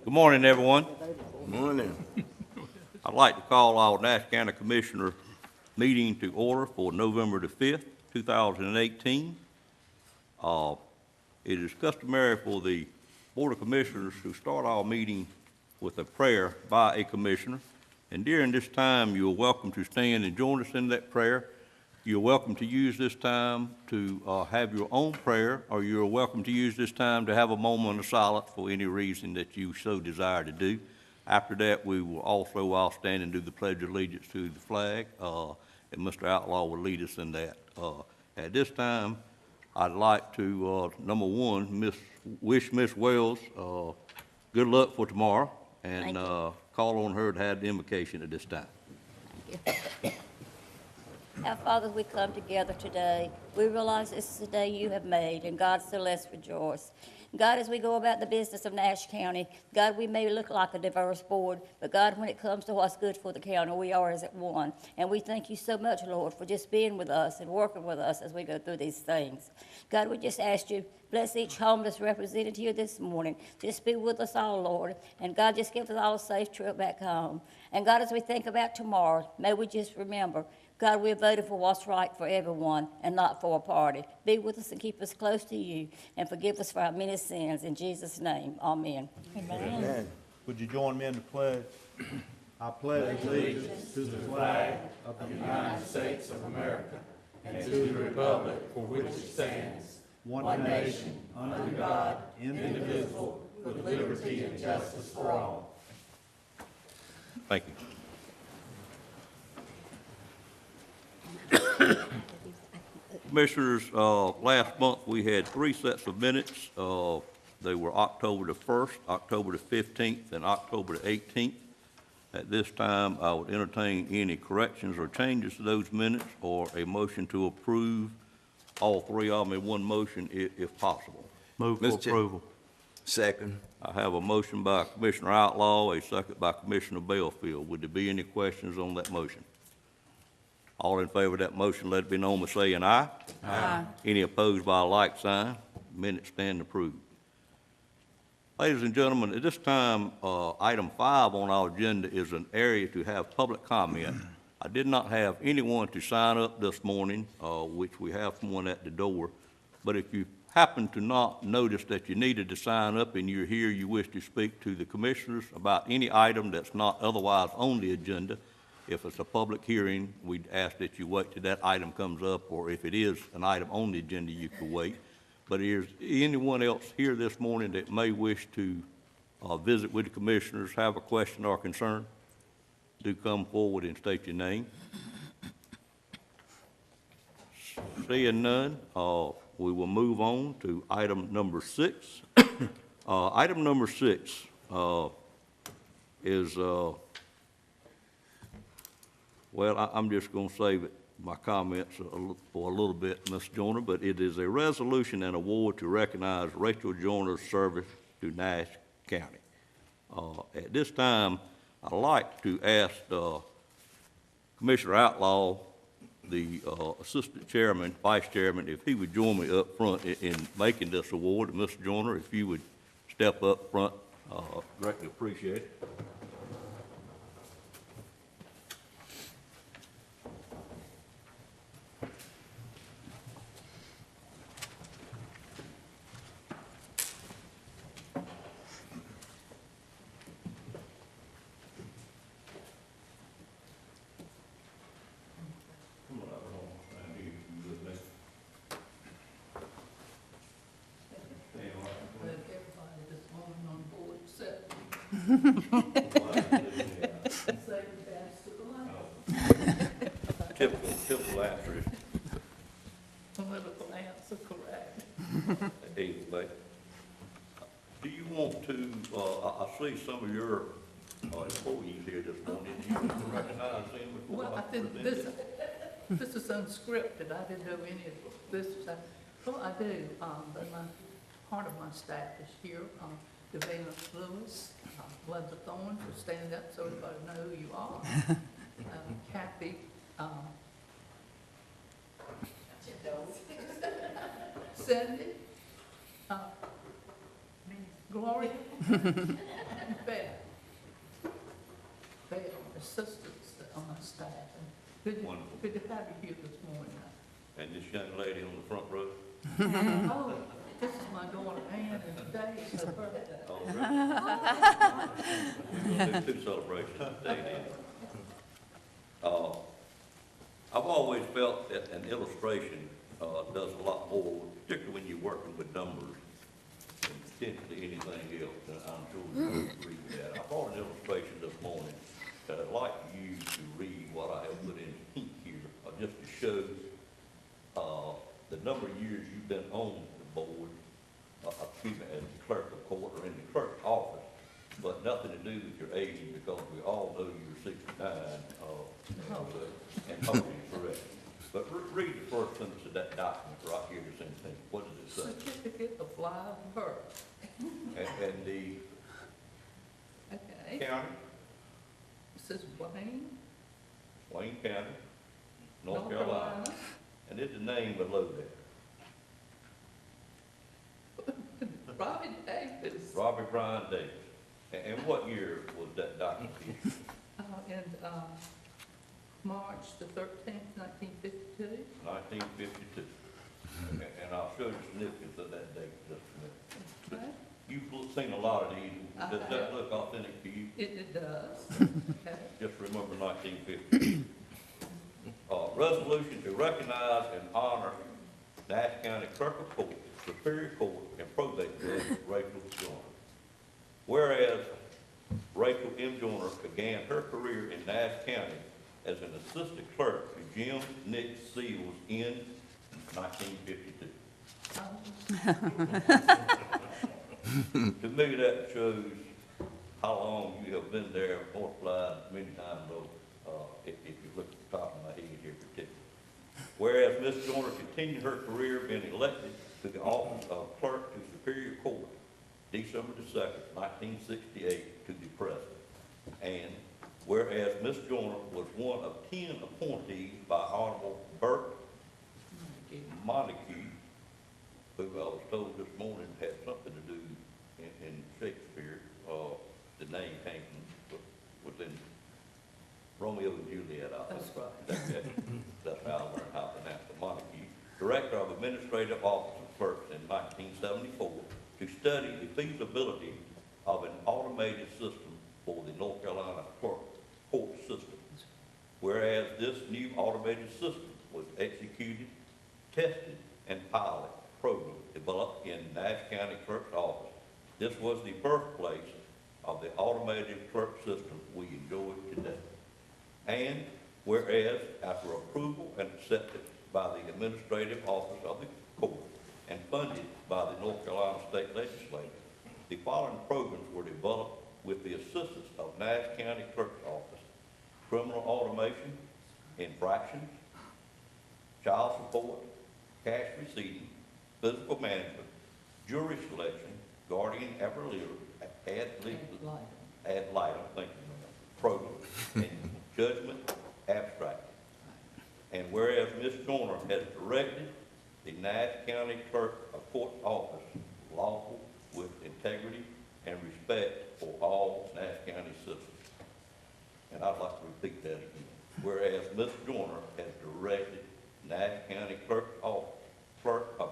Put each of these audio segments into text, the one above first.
Good morning, everyone. Good morning. I'd like to call our Nash County Commissioner meeting to order for November the 5th, 2018. It is customary for the Board of Commissioners to start our meeting with a prayer by a commissioner. And during this time, you're welcome to stand and join us in that prayer. You're welcome to use this time to have your own prayer, or you're welcome to use this time to have a moment of silence for any reason that you so desire to do. After that, we will also, while standing, do the Pledge of Allegiance to the flag, and Mr. Outlaw will lead us in that. At this time, I'd like to, number one, wish Miss Wells good luck for tomorrow, and call on her to have the invocation at this time. Thank you. Our Father, we come together today. We realize this is the day you have made, and God, so let's rejoice. God, as we go about the business of Nash County, God, we may look like a diverse board, but God, when it comes to what's good for the county, we are as one. And we thank you so much, Lord, for just being with us and working with us as we go through these things. God, we just ask you, bless each home that's represented here this morning. Just be with us all, Lord. And God, just give us all a safe trip back home. And God, as we think about tomorrow, may we just remember, God, we're voting for what's right for everyone and not for a party. Be with us and keep us close to you, and forgive us for our many sins. In Jesus' name, amen. Amen. Would you join me in the pledge? I pledge allegiance to the flag of the United States of America and to the republic for which it stands, one nation, under God, indivisible, with liberty and justice for all. Thank you. Commissioners, last month we had 3 sets of minutes. They were October the 1st, October the 15th, and October the 18th. At this time, I would entertain any corrections or changes to those minutes, or a motion to approve all 3 of them in one motion if possible. Move for approval. Second. I have a motion by Commissioner Outlaw, a second by Commissioner Belfield. Would there be any questions on that motion? All in favor of that motion, let it be known by saying aye. Aye. Any opposed by a like sign? Minutes stand approved. Ladies and gentlemen, at this time, item 5 on our agenda is an area to have public comment. I did not have anyone to sign up this morning, which we have someone at the door. But if you happen to not notice that you needed to sign up and you're here, you wish to speak to the commissioners about any item that's not otherwise on the agenda, if it's a public hearing, we'd ask that you wait till that item comes up, or if it is an item on the agenda, you could wait. But is anyone else here this morning that may wish to visit with the commissioners, have a question or concern? Do come forward and state your name. Seeing none, we will move on to item number 6. Item number 6 is... Well, I'm just going to save it, my comments for a little bit, Ms. Joyner, but it is a resolution and award to recognize Rachel Joyner's service to Nash County. At this time, I'd like to ask Commissioner Outlaw, the Assistant Chairman, Vice Chairman, if he would join me up front in making this award. And Ms. Joyner, if you would step up front, greatly appreciate it. Typical answer is political answer, correct. anyway. Do you want to, I see some of your employees here this morning. Do you recognize them before Well, I I think present this is unscripted. I didn't know any of this. Well, I do, but part of my staff is here. Devina Lewis, Linda Thorne, for standing up so everybody know who you are. Kathy, Cindy, Gloria, and fair assistants on my staff. And Wonderful. good to have you here this morning. And this young lady on the front row? Oh, this is my daughter Ann, and today is her birthday. Oh, really? We'll do two celebrations today then. I've always felt that an illustration does a lot more, particularly when you're working with numbers, than potentially anything else. And I'm sure you will agree with that. I brought an illustration this morning that I'd like you to read what I have put in pink here, just to show the number of years you've been on the board, excuse me, as clerk of court or in the clerk's office, but nothing to do with your age, because we all know you're 69, and totally correct. But read the first sentence of that document right here, this thing. What does it say? Certificate of live birth. And the Okay. county, It says Wayne, Wayne County, North North Carolina, Carolina. and there's the name below there, Robbie Davis. Robbie Bryan Davis. And what year was that document issued? In March the 13th, 1952. 1952. And I'll show you the significance of that date just a minute. Okay. You've seen a lot of these. Does that look authentic to you? It does. Okay. Just remember 1950. Resolution to recognize and honor Nash County Clerk of Court, Superior Court, and Probate Judge Rachel Joyner. Whereas Rachel M. Joyner began her career in Nash County as an assistant clerk to Jim Nick Seals in 1952. To me, that shows how long you have been there, multiplied many times over, if you look at the top of my head here particularly. Whereas Ms. Joyner continued her career being elected to the office of Clerk to Superior Court, December the 2nd, 1968, to the present. And whereas Ms. Joyner was one of 10 appointees by Honorable Burt Montague, who I was told this morning had something to do in Shakespeare, the name came from, was in Romeo and Juliet, I think. That's right. That's how I learned how to pronounce it, Montague. Director of Administrative Office of Clerks in 1974, to study the feasibility of an automated system for the North Carolina court system. Whereas this new automated system was executed, tested, and pilot program developed in Nash County Clerk's office. This was the birthplace of the automated clerk system we enjoy today. And whereas after approval and accepted by the administrative office of the court and funded by the North Carolina State Legislature, the following programs were developed with the assistance of Nash County Clerk's office: criminal automation, infractions, child support, cash receiving, physical management, jury selection, guardian ad litem, thank you, ma'am, program, and judgment abstract. And whereas Ms. Joyner has directed the Nash County Clerk of Court's office lawful with integrity and respect for all Nash County citizens. And I'd like to repeat that again. Whereas Ms. Joyner has directed Nash County Clerk of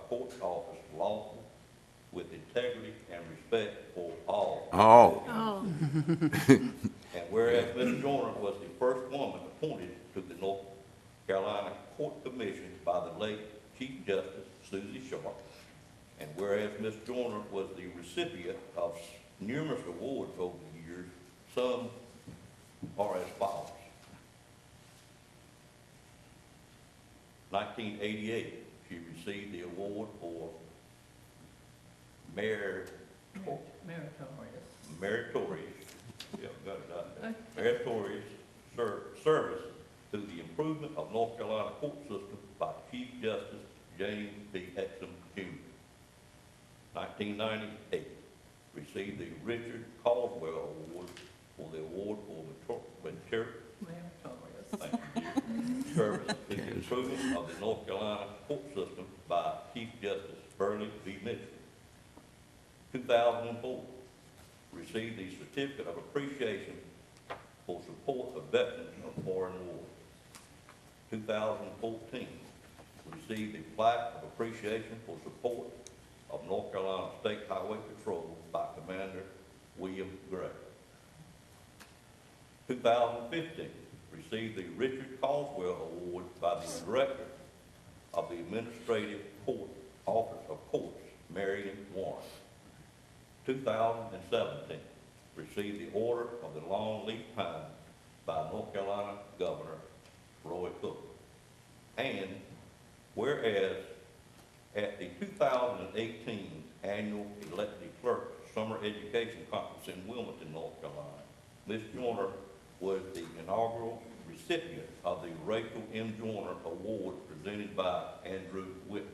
Court's office lawful with integrity and respect for all. And whereas Ms. Joyner was the first woman appointed to the North Carolina Court Commission by the late Chief Justice Susie Sharp, and whereas Ms. Joyner was the recipient of numerous awards over the years, some are as follows. 1988, she received the award for meritorious, yeah, got it out there. Meritorious service to the improvement of North Carolina court system by Chief Justice James B. Exum Jr. 1998, received the Richard Caldwell Award for the award for service to the improvement of the North Carolina court system by Chief Justice Burley B. Mitchell. 2004, received the Certificate of Appreciation for support of veterans of foreign wars. 2014, received the Plaque of Appreciation for support of North Carolina State Highway Patrol by Commander William Gray. 2015, received the Richard Caldwell Award by the Director of the Administrative Court Office of Courts, Marion Warren. 2017, received the Order of the Long Leaf Pine by North Carolina Governor Roy Cook. And whereas at the 2018 Annual Elected Clerk Summer Education Conference in Wilmington, North Carolina, Ms. Joyner was the inaugural recipient of the Rachel M. Joyner Award presented by Andrew Whitney,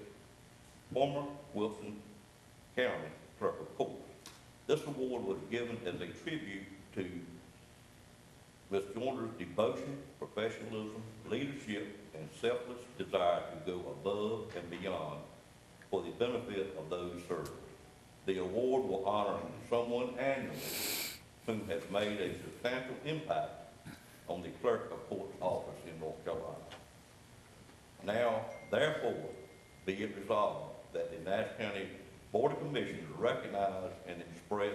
former Wilson County Clerk of Courts. This award was given as a tribute to Ms. Joyner's devotion, professionalism, leadership, and selfless desire to go above and beyond for the benefit of those served. The award will honor someone annually who has made a substantial impact on the Clerk of Court's office in North Carolina. Now, therefore, be it resolved that the Nash County Board of Commissioners recognize and express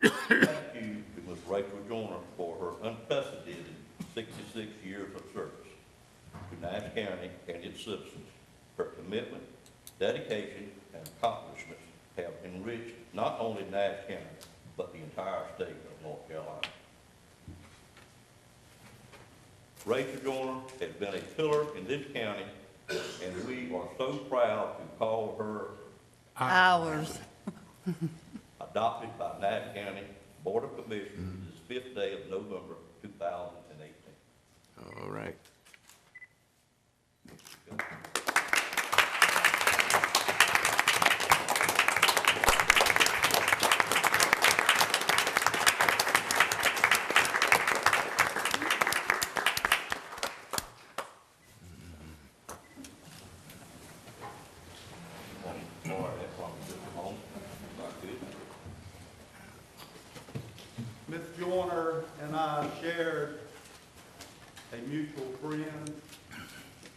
gratitude to Ms. Rachel Joyner for her unprecedented 66 years of service to Nash County and its citizens. Her commitment, dedication, and accomplishments have enriched not only Nash County, but the entire state of North Carolina. Rachel Joyner has been a pillar in this county, and we are so proud to call her Ours. adopted by Nash County Board of Commissioners this 5th day of November 2018. All right. All right, that's probably just a moment. Like this. Ms. Joyner and I shared a mutual friend,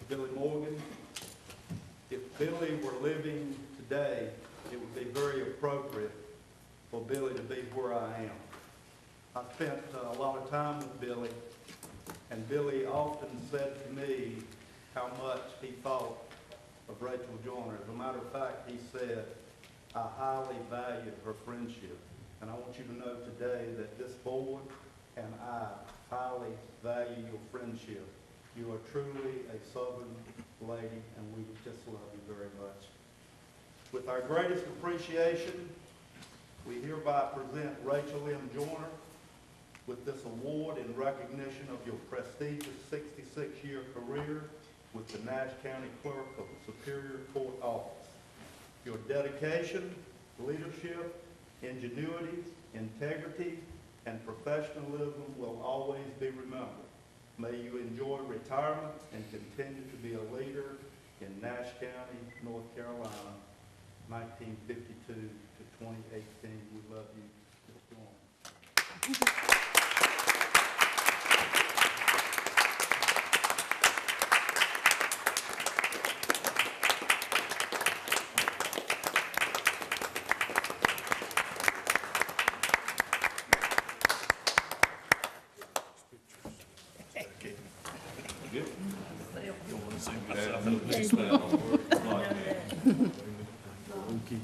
Billy Morgan. If Billy were living today, it would be very appropriate for Billy to be where I am. I spent a lot of time with Billy, and Billy often said to me how much he thought of Rachel Joyner. As a matter of fact, he said, I highly valued her friendship. And I want you to know today that this board and I highly value your friendship. You are truly a Southern lady, and we just love you very much. With our greatest appreciation, we hereby present Rachel M. Joyner with this award in recognition of your prestigious 66-year career with the Nash County Clerk of the Superior Court Office. Your dedication, leadership, ingenuity, integrity, and professionalism will always be remembered. May you enjoy retirement and continue to be a leader in Nash County, North Carolina, 1952 to 2018. We love you, Ms. Joyner. Good?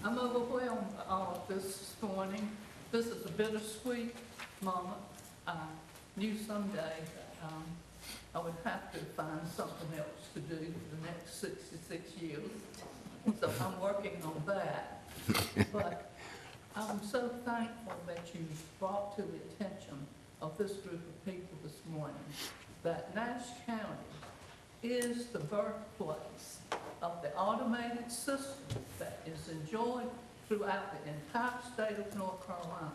I'm overwhelmed this morning. This is a bittersweet moment. I knew someday I would have to find something else to do for the next 66 years. So I'm working on that. But I'm so thankful that you brought to the attention of this group of people this morning that Nash County is the birthplace of the automated system that is enjoyed throughout the entire state of North Carolina.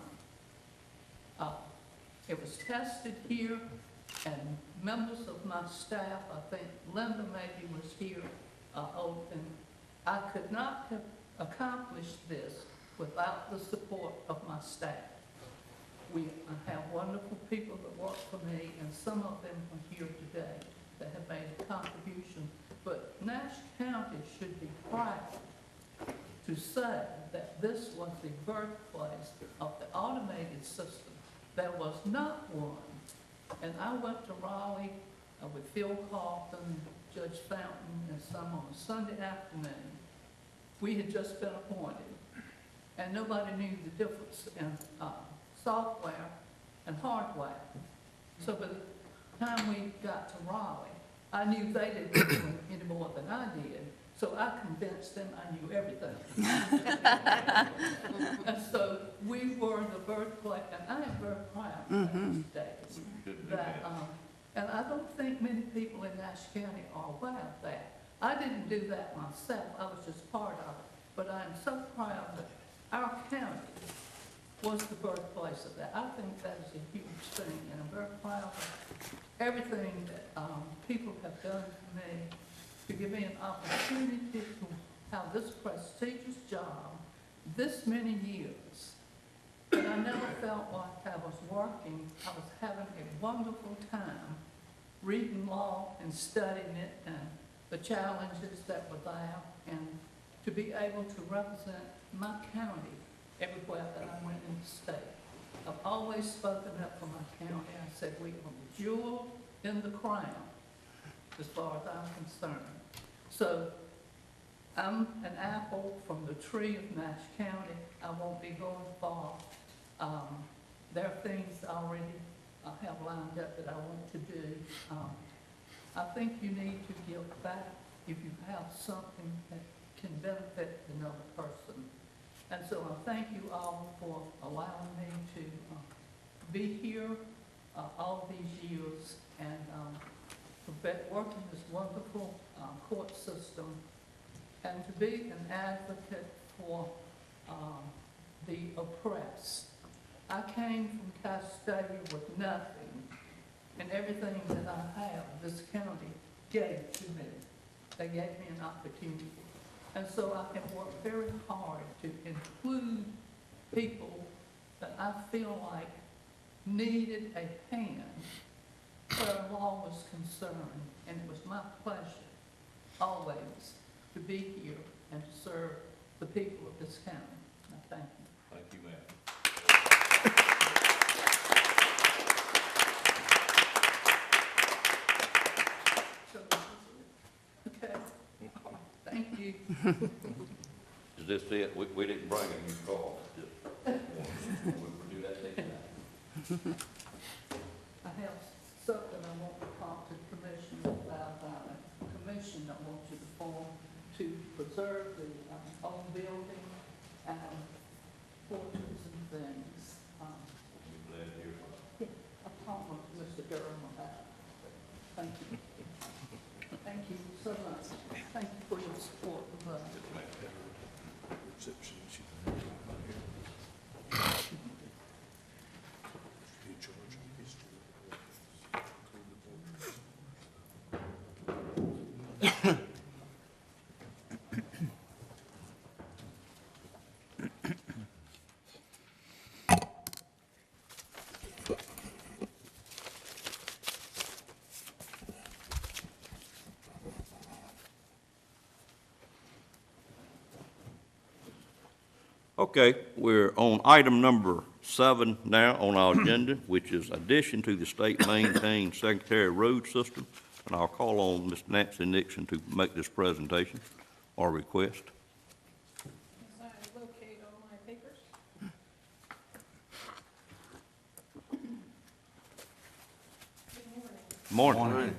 It was tested here, and members of my staff, I think Linda maybe was here, and I could not have accomplished this without the support of my staff. I have wonderful people that work for me, and some of them are here today that have made a contribution. But Nash County should be proud to say that this was the birthplace of the automated system. There was not one. And I went to Raleigh with Phil Carlton, Judge Fountain, and some on a Sunday afternoon. We had just been appointed, and nobody knew the difference in software and hardware. So by the time we got to Raleigh, I knew they didn't know any more than I did, so I convinced them I knew everything. And so we were the birthplace, and I am very proud of these days. That, and I don't think many people in Nash County are aware of that. I didn't do that myself, I was just part of it, but I am so proud that our county was the birthplace of that. I think that is a huge thing, and I'm very proud of everything that people have done for me to give me an opportunity to have this prestigious job this many years. And I never felt like I was working. I was having a wonderful time reading law and studying it and the challenges that were there, and to be able to represent my county everywhere that I went in the state. I've always spoken up for my county. I said we are the jewel in the crown as far as I'm concerned. So I'm an apple from the tree of Nash County. I won't be going far. There are things already I have lined up that I want to do. I think you need to give back if you have something that can benefit another person. And so I thank you all for allowing me to be here all these years and for working this wonderful court system, and to be an advocate for the oppressed. I came from Castalia with nothing, and everything that I have, this county gave to me. They gave me an opportunity. And so I have worked very hard to include people that I feel like needed a hand where law was concerned. And it was my pleasure always to be here and to serve the people of this county. I thank you. Thank you, ma'am. Okay. Thank you. Is this it? We didn't bring a new car. We'll do that next time. I have something I want to talk to the commission about. The commission I want you to form to preserve the old building and portraits and things. We're glad to hear from you. Yeah, I'll talk with Mr. Durham about it. Thank you. Thank you so much. Thank you for your support of us. Okay, we're on item number 7 now on our agenda, which is addition to the state-maintained secondary road system. And I'll call on Ms. Nancy Nixon to make this presentation or request. As I locate all my papers. Good morning. Morning.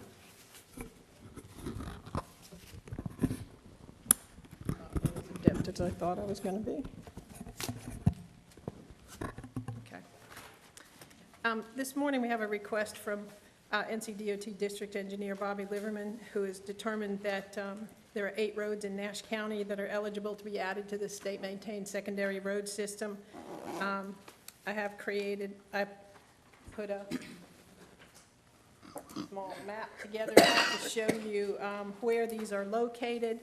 Not as adept as I thought I was going to be. Okay. This morning, we have a request from NCDOT District Engineer Bobby Liverman, who has determined that there are 8 roads in Nash County that are eligible to be added to the state-maintained secondary road system. I put a small map together to show you where these are located.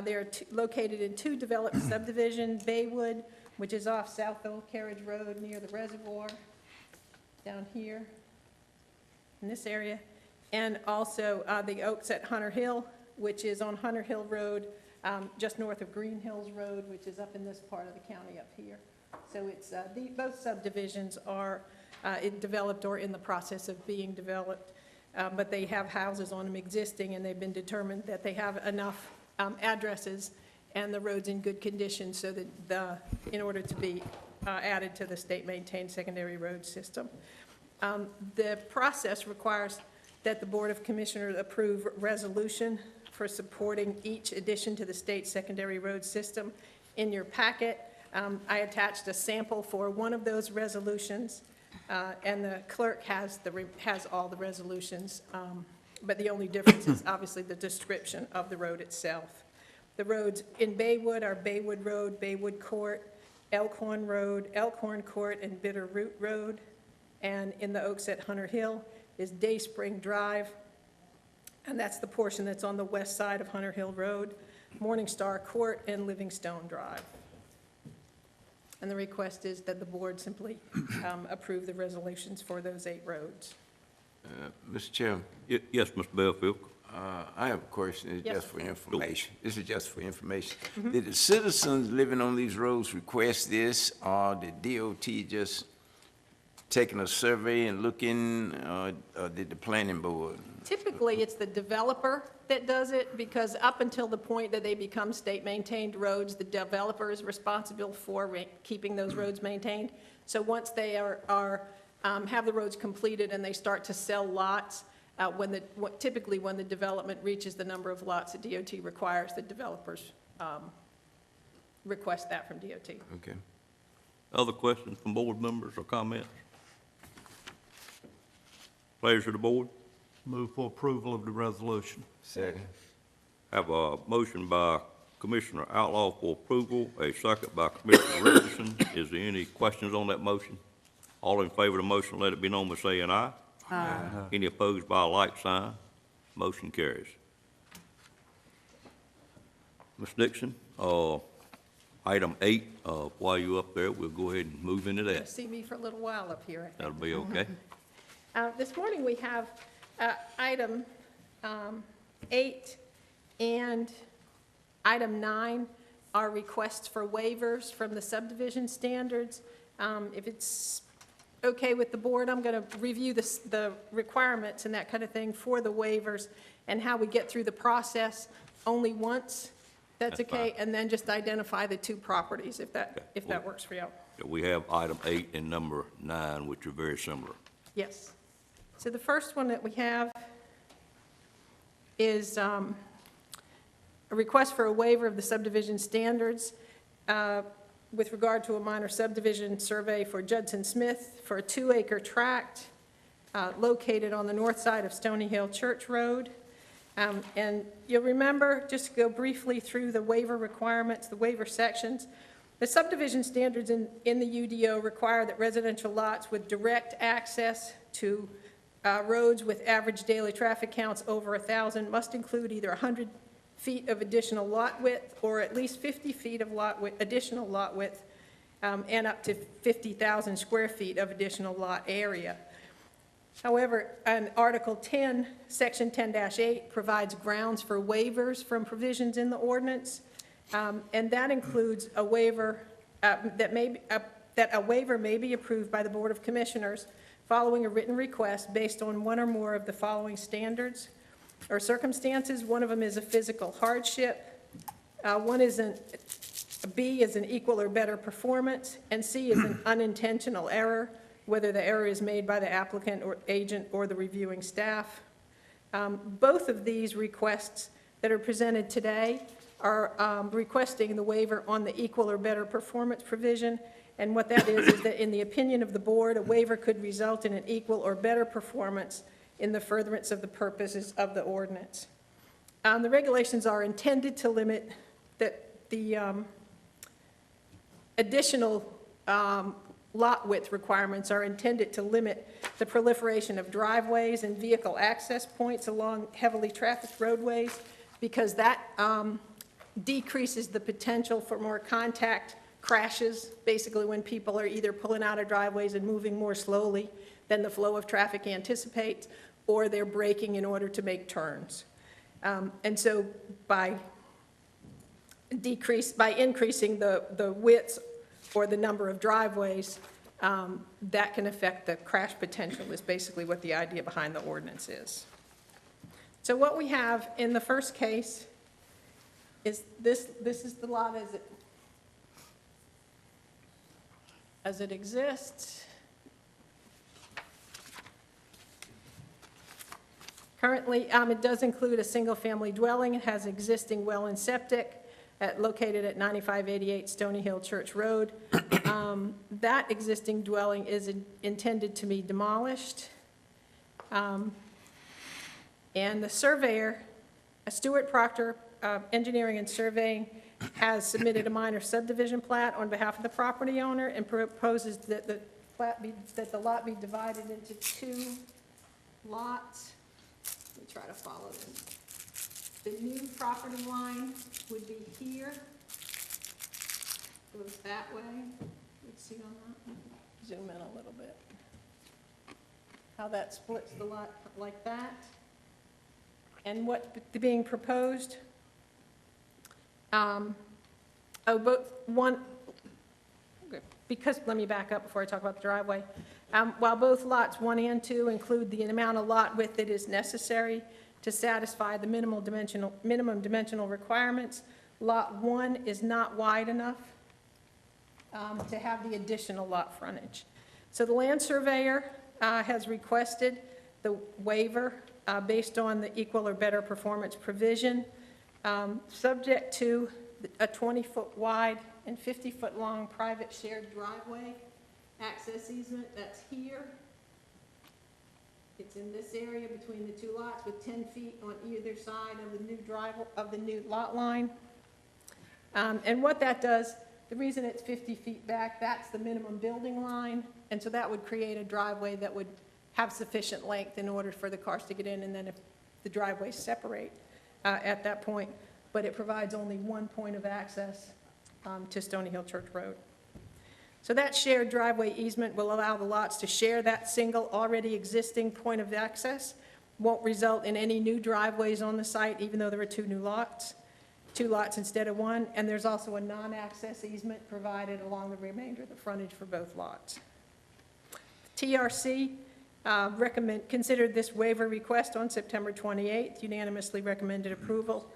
They are located in 2 developed subdivisions, Baywood, which is off South Old Carriage Road near the reservoir, down here, in this area, and also the Oaks at Hunter Hill, which is on Hunter Hill Road, just north of Green Hills Road, which is up in this part of the county up here. So it's, both subdivisions are developed or in the process of being developed, but they have houses on them existing, and they've been determined that they have enough addresses and the roads in good condition so that in order to be added to the state-maintained secondary road system. The process requires that the Board of Commissioners approve resolution for supporting each addition to the state secondary road system. In your packet, I attached a sample for one of those resolutions, and the clerk has all the resolutions, but the only difference is obviously the description of the road itself. The roads in Baywood are Baywood Road, Baywood Court, Elkhorn Road, Elkhorn Court, and Bitter Root Road. And in the Oaks at Hunter Hill is Day Spring Drive, and that's the portion that's on the west side of Hunter Hill Road, Morningstar Court, and Livingstone Drive. And the request is that the board simply approve the resolutions for those 8 roads. Mr. Chairman, Yes, Mr. Belfield. I have a question. It's Yes, just sir. for information. This is just for information. Did the citizens living on these roads request this, or did DOT just taking a survey and looking, or did the planning board? Typically, it's the developer that does it, because up until the point that they become state-maintained roads, the developer is responsible for keeping those roads maintained. So once they have the roads completed and they start to sell lots, typically when the development reaches the number of lots that DOT requires, the developers request that from DOT. Okay. Other questions from board members or comments? Pleasure of the board. Move for approval of the resolution. Second. Have a motion by Commissioner Outlaw for approval, a second by Commissioner Richardson. Is there any questions on that motion? All in favor of the motion, let it be known by saying aye. Aye. Any opposed by a like sign? Motion carries. Ms. Dixon, item 8, while you're up there, we'll go ahead and move into You'll that. see me for a little while up here, I think. That'll be okay. This morning, we have item 8 and item 9 are requests for waivers from the subdivision standards. If it's okay with the board, I'm going to review the requirements and that kind of thing for the waivers and how we get through the process only once. That's That's okay, fine. and then just identify the 2 properties, if that works for you. We have item 8 and number 9, which are very similar. Yes. So the first one that we have is a request for a waiver of the subdivision standards with regard to a minor subdivision survey for Judson Smith for a 2-acre tract located on the north side of Stony Hill Church Road. And you'll remember, just to go briefly through the waiver requirements, the waiver sections, the subdivision standards in the UDO require that residential lots with direct access to roads with average daily traffic counts over 1,000 must include either 100 feet of additional lot width or at least 50 feet of additional lot width and up to 50,000 square feet of additional lot area. However, Article 10, Section 10-8 provides grounds for waivers from provisions in the ordinance, and that includes a waiver that a waiver may be approved by the Board of Commissioners following a written request based on one or more of the following standards or circumstances. One of them is a physical hardship. B is an equal or better performance, and C is an unintentional error, whether the error is made by the applicant or agent or the reviewing staff. Both of these requests that are presented today are requesting the waiver on the equal or better performance provision. And what that is that in the opinion of the board, a waiver could result in an equal or better performance in the furtherance of the purposes of the ordinance. The regulations are intended to limit the additional lot width requirements are intended to limit the proliferation of driveways and vehicle access points along heavily trafficked roadways, because that decreases the potential for more contact crashes, basically when people are either pulling out of driveways and moving more slowly than the flow of traffic anticipates, or they're braking in order to make turns. And so by increasing the widths or the number of driveways, that can affect the crash potential is basically what the idea behind the ordinance is. So what we have in the first case is this is the lot as it exists. Currently, it does include a single-family dwelling. It has existing well and septic located at 9588 Stony Hill Church Road. That existing dwelling is intended to be demolished. And the surveyor, Stuart Proctor Engineering and Surveying, has submitted a minor subdivision plat on behalf of the property owner and proposes that the lot be divided into 2 lots. Let me try to follow this. The new property line would be here, goes that way. Let's see on that. Zoom in a little bit. How that splits the lot like that. And what's being proposed, because, let me back up before I talk about the driveway. While both lots 1 and 2 include the amount of lot width that is necessary to satisfy the minimum dimensional requirements, lot 1 is not wide enough to have the additional lot frontage. So the land surveyor has requested the waiver based on the equal or better performance provision, subject to a 20-foot wide and 50-foot long private shared driveway access easement that's here. It's in this area between the 2 lots with 10 feet on either side of the new lot line. And what that does, the reason it's 50 feet back, that's the minimum building line, and so that would create a driveway that would have sufficient length in order for the cars to get in, and then if the driveways separate at that point, but it provides only 1 point of access to Stony Hill Church Road. So that shared driveway easement will allow the lots to share that single already existing point of access, won't result in any new driveways on the site, even though there are 2 new lots, 2 lots instead of 1, and there's also a non-access easement provided along the remainder of the frontage for both lots. TRC considered this waiver request on September 28th, unanimously recommended approval,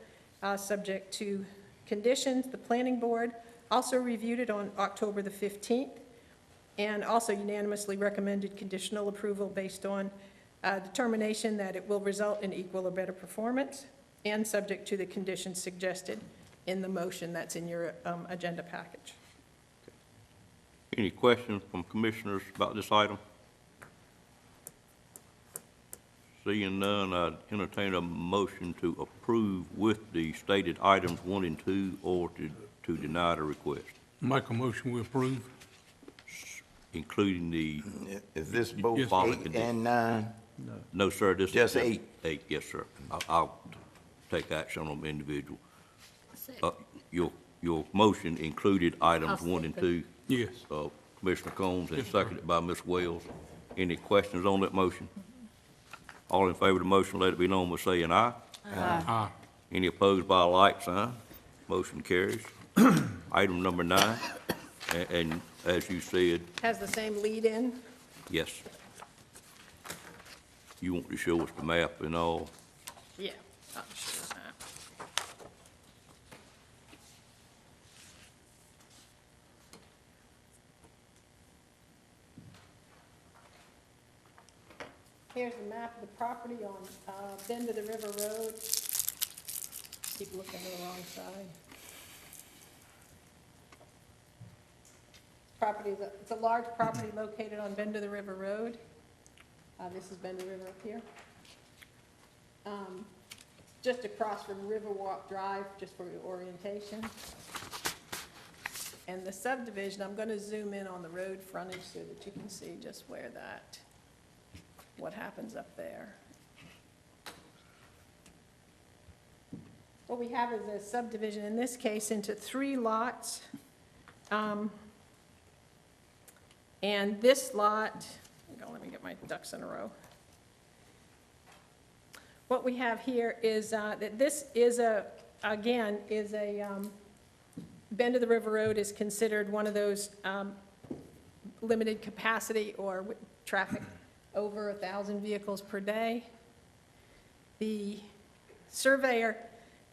subject to conditions. The planning board also reviewed it on October the 15th, and also unanimously recommended conditional approval based on determination that it will result in equal or better performance, and subject to the conditions suggested in the motion that's in your agenda package. Any questions from commissioners about this item? Seeing none, I entertain a motion to approve with the stated items 1 and 2, or to deny the request, Make a motion, we approve. including the, Is this both Yes. 8 and 9? no, sir, this is Just 8. 8, yes, sir. I'll take action on them individual. Your motion included items 1 and 2. Yes. Commissioner Combs, and Yes, sir. seconded by Ms. Wells. Any questions on that motion? All in favor of the motion, let it be known by saying aye. Aye. Any opposed by a like sign? Motion carries. Item number 9, and as you said, Has the same lead-in. yes. You want to show us the map and all? Yeah. I'll show you that. Here's the map of the property on Bend of the River Road. Keep looking to the wrong side. It's a large property located on Bend of the River Road. This is Bend of the River up here. Just across from Riverwalk Drive, just for your orientation. And the subdivision, I'm going to zoom in on the road frontage so that you can see just where what happens up there. What we have is a subdivision, in this case, into 3 lots. And this lot, hang on, let me get my ducks in a row. What we have here is that this is again, Bend of the River Road is considered one of those limited capacity or with traffic over 1,000 vehicles per day. The surveyor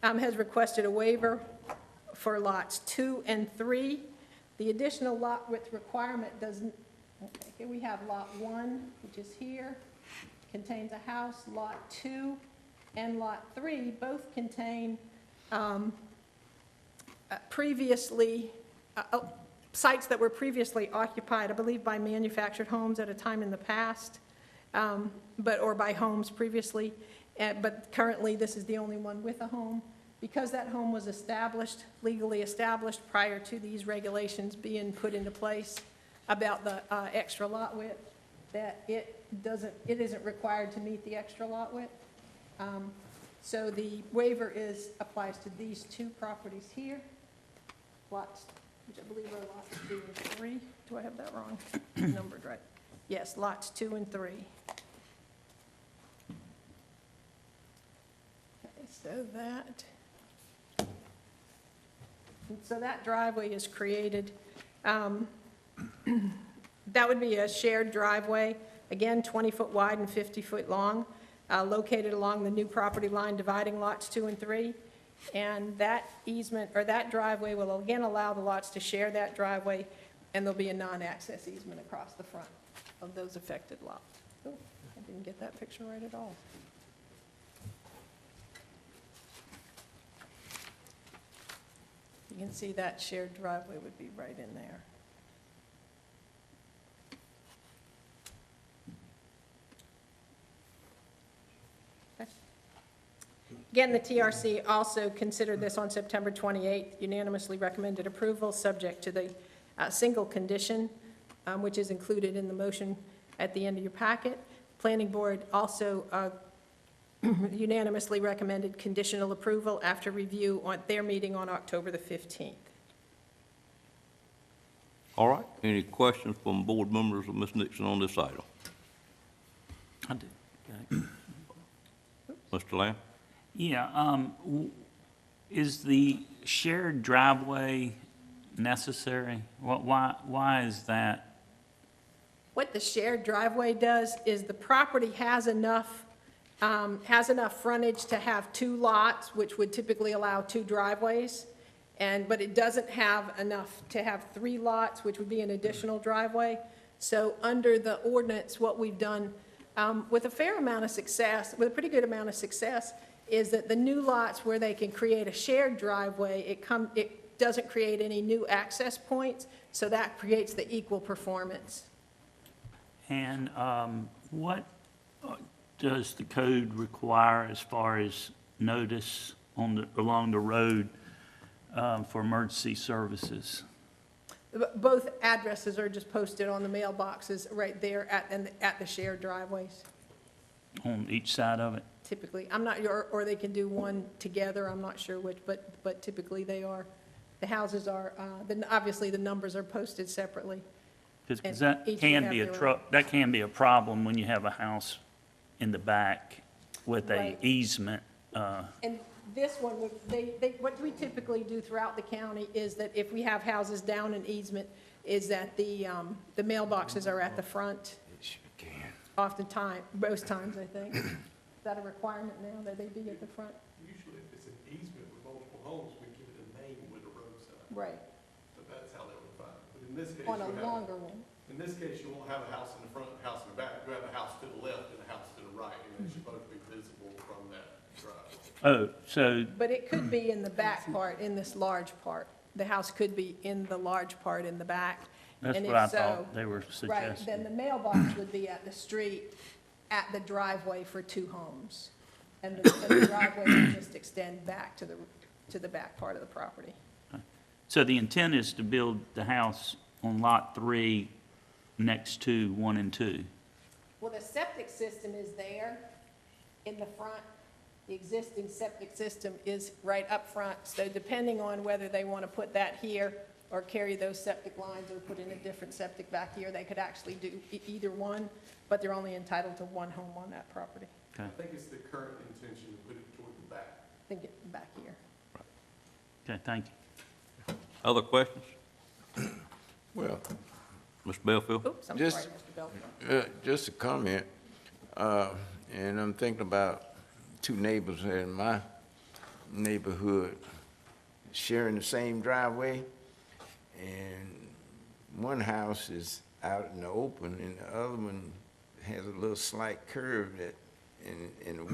has requested a waiver for lots 2 and 3. The additional lot width requirement doesn't, okay, here we have lot 1, which is here, contains a house. Lot 2 and lot 3 both contain sites that were previously occupied, I believe, by manufactured homes at a time in the past, or by homes previously, but currently this is the only one with a home. Because that home was established, legally established prior to these regulations being put into place about the extra lot width, that it isn't required to meet the extra lot width. So the waiver applies to these 2 properties here, lots, which I believe are lots 2 and 3. Do I have that wrong? Numbered right. Yes, lots 2 and 3. Okay, so that driveway is created. That would be a shared driveway, again, 20-foot wide and 50-foot long, located along the new property line dividing lots 2 and 3. And that easement, or that driveway, will again allow the lots to share that driveway, and there'll be a non-access easement across the front of those affected lots. Oh, I didn't get that picture right at all. You can see that shared driveway would be right in there. Again, the TRC also considered this on September 28th, unanimously recommended approval, subject to the single condition, which is included in the motion at the end of your packet. Planning Board also unanimously recommended conditional approval after review on their meeting on October the 15th. All right, any questions from board members of Ms. Nixon on this item? I do. Mr. Lamb? Yeah, is the shared driveway necessary? Why is that? What the shared driveway does is the property has enough frontage to have 2 lots, which would typically allow 2 driveways, but it doesn't have enough to have 3 lots, which would be an additional driveway. So under the ordinance, what we've done with a fair amount of success, with a pretty good amount of success, is that the new lots where they can create a shared driveway, it doesn't create any new access points, so that creates the equal performance. And what does the code require as far as notice along the road for emergency services? Both addresses are just posted on the mailboxes right there at the shared driveways, On each side of it? typically. I'm not sure, or they can do one together, I'm not sure which, but typically they are. The houses are, obviously the numbers are posted separately. Because And that each can would be have their own. that can be a problem when you have a house in the back with a Right. easement. And this one, what we typically do throughout the county is that if we have houses down an easement, is that the mailboxes are at the front. Oftentimes, most times, I think. Is that a requirement now, that they be at the front? Usually if it's an easement with multiple homes, we give it a name with a roadside, Right, so that's how they would find it. But in this case, on a you have, longer one. in this case, you won't have a house in the front, a house in the back, you have a house to the left and a house to the right, and it's supposed to be visible from that driveway. Oh, so, But it could be in the back part, in this large part. The house could be in the large part in the back. that's And what I if so, thought they were Right, suggesting. then the mailbox would be at the street, at the driveway for 2 homes. And the driveway would just extend back to the back part of the property. So the intent is to build the house on Lot 3 next to 1 and 2? Well, the septic system is there in the front. The existing septic system is right up front. So depending on whether they want to put that here or carry those septic lines or put in a different septic back here. They could actually do either one, but they're only entitled to one home on that property. I think it's the current intention to put it toward the back. I think it's back here. Okay, thank you. Other questions? Well, Ms. Belfield? Oops, I'm sorry, Just- Mr. Belfield. just a comment, and I'm thinking about two neighbors in my neighborhood sharing the same driveway, and one house is out in the open, and the other one has a little slight curve that, in the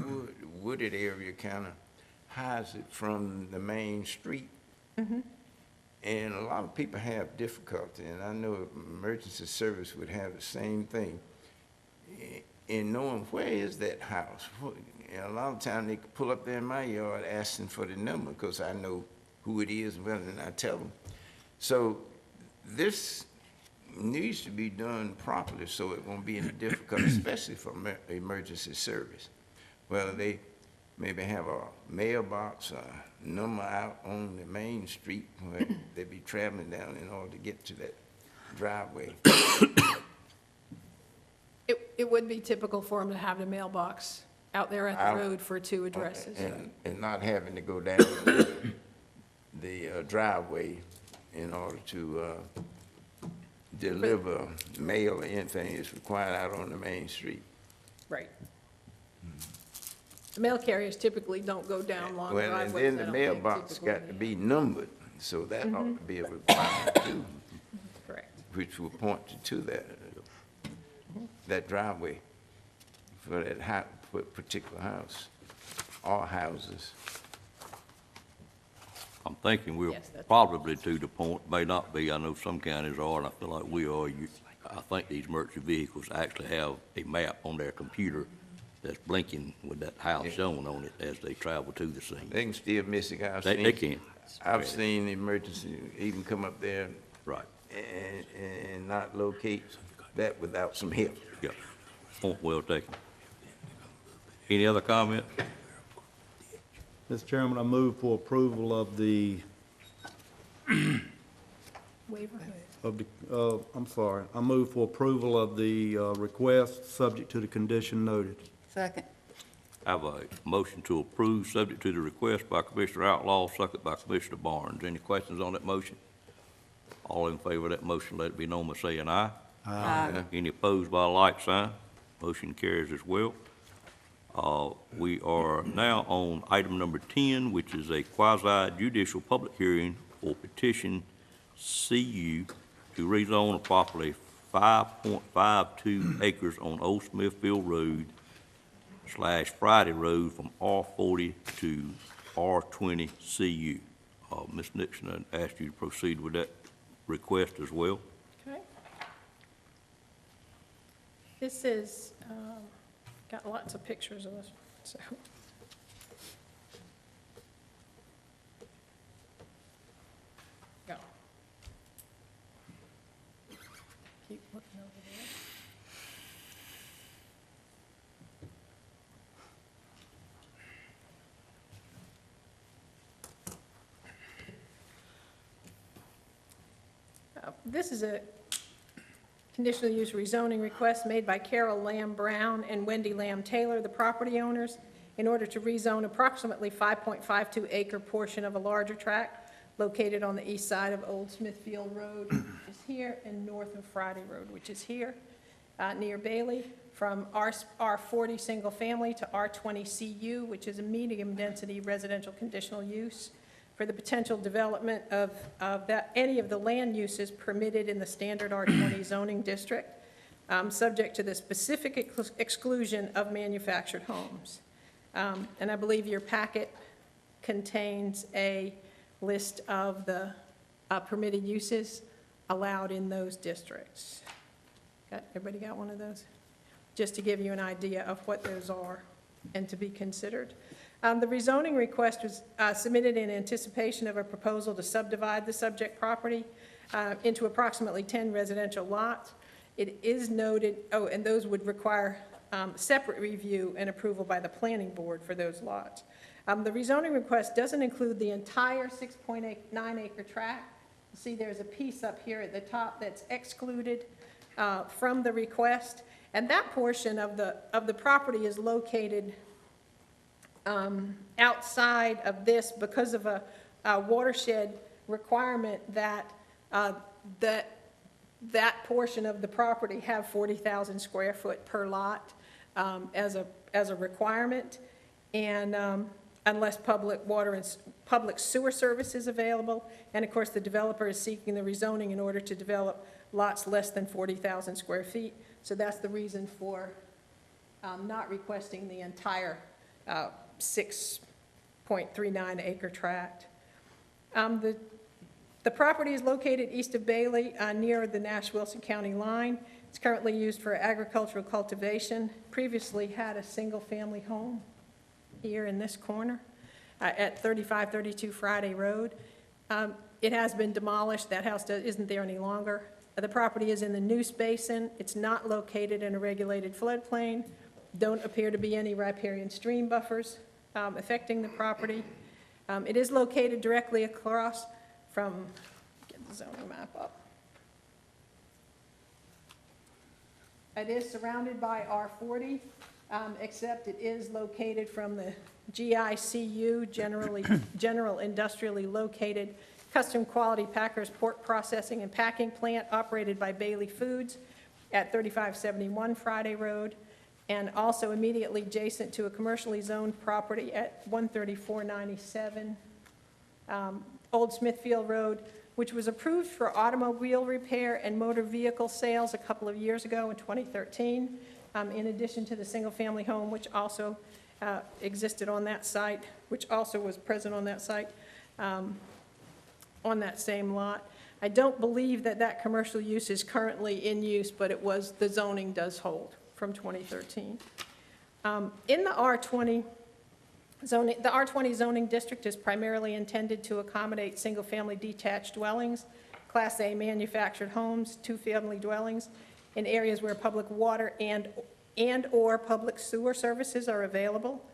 wooded area, kind of hides it from the main street. And a lot of people have difficulty, and I know emergency service would have the same thing in knowing where is that house. And a lot of times they could pull up there in my yard asking for the number, because I know who it is well, and I tell them. So this needs to be done properly so it won't be any difficult, especially for emergency service. Well, they maybe have a mailbox, number out on the main street where they be traveling down in order to get to that driveway. It would be typical for them to have the mailbox out there at the road for two addresses. And not having to go down the driveway in order to deliver mail or anything is required out on the main street. Right. The mail carriers typically don't go down long Well, driveways. and then I the don't think, mailbox typically. got to be numbered, so that ought to be a requirement too, Correct. which will point you to that driveway for that for a particular house, or houses. I'm thinking we're Yes, that's- probably to the point, may not be, I know some counties are, and I feel like we are. I think these emergency vehicles actually have a map on their computer that's blinking with that house shown on it as they travel to the scene. They can still miss it. They can. I've seen the emergency even come up there Right, and not locate that without some help. yeah. Point well taken. Any other comments? Mr. Chairman, I move for approval of the, Waiver. I move for approval of the request, subject to the condition noted. Second. I have a motion to approve, subject to the request by Commissioner Outlaw, second by Commissioner Barnes. Any questions on that motion? All in favor of that motion, let it be known by saying aye. Aye. Any opposed by a like sign? Motion carries as well. We are now on item number 10, which is a quasi-judicial public hearing for petition CU to rezone a property 5.52 acres on Old Smithfield Road / Friday Road from R40 to R20 CU. Ms. Nixon, I asked you to proceed with that request as well. Okay. This is, got lots of pictures of this, so. Go. Keep looking over there. This is a conditional use rezoning request made by Carol Lamb Brown and Wendy Lamb Taylor, the property owners, in order to rezone approximately 5.52 acre portion of a larger tract located on the east side of Old Smithfield Road, which is here, and north of Friday Road, which is here, near Bailey, from R40 single family to R20 CU, which is a medium-density residential conditional use, for the potential development of any of the land uses permitted in the standard R20 zoning district, subject to the specific exclusion of manufactured homes. And I believe your packet contains a list of the permitted uses allowed in those districts. Everybody got one of those? Just to give you an idea of what those are and to be considered. The rezoning request was submitted in anticipation of a proposal to subdivide the subject property into approximately 10 residential lots. It is noted, and those would require separate review and approval by the planning board for those lots. The rezoning request doesn't include the entire 6.9 acre tract. see there's a piece up here at the top that's excluded from the request, and that portion of the property is located outside of this because of a watershed requirement that that portion of the property have 40,000 square foot per lot as a requirement, and unless public water and public sewer service is available, and of course, the developer is seeking the rezoning in order to develop lots less than 40,000 square feet. So that's the reason for not requesting the entire 6.39 acre tract. The property is located east of Bailey, near the Nash-Wilson County line. It's currently used for agricultural cultivation. Previously had a single-family home here in this corner at 3532 Friday Road. It has been demolished. That house isn't there any longer. The property is in the Neuse Basin. It's not located in a regulated floodplain. Don't appear to be any riparian stream buffers affecting the property. It is located directly across from, get the zoning map up. It is surrounded by R40, except it is located from the GICU, General Industrially Located Custom Quality Packers Pork Processing and Packing Plant operated by Bailey Foods at 3571 Friday Road, and also immediately adjacent to a commercially zoned property at 13497 Old Smithfield Road, which was approved for automobile repair and motor vehicle sales a couple of years ago in 2013, in addition to the single-family home, which also existed on that site, which also was present on that site, on that same lot. I don't believe that that commercial use is currently in use, but it was, the zoning does hold from 2013. In the R20 zoning, the R20 zoning district is primarily intended to accommodate single-family detached dwellings, Class A manufactured homes, two-family dwellings, in areas where public water and/or public sewer services are available,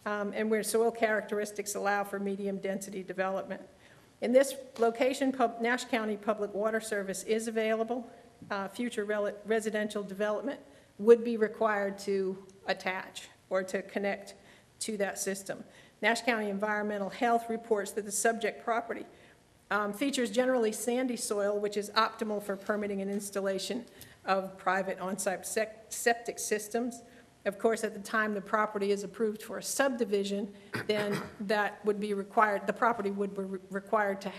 and where soil characteristics allow for medium-density development. In this location, Nash County Public Water Service is available. Future residential development would be required to attach or to connect to that system. Nash County Environmental Health reports that the subject property features generally sandy soil, which is optimal for permitting and installation of private on-site septic systems. Of course, at the time the property is approved for a subdivision, then that would be required, the property would be required to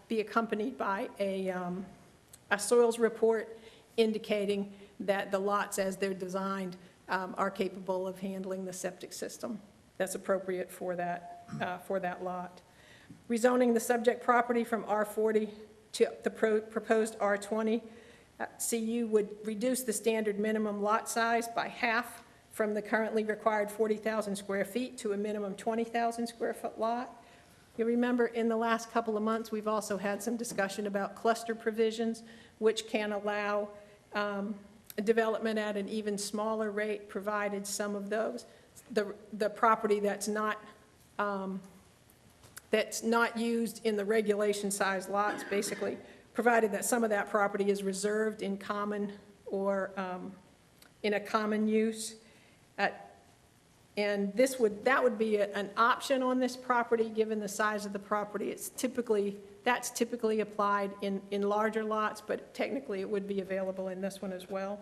be accompanied by a soils report indicating that the lots as they're designed are capable of handling the septic system that's appropriate for that lot. Rezoning the subject property from R40 to the proposed R20, CU would reduce the standard minimum lot size by half from the currently required 40,000 square feet to a minimum 20,000 square foot lot. You remember in the last couple of months, we've also had some discussion about cluster provisions, which can allow development at an even smaller rate, provided some of those, the property that's not used in the regulation size lots, basically, provided that some of that property is reserved in common or in a common use. And that would be an option on this property, given the size of the property. That's typically applied in larger lots, but technically it would be available in this one as well.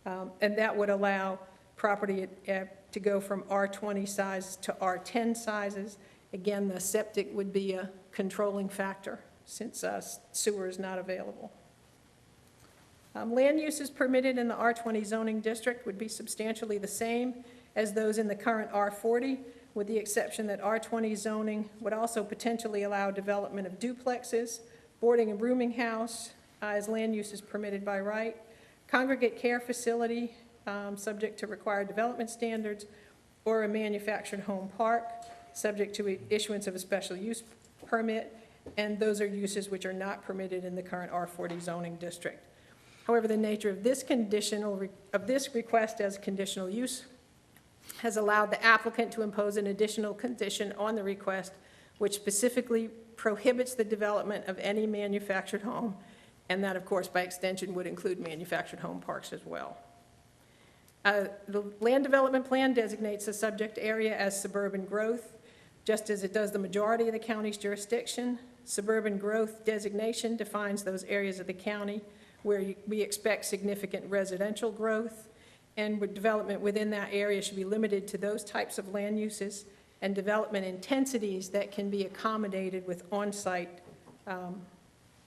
And that would allow property to go from R20 size to R10 sizes. Again, the septic would be a controlling factor since sewer is not available. Land uses permitted in the R20 zoning district would be substantially the same as those in the current R40, with the exception that R20 zoning would also potentially allow development of duplexes, boarding and rooming house as land uses permitted by right, congregate care facility subject to required development standards, or a manufactured home park subject to issuance of a special use permit, and those are uses which are not permitted in the current R40 zoning district. However, the nature of this request as conditional use has allowed the applicant to impose an additional condition on the request, which specifically prohibits the development of any manufactured home, and that, of course, by extension, would include manufactured home parks as well. The land development plan designates the subject area as suburban growth, just as it does the majority of the county's jurisdiction. Suburban growth designation defines those areas of the county where we expect significant residential growth, and development within that area should be limited to those types of land uses and development intensities that can be accommodated with on-site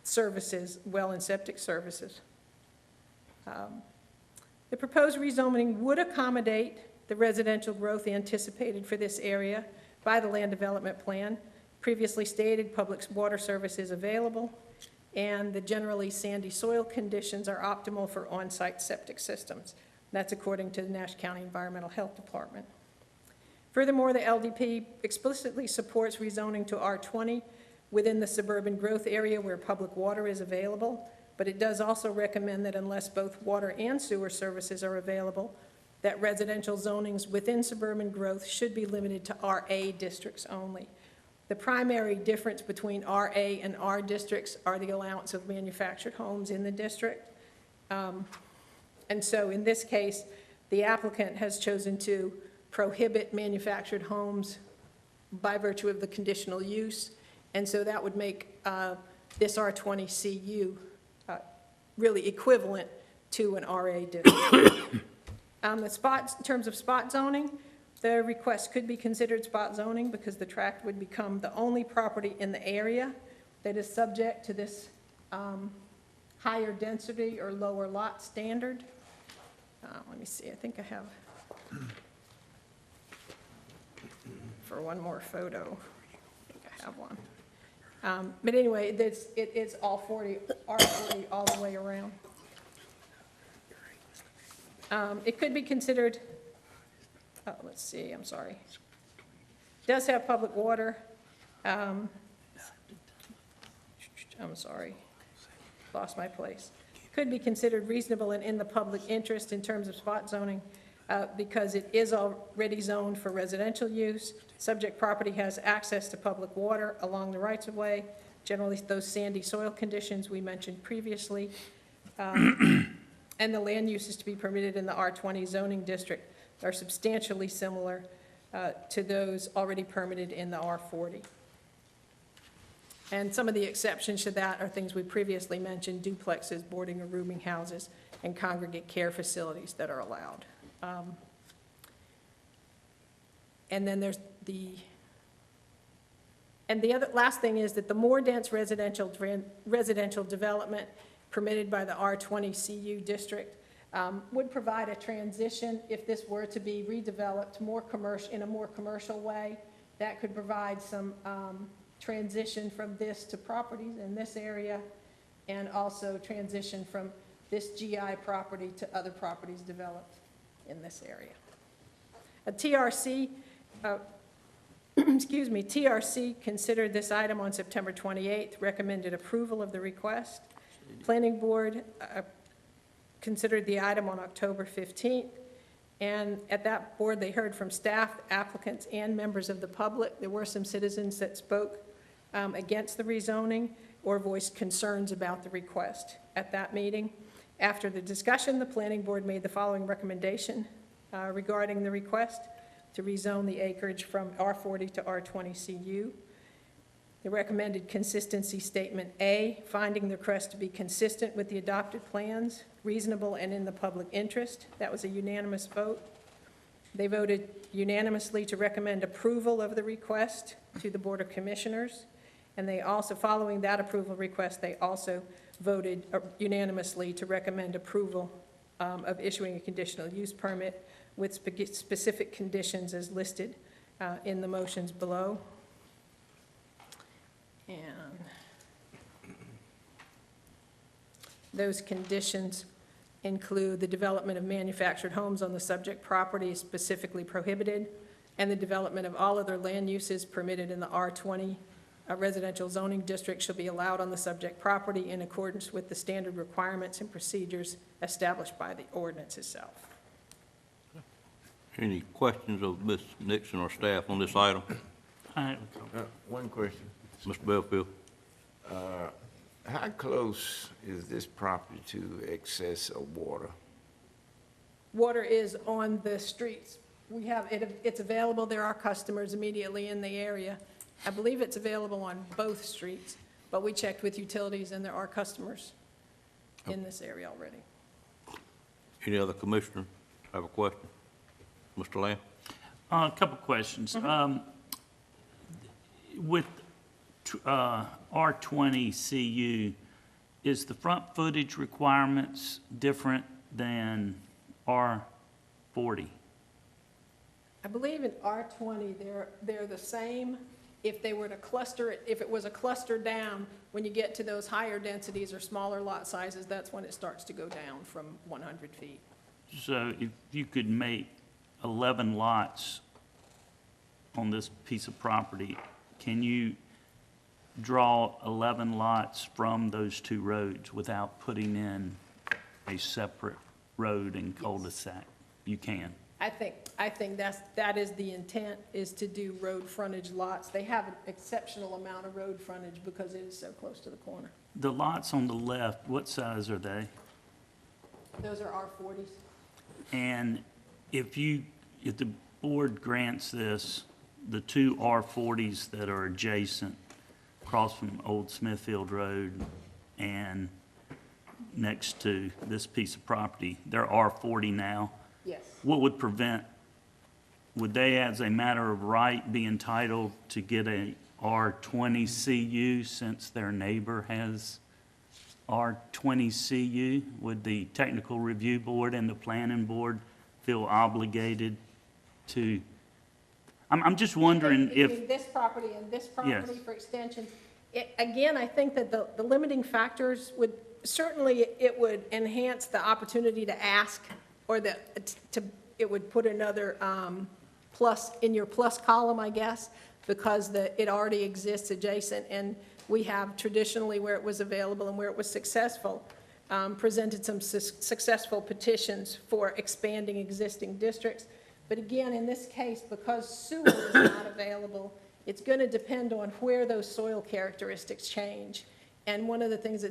services, well and septic services. The proposed rezoning would accommodate the residential growth anticipated for this area by the land development plan. Previously stated, public water service is available, and the generally sandy soil conditions are optimal for on-site septic systems. That's according to the Nash County Environmental Health Department. Furthermore, the LDP explicitly supports rezoning to R20 within the suburban growth area where public water is available, but it does also recommend that unless both water and sewer services are available, that residential zonings within suburban growth should be limited to RA districts only. The primary difference between RA and R districts are the allowance of manufactured homes in the district. And so in this case, the applicant has chosen to prohibit manufactured homes by virtue of the conditional use, and so that would make this R20 CU really equivalent to an RA district. In terms of spot zoning, the request could be considered spot zoning because the tract would become the only property in the area that is subject to this higher density or lower lot standard. Let me see, I think I have for one more photo. I think I have one. But anyway, it's all 40, R40 all the way around. It could be considered, let's see, I'm sorry. Does have public water. I'm sorry, lost my place. Could be considered reasonable and in the public interest in terms of spot zoning because it is already zoned for residential use. Subject property has access to public water along the rights-of-way, generally those sandy soil conditions we mentioned previously. And the land uses to be permitted in the R20 zoning district are substantially similar to those already permitted in the R40. And some of the exceptions to that are things we previously mentioned, duplexes, boarding or rooming houses, and congregate care facilities that are allowed. And then there's the other last thing is that the more dense residential development permitted by the R20 CU district would provide a transition if this were to be redeveloped in a more commercial way. That could provide some transition from this to properties in this area, and also transition from this GI property to other properties developed in this area. A TRC, TRC considered this item on September 28th, recommended approval of the request. Planning Board considered the item on October 15th, and at that board they heard from staff, applicants, and members of the public. There were some citizens that spoke against the rezoning or voiced concerns about the request at that meeting. After the discussion, the Planning Board made the following recommendation regarding the request to rezone the acreage from R40 to R20 CU. The recommended consistency statement A, finding the request to be consistent with the adopted plans, reasonable and in the public interest. That was a unanimous vote. They voted unanimously to recommend approval of the request to the Board of Commissioners. And they also, following that approval request, they also voted unanimously to recommend approval of issuing a conditional use permit with specific conditions as listed in the motions below. And those conditions include the development of manufactured homes on the subject property is specifically prohibited, and the development of all other land uses permitted in the R20 residential zoning district shall be allowed on the subject property in accordance with the standard requirements and procedures established by the ordinance itself. Any questions of Ms. Nixon or staff on this item? One question. Mr. Belfield? How close is this property to excess of water? Water is on the streets. We have, it's available, there are customers immediately in the area. I believe it's available on both streets, but we checked with utilities and there are customers in this area already. Any other commissioner have a question? Mr. Lamb? A couple questions. With R20 CU, is the front footage requirements different than R40? I believe in R20, they're the same. If they were to cluster it, if it was a cluster down, when you get to those higher densities or smaller lot sizes, that's when it starts to go down from 100 feet. So if you could make 11 lots on this piece of property, can you draw 11 lots from those two roads without putting in a separate road and cul-de-sac? You can. I think that is the intent, is to do road frontage lots. They have an exceptional amount of road frontage because it is so close to the corner. The lots on the left, what size are they? Those are R40s. And if the board grants this, the two R40s that are adjacent, across from Old Smithfield Road and next to this piece of property, they're R40 now. Yes. What would prevent, would they, as a matter of right, be entitled to get a R20 CU since their neighbor has R20 CU? Would the technical review board and the planning board feel obligated to? I'm just wondering if. Between this property and this property Yes. for extension, again, I think that the limiting factors would, certainly it would enhance the opportunity to ask, or it would put another plus in your plus column, I guess, because it already exists adjacent, and we have traditionally, where it was available and where it was successful, presented some successful petitions for expanding existing districts. But again, in this case, because sewer is not available, it's going to depend on where those soil characteristics change. And one of the things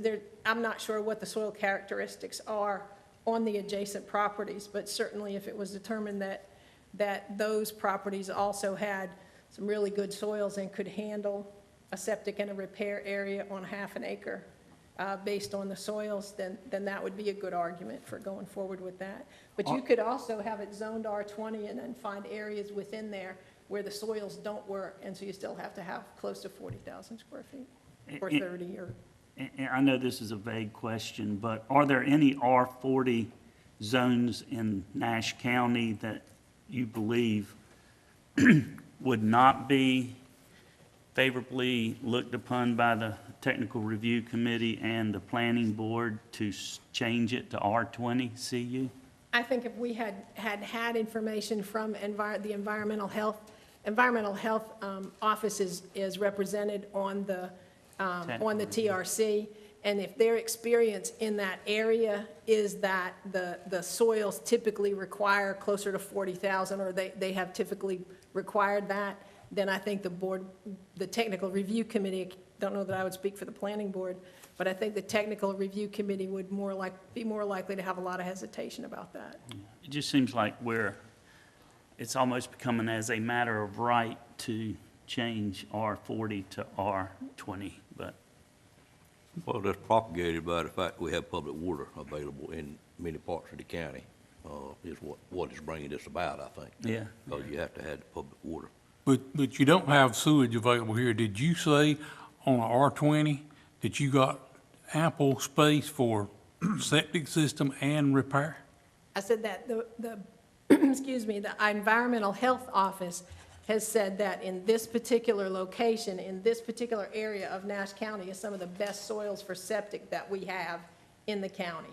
I'm not sure what the soil characteristics are on the adjacent properties, but certainly if it was determined that those properties also had some really good soils and could handle a septic and a repair area on half an acre based on the soils, then that would be a good argument for going forward with that. But you could also have it zoned R20 and then find areas within there where the soils don't work, and so you still have to have close to 40,000 square feet, or 30, or. And I know this is a vague question, but are there any R40 zones in Nash County that you believe would not be favorably looked upon by the Technical Review Committee and the Planning Board to change it to R20 CU? I think if we had information from the Environmental Health Office is represented on the TRC, and if their experience in that area is that the soils typically require closer to 40,000, or they have typically required that, then I think the Technical Review Committee, don't know that I would speak for the Planning Board, but I think the Technical Review Committee would be more likely to have a lot of hesitation about that. It just seems like it's almost becoming as a matter of right to change R40 to R20, but. Well, that's propagated by the fact we have public water available in many parts of the county, is what is bringing this about, I think. Yeah. Because you have to have the public water. But you don't have sewage available here. Did you say on a R20 that you got ample space for septic system and repair? I said that the excuse me, the Environmental Health Office has said that in this particular location, in this particular area of Nash County, is some of the best soils for septic that we have in the county.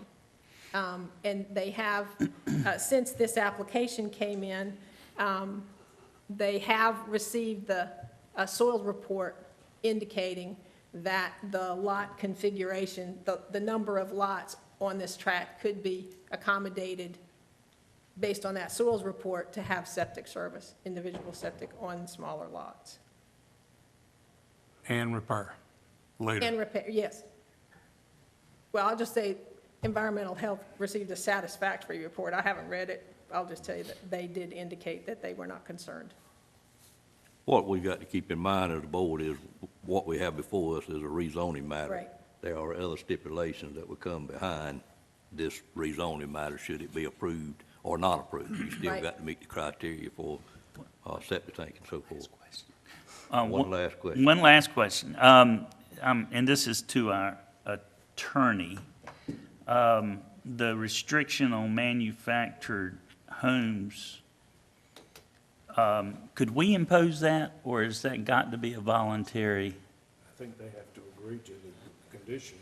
And they have, since this application came in, they have received a soil report indicating that the lot configuration, the number of lots on this tract could be accommodated based on that soils report to have septic service, individual septic on smaller lots. and repair And later. repair, yes. Well, I'll just say environmental health received a satisfactory report. I haven't read it. I'll just tell you that they did indicate that they were not concerned. What we got to keep in mind as a board is what we have before us is a rezoning matter. Right. There are other stipulations that would come behind this rezoning matter, should it be approved or not approved. You still Right. got to meet the criteria for septic tank and so forth. Uh, One last question. One last question, and this is to our attorney. The restriction on manufactured homes, could we impose that, or has that got to be a voluntary I think they have to agree to the condition,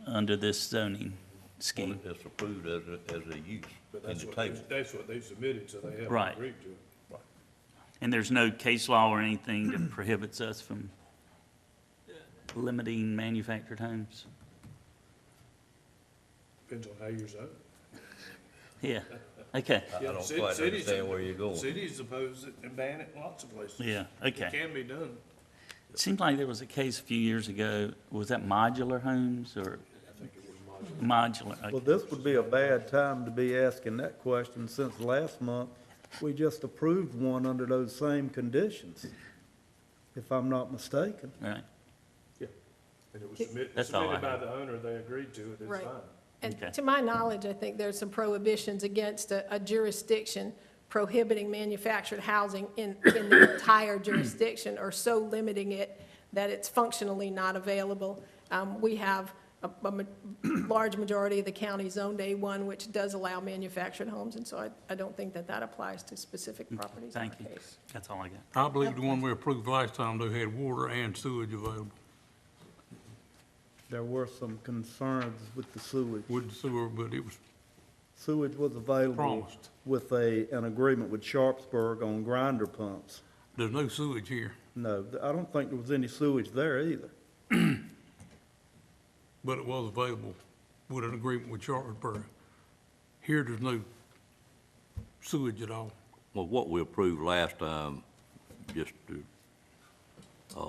under this zoning Well, scheme? it's approved as a use but in the table. that's what they submitted, so they haven't Right. agreed to it. And there's no case law or anything that prohibits us from limiting manufactured homes? Depends on how you're zoned. Yeah, okay, I don't Cit- quite cities- understand where you're going. Cities oppose it and ban it in lots of places. yeah, okay. It can be done. It seemed like there was a case a few years ago, was that modular homes or I think it was modular. modular? Well, this would be a bad time to be asking that question, since last month, we just approved one under those same conditions, if I'm not mistaken. Right, Yeah. And it was That's all I submitted by have. the owner, they agreed to it, it's Right. fine. And Okay. to my knowledge, I think there's some prohibitions against a jurisdiction prohibiting manufactured housing in the entire jurisdiction, or so limiting it that it's functionally not available. We have a large majority of the county zoned A1, which does allow manufactured homes, and so I don't think that that applies to specific properties in our thank you. case. That's all I got. I believe the one we approved last time, they had water and sewage available There were some concerns with the sewage. with the sewer, but it was Sewage was available promised. with an agreement with Sharpsburg on grinder pumps. There's no sewage here, No, I don't think there was any sewage there either. but it was available with an agreement with Sharpsburg. Here, there's no sewage at all. Well, what we approved last time, just to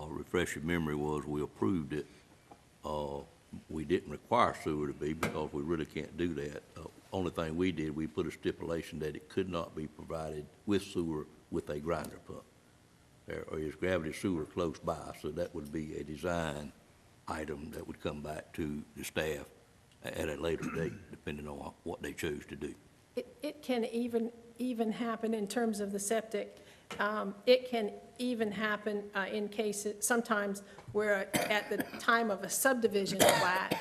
refresh your memory, was we approved it. We didn't require sewer to be, because we really can't do that. Only thing we did, we put a stipulation that it could not be provided with sewer with a grinder pump. There is gravity sewer close by, so that would be a design item that would come back to the staff at a later date, depending on what they chose to do. It can even happen in terms of the septic. It can even happen in cases, sometimes where at the time of a subdivision plat,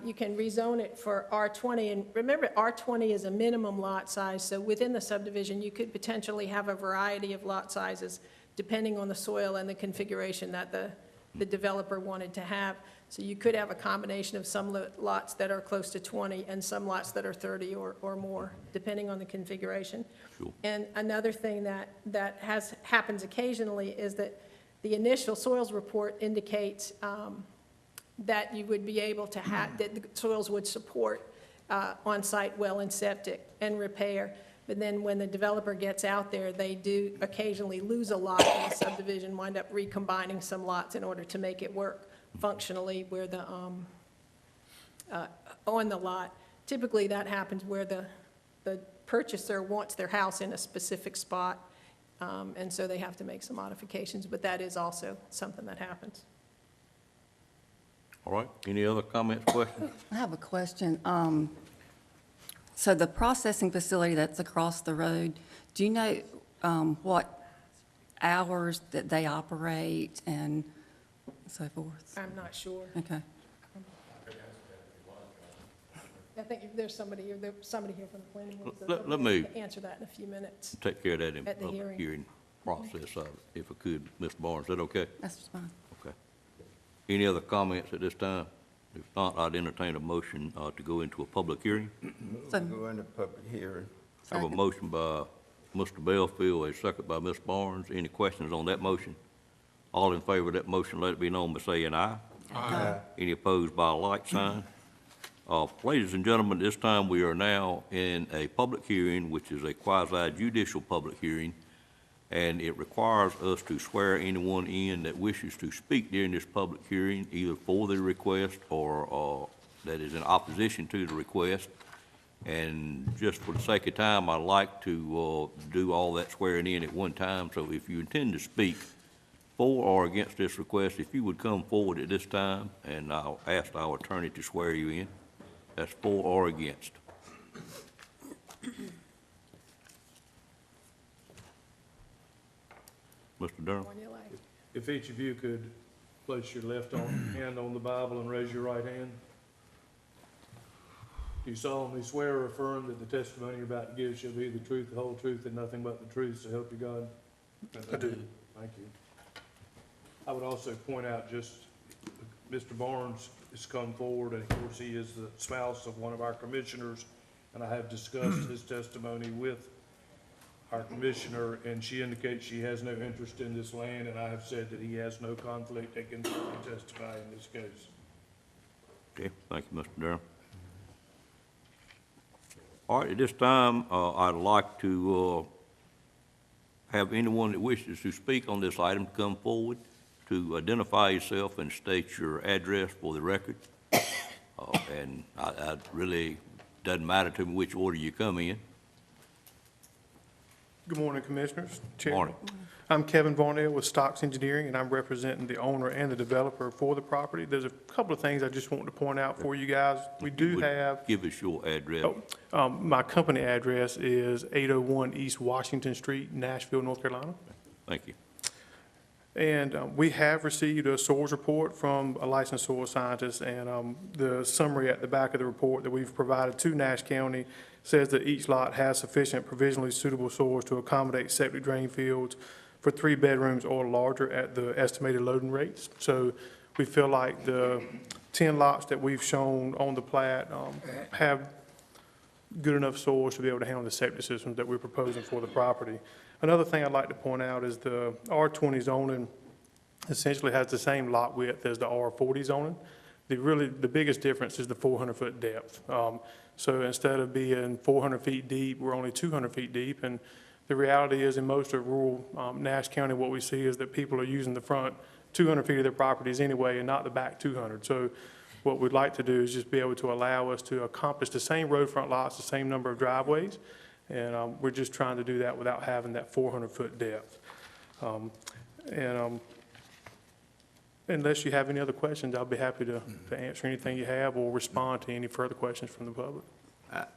you can rezone it for R20. And remember, R20 is a minimum lot size, so within the subdivision, you could potentially have a variety of lot sizes depending on the soil and the configuration that the developer wanted to have. So you could have a combination of some lots that are close to 20 and some lots that are 30 or more, depending on the configuration. Sure. And another thing that happens occasionally is that the initial soils report indicates that you would be able to have, that the soils would support on-site well and septic and repair. But then when the developer gets out there, they do occasionally lose a lot in the subdivision, wind up recombining some lots in order to make it work functionally where the, on the lot. Typically, that happens where the purchaser wants their house in a specific spot, and so they have to make some modifications, but that is also something that happens. All right, any other comments, questions? I have a question. So the processing facility that's across the road, do you know what hours that they operate and so forth? I'm not sure. Okay. I think there's somebody here from the planning board. so Let they'll me- be able to answer that in a few minutes. Take care of that in At the public hearing. hearing process of it, if I could. Ms. Barnes, is that okay? That's fine. Okay. Any other comments at this time? If not, I'd entertain a motion to go into a public hearing. So, Go into public hearing. I have a Second. motion by Mr. Bellfield, a second by Ms. Barnes. Any questions on that motion? All in favor of that motion, let it be known by saying aye. Aye. Any opposed by a like sign? Ladies and gentlemen, this time we are now in a public hearing, which is a quasi-judicial public hearing. and it requires us to swear anyone in that wishes to speak during this public hearing, either for the request or that is in opposition to the request. And just for the sake of time, I'd like to do all that swearing in at one time. So if you intend to speak for or against this request, if you would come forward at this time, and I'll ask our attorney to swear you in. That's for or against. Mr. Durham? On your life. If each of you could place your left hand on the Bible and raise your right hand. Do you solemnly swear or affirm that the testimony you're about to give shall be the truth, the whole truth, and nothing but the truth, so help you God? I do. Thank you. I would also point out just, Mr. Barnes has come forward, and of course, he is the spouse of one of our commissioners, and I have discussed his testimony with our commissioner, and she indicates she has no interest in this land, and I have said that he has no conflict that can testify in this case. Okay, thank you, Mr. Durham. All right, at this time, I'd like to have anyone that wishes to speak on this item come forward to identify yourself and state your address for the record. And I really doesn't matter to me which order you come in. Good morning, Commissioners. Chairman. Morning. I'm Kevin Varnell with Stocks Engineering, and I'm representing the owner and the developer for the property. There's a couple of things I just want to point out for you guys. We do Would have, give us your address. my company address is 801 East Washington Street, Nashville, North Carolina. Thank you. And we have received a soils report from a licensed soil scientist, and the summary at the back of the report that we've provided to Nash County says that each lot has sufficient provisionally suitable soils to accommodate septic drain fields for 3 bedrooms or larger at the estimated loading rates. So we feel like the 10 lots that we've shown on the plat have good enough soils to be able to handle the septic systems that we're proposing for the property. Another thing I'd like to point out is the R20 zoning essentially has the same lot width as the R40 zoning. The biggest difference is the 400-foot depth. So instead of being 400 feet deep, we're only 200 feet deep. And the reality is, in most of rural Nash County, what we see is that people are using the front 200 feet of their properties anyway and not the back 200. So what we'd like to do is just be able to allow us to accomplish the same road front lots, the same number of driveways. And we're just trying to do that without having that 400-foot depth. Unless you have any other questions, I'll be happy to answer anything you have or respond to any further questions from the public.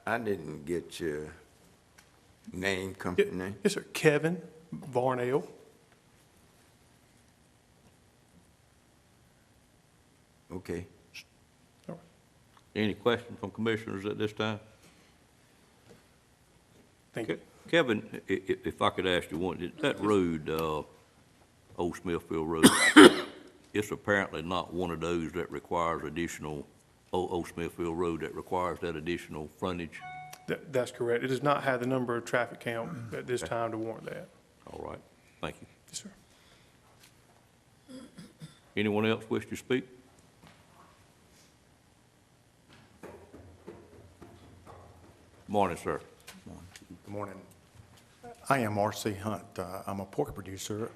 I didn't get your name, company name. Yes, sir. Kevin Varnell. Okay. Any questions from commissioners at this time? Thank you. Kevin, if I could ask you one, that road, Old Smithfield Road, it's apparently not one of those that requires additional, Old Smithfield Road that requires that additional frontage? That's correct. It does not have the number of traffic count at this time to warrant that. All right, thank you. Yes, sir. Anyone else wish to speak? Morning, sir. Good morning. I am R.C. Hunt. I'm a pork producer,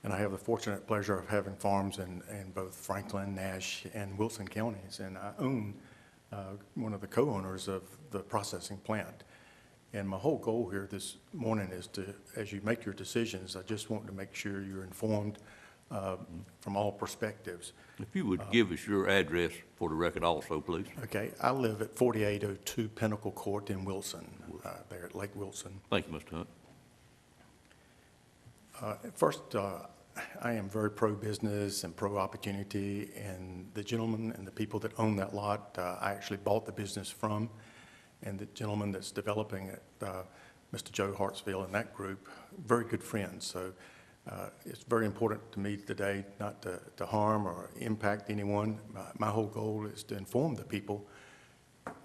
and I have the fortunate pleasure of having farms in both Franklin, Nash, and Wilson counties. And I own one of the co-owners of the processing plant. And my whole goal here this morning is to, as you make your decisions, I just want to make sure you're informed from all perspectives. If you would give us your address for the record also, please. Okay, I live at 4802 Pinnacle Court in Wilson, there at Lake Wilson. Thank you, Mr. Hunt. First, I am very pro-business and pro-opportunity, and the gentleman and the people that own that lot, I actually bought the business from, and the gentleman that's developing it, Mr. Joe Hartsfield and that group, very good friends. So it's very important to me today not to harm or impact anyone. My whole goal is to inform the people,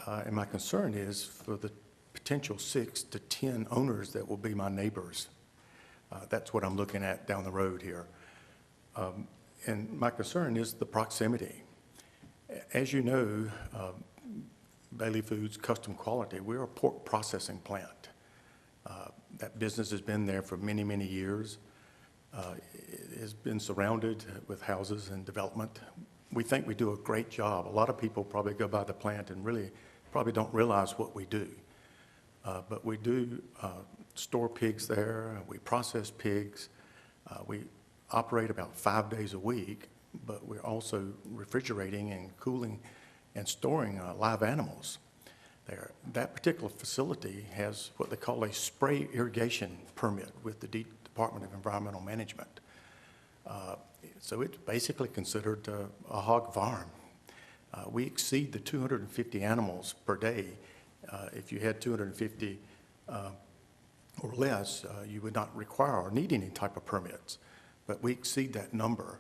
and my concern is for the potential 6 to 10 owners that will be my neighbors. That's what I'm looking at down the road here. And my concern is the proximity. As you know, Bailey Foods Custom Quality, we're a pork processing plant. That business has been there for many, many years. It has been surrounded with houses and development. We think we do a great job. A lot of people probably go by the plant and really probably don't realize what we do. But we do store pigs there, we process pigs, we operate about 5 days a week, but we're also refrigerating and cooling and storing live animals there. That particular facility has what they call a spray irrigation permit with the Department of Environmental Management. So it's basically considered a hog farm. We exceed the 250 animals per day. If you had 250 or less, you would not require or need any type of permits. But we exceed that number.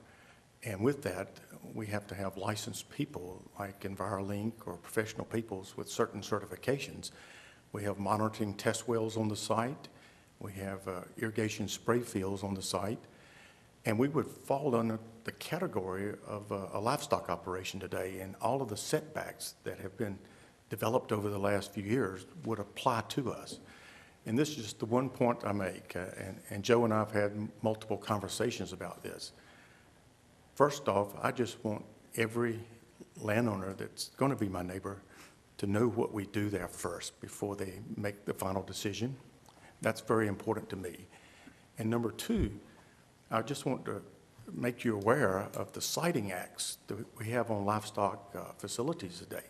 And with that, we have to have licensed people like EnviroLink or professional peoples with certain certifications. We have monitoring test wells on the site. We have irrigation spray fields on the site. And we would fall under the category of a livestock operation today, and all of the setbacks that have been developed over the last few years would apply to us. And this is just the one point I make, and Joe and I have had multiple conversations about this. First off, I just want every landowner that's going to be my neighbor to know what we do there first before they make the final decision. That's very important to me. And number two, I just want to make you aware of the siting acts that we have on livestock facilities today.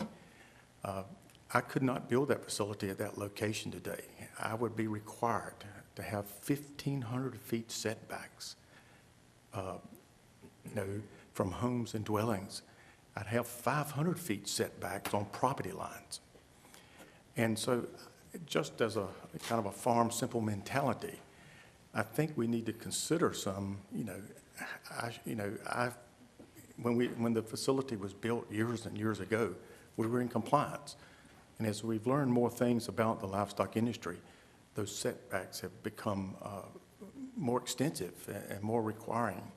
I could not build that facility at that location today. I would be required to have 1,500 feet setbacks, from homes and dwellings. I'd have 500 feet setbacks on property lines. And so just as a kind of a farm simple mentality, I think we need to consider some, when the facility was built years and years ago, we were in compliance. And as we've learned more things about the livestock industry, those setbacks have become more extensive and more requiring.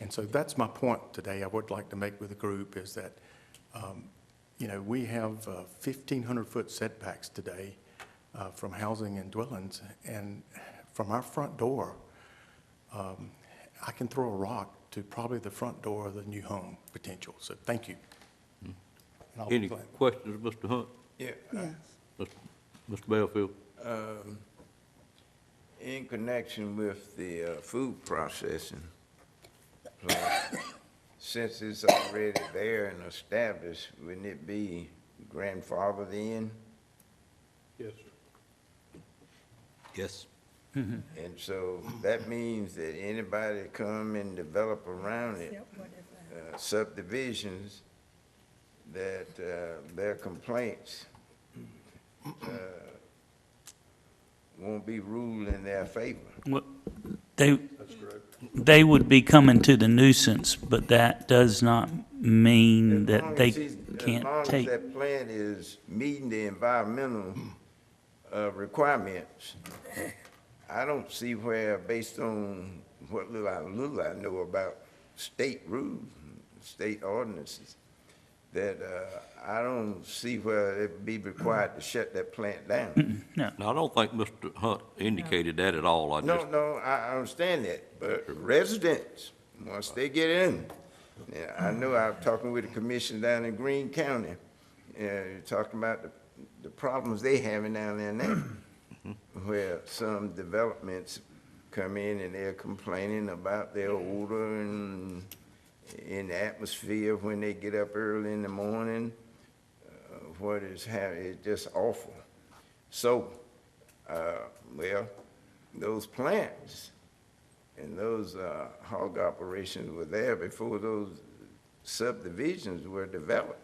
And so that's my point today I would like to make with the group is that, we have 1,500-foot setbacks today from housing and dwellings. And from our front door, I can throw a rock to probably the front door of the new home potential. So thank you. And I'll be Any glad. questions, Mr. Hunt? Yeah. Mr. Belfield? In connection with the food processing plant, since it's already there and established, wouldn't it be grandfathered in? Yes, sir. Yes. And so that means that anybody come and develop around it, subdivisions, that their complaints won't be ruled in their favor. Well, they would be coming to the nuisance, but that does not mean that they can't As long as take. that plant is meeting the environmental requirements, I don't see where, based on what little I know about state rules, state ordinances, that I don't see where it'd be required to shut that plant down. No, Now, I don't think Mr. Hunt indicated that at all. I just, No, I understand that, but residents, once they get in, yeah, I know I was talking with the commission down in Greene County, talking about the problems they having down there now, where some developments come in and they're complaining about their odor and in the atmosphere when they get up early in the morning, what is happening, it's just awful. So, those plants and those hog operations were there before those subdivisions were developed.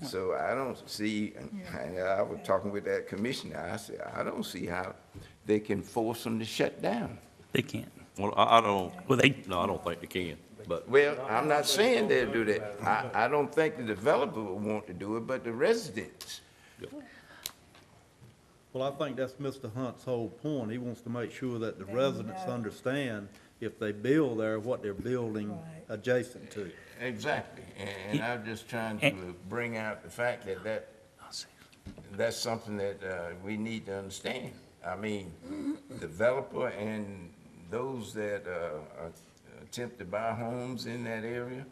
So I don't see, and I was talking with that commissioner, I said, I don't see how they can force them to shut down. they can't. well, I don't, Well, no, I don't think they can, but Well, I'm not saying they'll do that. I don't think the developer will want to do it, but the residents. Well, I think that's Mr. Hunt's whole point. He wants to make sure that the residents understand if they build there, what they're building adjacent to. Exactly, and I'm just trying to bring out the fact that that's something that we need to understand. I mean, developer and those that attempt to buy homes in that area,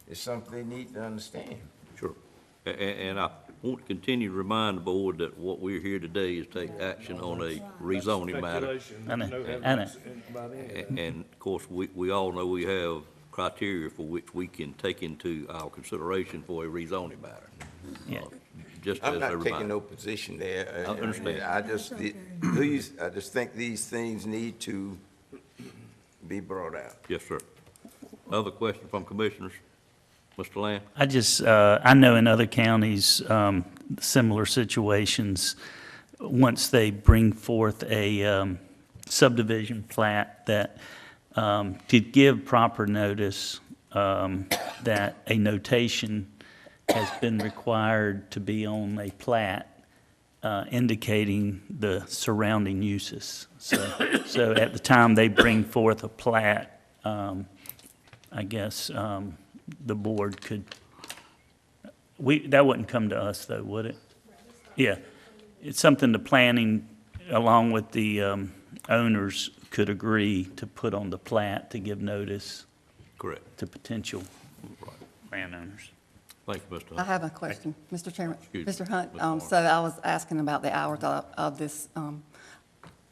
it's something they need to understand. Sure. And I want to continue to remind the board that what we're here today is take action on a rezoning matter. I know. And of course, we all know we have criteria for which we can take into our consideration for a rezoning matter. Yeah. Just I'm as a not taking reminder. no position there. I understand. I just think these things need to be brought out. Yes, sir. Other question from commissioners? Mr. Lamb? I know in other counties, similar situations, once they bring forth a subdivision plat that, to give proper notice, that a notation has been required to be on a plat, indicating the surrounding uses. So at the time they bring forth a plat, I guess, the board could, that wouldn't come to us though, would it? Yeah, it's something the planning, along with the owners, could agree to put on the plat to give notice Correct. to potential landowners. Thank you, Mr. I Hunt. have a question, Mr. Chairman. Excuse me, Mr. Hunt, Ms. Moore. so I was asking about the hours of this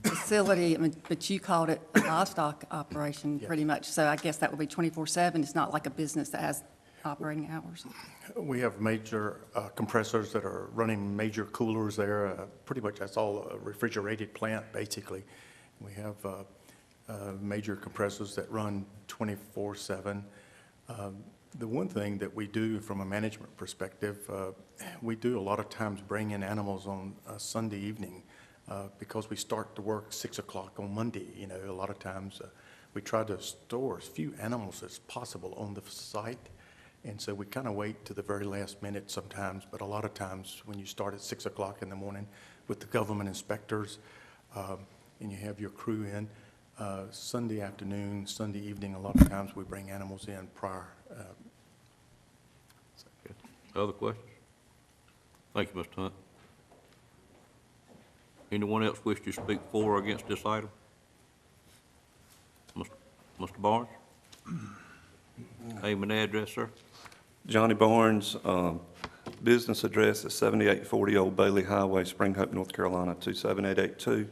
facility, but you called it a livestock operation pretty much. So I guess that would be 24/7. It's not like a business that has operating hours. We have major compressors that are running major coolers there. Pretty much that's all a refrigerated plant, basically. We have major compressors that run 24/7. The one thing that we do from a management perspective, we do a lot of times bring in animals on a Sunday evening because we start to work 6 o'clock on Monday. You know, a lot of times we try to store as few animals as possible on the site. And so we kind of wait to the very last minute sometimes, but a lot of times when you start at 6 o'clock in the morning with the government inspectors and you have your crew in, Sunday afternoon, Sunday evening, a lot of times we bring animals in prior. Other questions? Thank you, Mr. Hunt. Anyone else wish to speak for or against this item? Mr. Barnes? Name and address, sir? Johnny Barnes, business address is 7840 Old Bailey Highway, Spring Hope, North Carolina, 27882.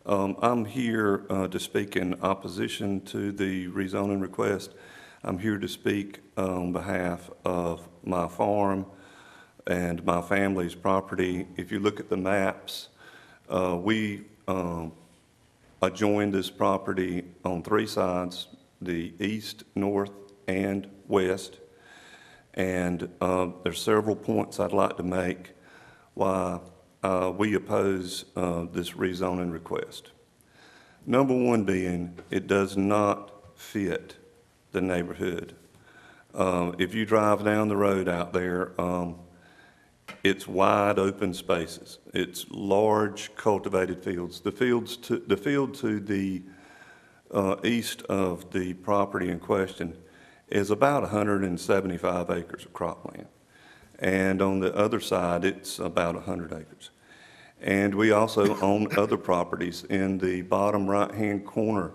I'm here to speak in opposition to the rezoning request. I'm here to speak on behalf of my farm and my family's property. If you look at the maps, we adjoin this property on 3 sides, the east, north, and west. And there's several points I'd like to make why we oppose this rezoning request. Number one being, it does not fit the neighborhood. If you drive down the road out there, it's wide open spaces. It's large cultivated fields. The field to the east of the property in question is about 175 acres of cropland. And on the other side, it's about 100 acres. And we also own other properties in the bottom right-hand corner.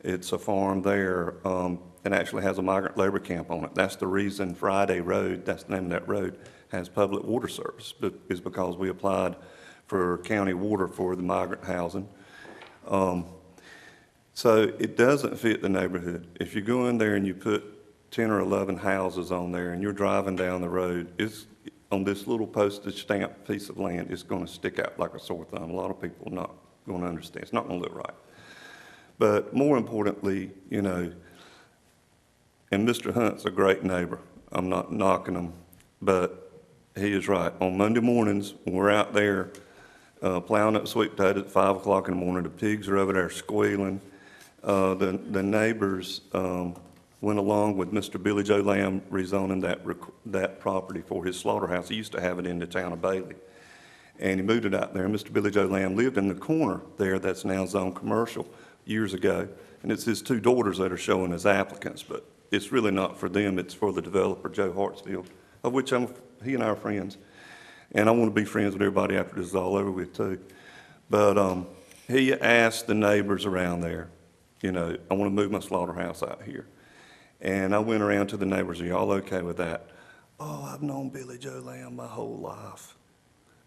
It's a farm there, and actually has a migrant labor camp on it. That's the reason Friday Road, that's the name of that road, has public water service, is because we applied for county water for the migrant housing. So it doesn't fit the neighborhood. If you go in there and you put 10 or 11 houses on there and you're driving down the road, it's on this little postage stamp piece of land, it's going to stick out like a sore thumb. A lot of people are not going to understand. It's not going to look right. But more importantly, you know, and Mr. Hunt's a great neighbor. I'm not knocking him, but he is right. On Monday mornings, when we're out there plowing up sweet potatoes at 5 o'clock in the morning, the pigs are over there squealing. The neighbors went along with Mr. Billy Joe Lamb rezoning that property for his slaughterhouse. He used to have it in the town of Bailey. And he moved it out there. Mr. Billy Joe Lamb lived in the corner there that's now zoned commercial years ago. And it's his 2 daughters that are showing as applicants, but it's really not for them. It's for the developer, Joe Hartsfield, of which he and I are friends. And I want to be friends with everybody after this is all over with too. But he asked the neighbors around there, you know, I want to move my slaughterhouse out here. And I went around to the neighbors, are y'all okay with that? Oh, I've known Billy Joe Lamb my whole life.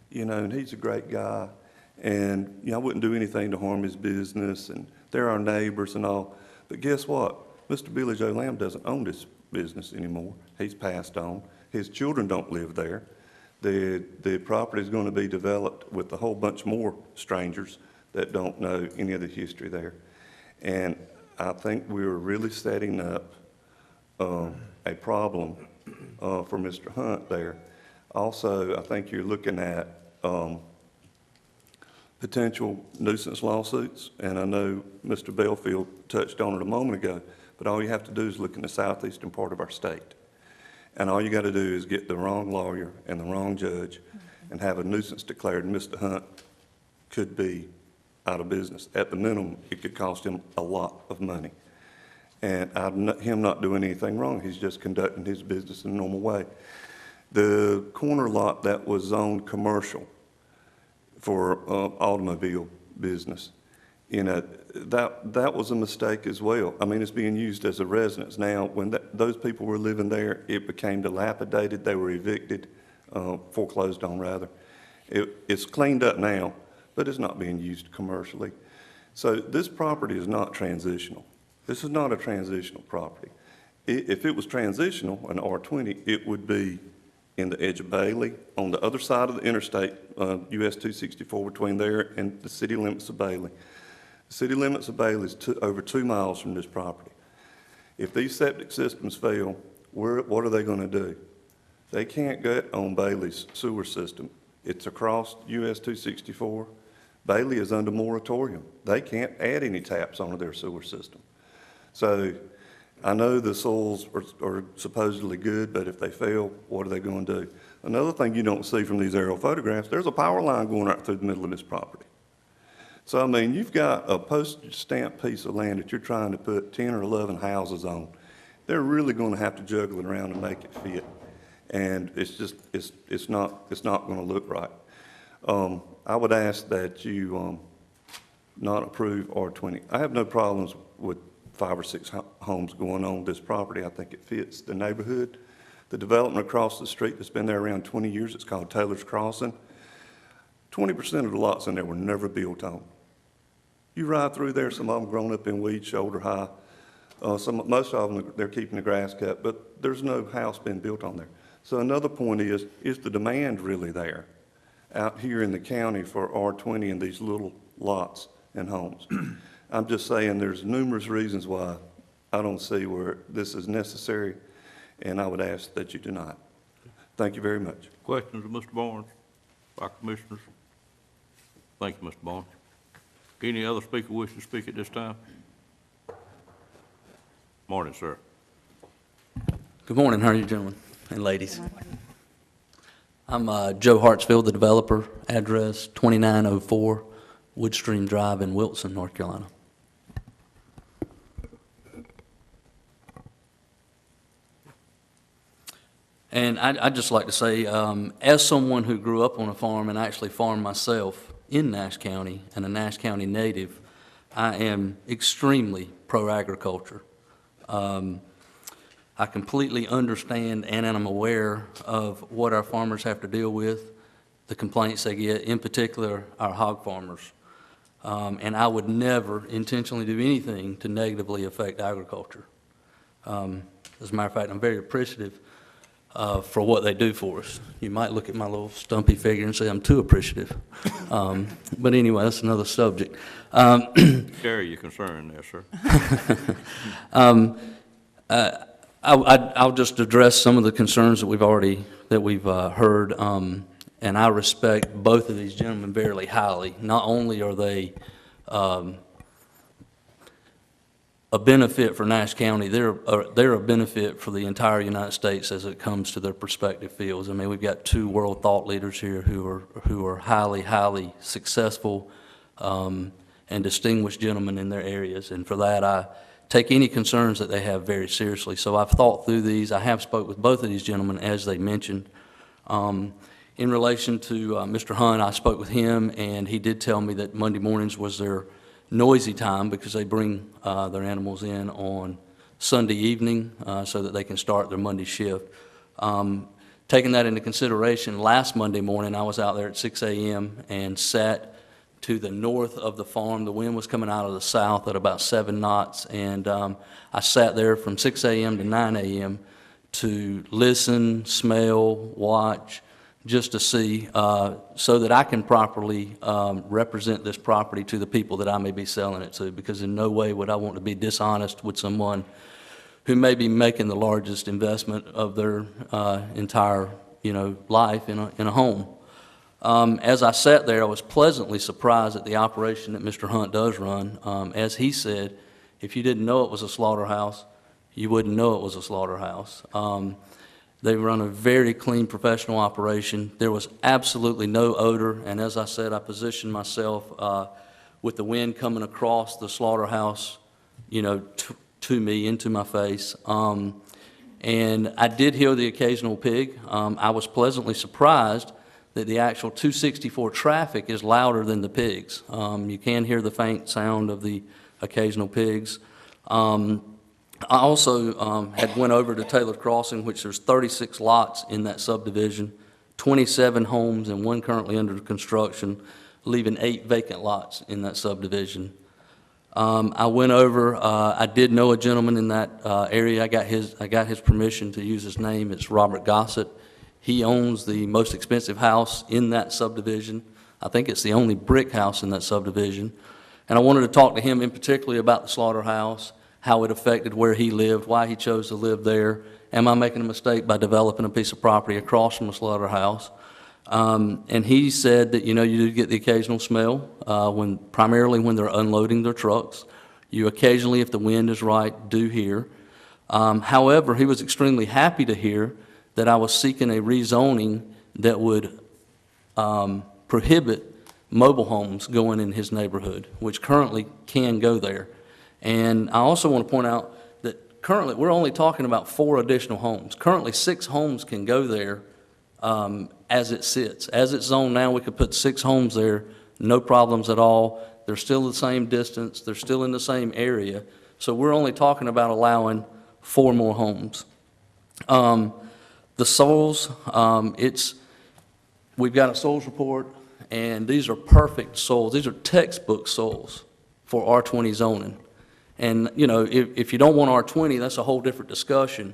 You know, and he's a great guy. And, you know, I wouldn't do anything to harm his business, and they're our neighbors and all. But guess what? Mr. Billy Joe Lamb doesn't own this business anymore. He's passed on. His children don't live there. The property is going to be developed with a whole bunch more strangers that don't know any of the history there. And I think we were really setting up a problem for Mr. Hunt there. Also, I think you're looking at potential nuisance lawsuits, and I know Mr. Belfield touched on it a moment ago, but all you have to do is look in the southeastern part of our state. And all you got to do is get the wrong lawyer and the wrong judge and have a nuisance declared, and Mr. Hunt could be out of business. At the minimum, it could cost him a lot of money. And him not doing anything wrong, he's just conducting his business in a normal way. The corner lot that was zoned commercial for automobile business, you know, that was a mistake as well. I mean, it's being used as a residence. Now, when those people were living there, it became dilapidated. They were evicted, foreclosed on rather. It's cleaned up now, but it's not being used commercially. So this property is not transitional. This is not a transitional property. If it was transitional, an R20, it would be in the edge of Bailey, on the other side of the interstate, US 264, between there and the city limits of Bailey. The city limits of Bailey is over 2 miles from this property. If these septic systems fail, what are they going to do? They can't get on Bailey's sewer system. It's across US 264. Bailey is under moratorium. They can't add any taps onto their sewer system. So I know the soils are supposedly good, but if they fail, what are they going to do? Another thing you don't see from these aerial photographs, there's a power line going right through the middle of this property. So, I mean, you've got a postage stamp piece of land that you're trying to put 10 or 11 houses on. They're really going to have to juggle it around and make it fit. And it's just, it's not going to look right. I would ask that you not approve R20. I have no problems with 5 or 6 homes going on this property. I think it fits the neighborhood. The development across the street that's been there around 20 years, it's called Taylor's Crossing. 20% of the lots in there were never built on. You ride through there, some of them grown up in weeds shoulder high. Most of them, they're keeping the grass cut, but there's no house being built on there. So another point is the demand really there out here in the county for R20 and these little lots and homes? I'm just saying there's numerous reasons why I don't see where this is necessary, and I would ask that you deny it. Thank you very much. Questions of Mr. Barnes by commissioners? Thank you, Mr. Barnes. Any other speaker wish to speak at this time? Morning, sir. Good morning. How are you, gentlemen and ladies? I'm Joe Hartsfield, the developer, address 2904 Woodstream Drive in Wilson, North Carolina. And I'd just like to say, as someone who grew up on a farm and actually farmed myself in Nash County and a Nash County native, I am extremely pro-agriculture. I completely understand and I'm aware of what our farmers have to deal with, the complaints they get, in particular our hog farmers. And I would never intentionally do anything to negatively affect agriculture. As a matter of fact, I'm very appreciative for what they do for us. You might look at my little stumpy figure and say I'm too appreciative. But anyway, that's another subject. Share your concern there, sir. I'll just address some of the concerns that we've heard, and I respect both of these gentlemen very highly. Not only are they a benefit for Nash County, they're a benefit for the entire United States as it comes to their respective fields. I mean, we've got 2 world thought leaders here who are highly successful and distinguished gentlemen in their areas, and for that I take any concerns that they have very seriously. So I've thought through these. I have spoke with both of these gentlemen, as they mentioned. In relation to Mr. Hunt, I spoke with him, and he did tell me that Monday mornings was their noisy time because they bring their animals in on Sunday evening so that they can start their Monday shift. Taking that into consideration, last Monday morning, I was out there at 6 a.m. and sat to the north of the farm. The wind was coming out of the south at about 7 knots, and I sat there from 6 a.m. to 9 a.m. to listen, smell, watch, just to see, so that I can properly represent this property to the people that I may be selling it to, because in no way would I want to be dishonest with someone who may be making the largest investment of their entire, life in a home. As I sat there, I was pleasantly surprised at the operation that Mr. Hunt does run. As he said, if you didn't know it was a slaughterhouse, you wouldn't know it was a slaughterhouse. They run a very clean professional operation. There was absolutely no odor, and as I said, I positioned myself with the wind coming across the slaughterhouse, to me, into my face. And I did hear the occasional pig. I was pleasantly surprised that the actual 264 traffic is louder than the pigs. You can hear the faint sound of the occasional pigs. I also had went over to Taylor Crossing, which there's 36 lots in that subdivision, 27 homes and one currently under construction, leaving 8 vacant lots in that subdivision. I went over, I did know a gentleman in that area. I got his permission to use his name. It's Robert Gossett. He owns the most expensive house in that subdivision. I think it's the only brick house in that subdivision. And I wanted to talk to him in particular about the slaughterhouse, how it affected where he lived, why he chose to live there. Am I making a mistake by developing a piece of property across from a slaughterhouse? And he said that, you do get the occasional smell, primarily when they're unloading their trucks. You occasionally, if the wind is right, do hear. However, he was extremely happy to hear that I was seeking a rezoning that would prohibit mobile homes going in his neighborhood, which currently can go there. And I also want to point out that currently, we're only talking about 4 additional homes. Currently, 6 homes can go there as it sits. As it's zoned now, we could put 6 homes there, no problems at all. They're still the same distance. They're still in the same area. So we're only talking about allowing 4 more homes. The soils, we've got a soils report, and these are perfect soils. These are textbook soils for R20 zoning. And, if you don't want R20, that's a whole different discussion.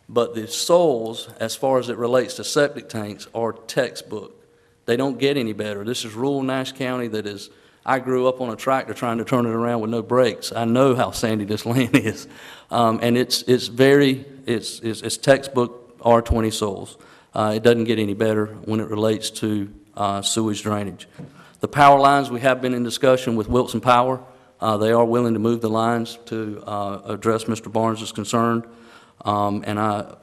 But the soils, as far as it relates to septic tanks, are textbook. They don't get any better. This is rural Nash County I grew up on a tractor trying to turn it around with no brakes. I know how sandy this land is. And it's textbook R20 soils. It doesn't get any better when it relates to sewage drainage. The power lines, we have been in discussion with Wilson Power. They are willing to move the lines to address Mr. Barnes's concern. And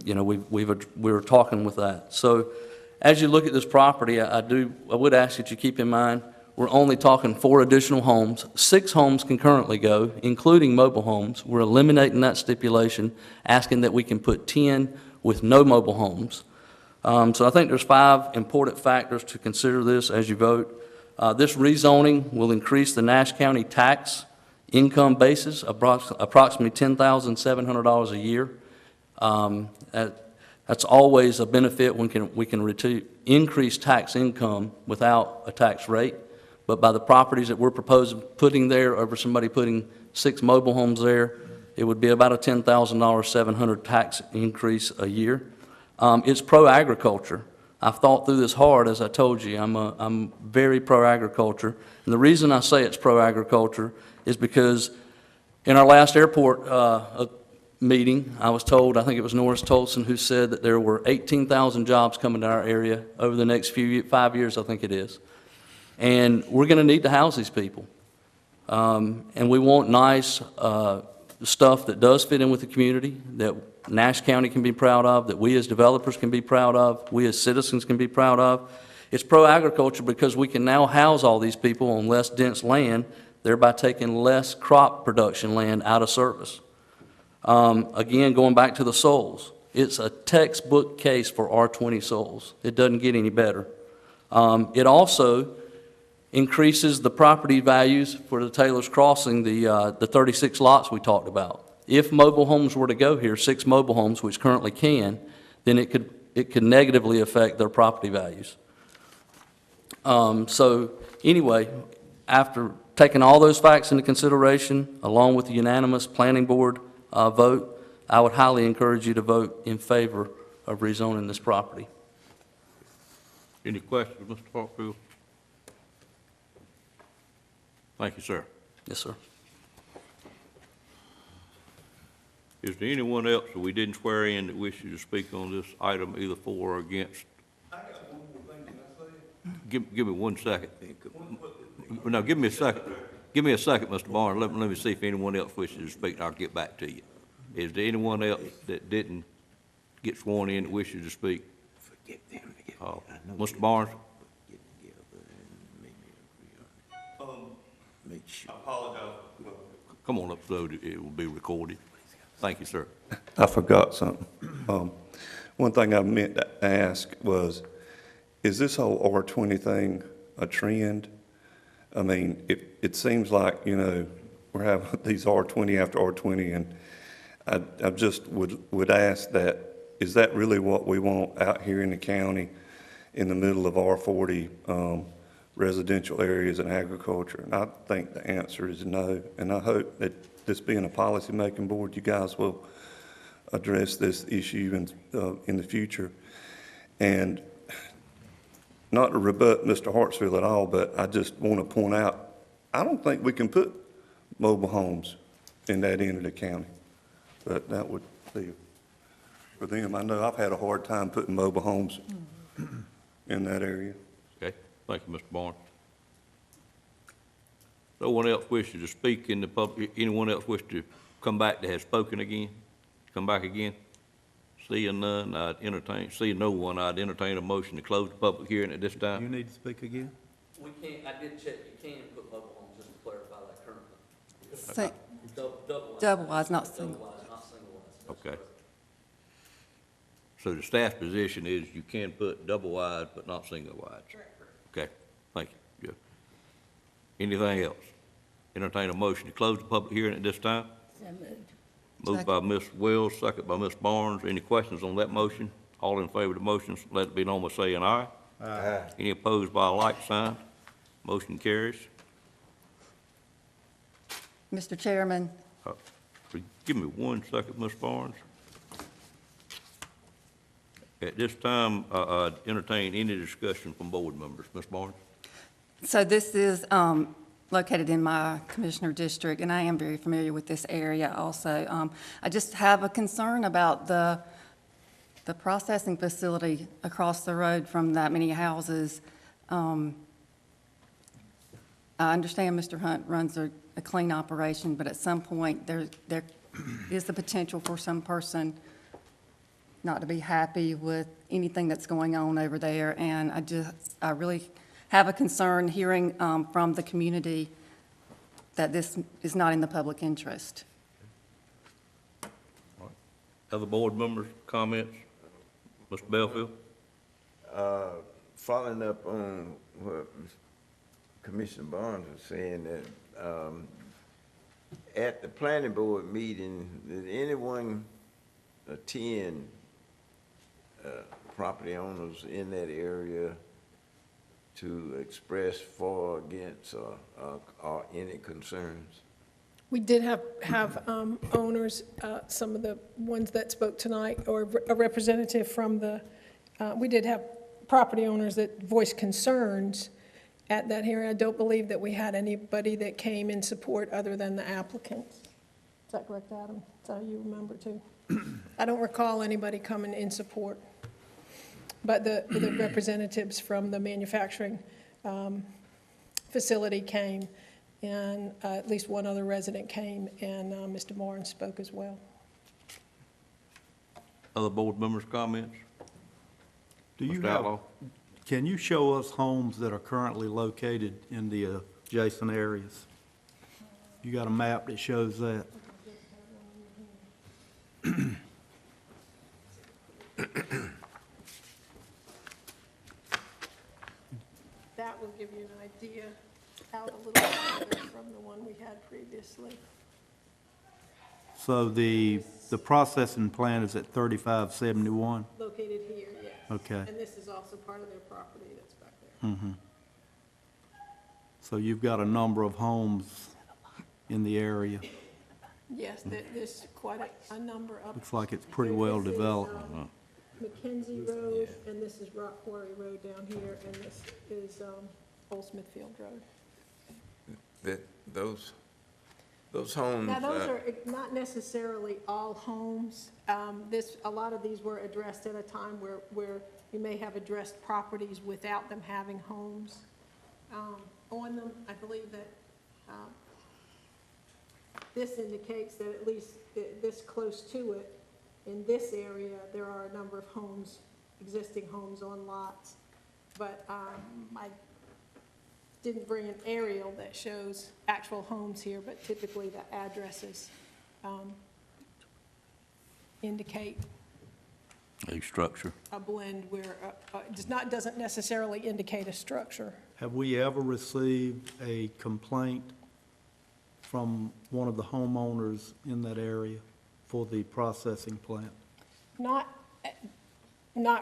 we were talking with that. So as you look at this property, I would ask that you keep in mind, we're only talking 4 additional homes. 6 homes can currently go, including mobile homes. We're eliminating that stipulation, asking that we can put 10 with no mobile homes. So I think there's 5 important factors to consider this as you vote. This rezoning will increase the Nash County tax income basis, approximately $10,700 a year. That's always a benefit when we can increase tax income without a tax rate. But by the properties that we're proposing putting there over somebody putting 6 mobile homes there, it would be about a $10,700 tax increase a year. It's pro-agriculture. I've thought through this hard, as I told you. I'm very pro-agriculture. And the reason I say it's pro-agriculture is because in our last airport meeting, I was told, I think it was Norris Tolson who said that there were 18,000 jobs coming to our area over the next 5 years, I think it is. And we're going to need to house these people. And we want nice stuff that does fit in with the community, that Nash County can be proud of, that we as developers can be proud of, we as citizens can be proud of. It's pro-agriculture because we can now house all these people on less dense land, thereby taking less crop production land out of service. Again, going back to the soils, It's a textbook case for R20 soils. It doesn't get any better. It also increases the property values for the Taylor's Crossing, the 36 lots we talked about. If mobile homes were to go here, 6 mobile homes, which currently can, then it could negatively affect their property values. So anyway, after taking all those facts into consideration, along with the unanimous planning board vote, I would highly encourage you to vote in favor of rezoning this property. Any questions, Mr. Parkfield? Thank you, sir. Yes, sir. Is there anyone else that we didn't swear in that wishes to speak on this item, either for or against? I got one more thing, can I say it? Give me 1 second. No, give me a second. Give me a second, Mr. Barnes. Let me see if anyone else wishes to speak, and I'll get back to you. Is there anyone else that didn't get sworn in that wishes to speak? Forget them. Mr. Barnes? Get together and maybe agree on it. Make sure. I apologize. Come on up so that it will be recorded. Thank you, sir. I forgot something. One thing I meant to ask was, is this whole R20 thing a trend? I mean, it seems like, you know, we're having these R20 after R20, and I just would ask that, is that really what we want out here in the county in the middle of R40 residential areas and agriculture? And I think the answer is no, and I hope that this being a policy-making board, you guys will address this issue in the future. And not to rebut Mr. Hartsfield at all, but I just want to point out, I don't think we can put mobile homes in that end of the county. But that would be for them. I know I've had a hard time putting mobile homes in that area. Okay, thank you, Mr. Barnes. No one else wishes to speak in the public, anyone else wish to come back that has spoken again? Come back again? Seeing none, seeing no one, I'd entertain a motion to close the public hearing at this You time. need to speak again? We can't, I did check, you can put mobile homes, just to clarify that currently. Double wise. Double wise, not single. Double wise, not single wise. Okay. So the staff's position is you can put double wide, but not single wide. Okay, thank you, Jeff. Anything else? Entertain a motion to close the public hearing at this time. So moved. Moved by Ms. Wells, second by Ms. Barnes. Any questions on that motion? All in favor of the motion, let it be known by saying aye. Aye. Any opposed by a like sign? Motion carries. Mr. Chairman, Give me 1 second, Ms. Barnes. At this time, entertain any discussion from board members. Ms. Barnes? so this is located in my commissioner district, and I am very familiar with this area also. I just have a concern about the processing facility across the road from that many houses. I understand Mr. Hunt runs a clean operation, but at some point, there is the potential for some person not to be happy with anything that's going on over there, and I really have a concern hearing from the community that this is not in the public interest. Other board members, comments? Mr. Belfield? Following up on what Commissioner Barnes was saying, that at the planning board meeting, did anyone attend property owners in that area to express for or against or any concerns? We did have owners, some of the ones that spoke tonight, or a representative from the, we did have property owners that voiced concerns at that hearing. I don't believe that we had anybody that came in support other than the applicants. Is that correct, Adam? Is that how you remember too? I don't recall anybody coming in support. But the representatives from the manufacturing facility came, and at least one other resident came, and Mr. Barnes spoke as well. Other board members' comments? Do you Mr. have, Outlaw? can you show us homes that are currently located in the adjacent areas? You got a map that shows that? That will give you an idea out a little further from the one we had previously. So the processing plant is at 3571? Located here, yes. Okay. And this is also part of their property that's back there. Mm-hmm. So you've got a number of homes in the area. Yes, there's quite a number up. Looks like it's pretty well This is, developed. Mackenzie Road, and this is Rock Quarry Road down here, and this is Old Smithfield Road. Those homes. Now, those are not necessarily all homes. A lot of these were addressed at a time where you may have addressed properties without them having homes on them. I believe that this indicates that at least this close to it, in this area, there are a number of homes, existing homes on lots. But I didn't bring an aerial that shows actual homes here, but typically the addresses indicate A structure. a blend where, doesn't necessarily indicate a structure. Have we ever received a complaint from one of the homeowners in that area for the processing plant? Not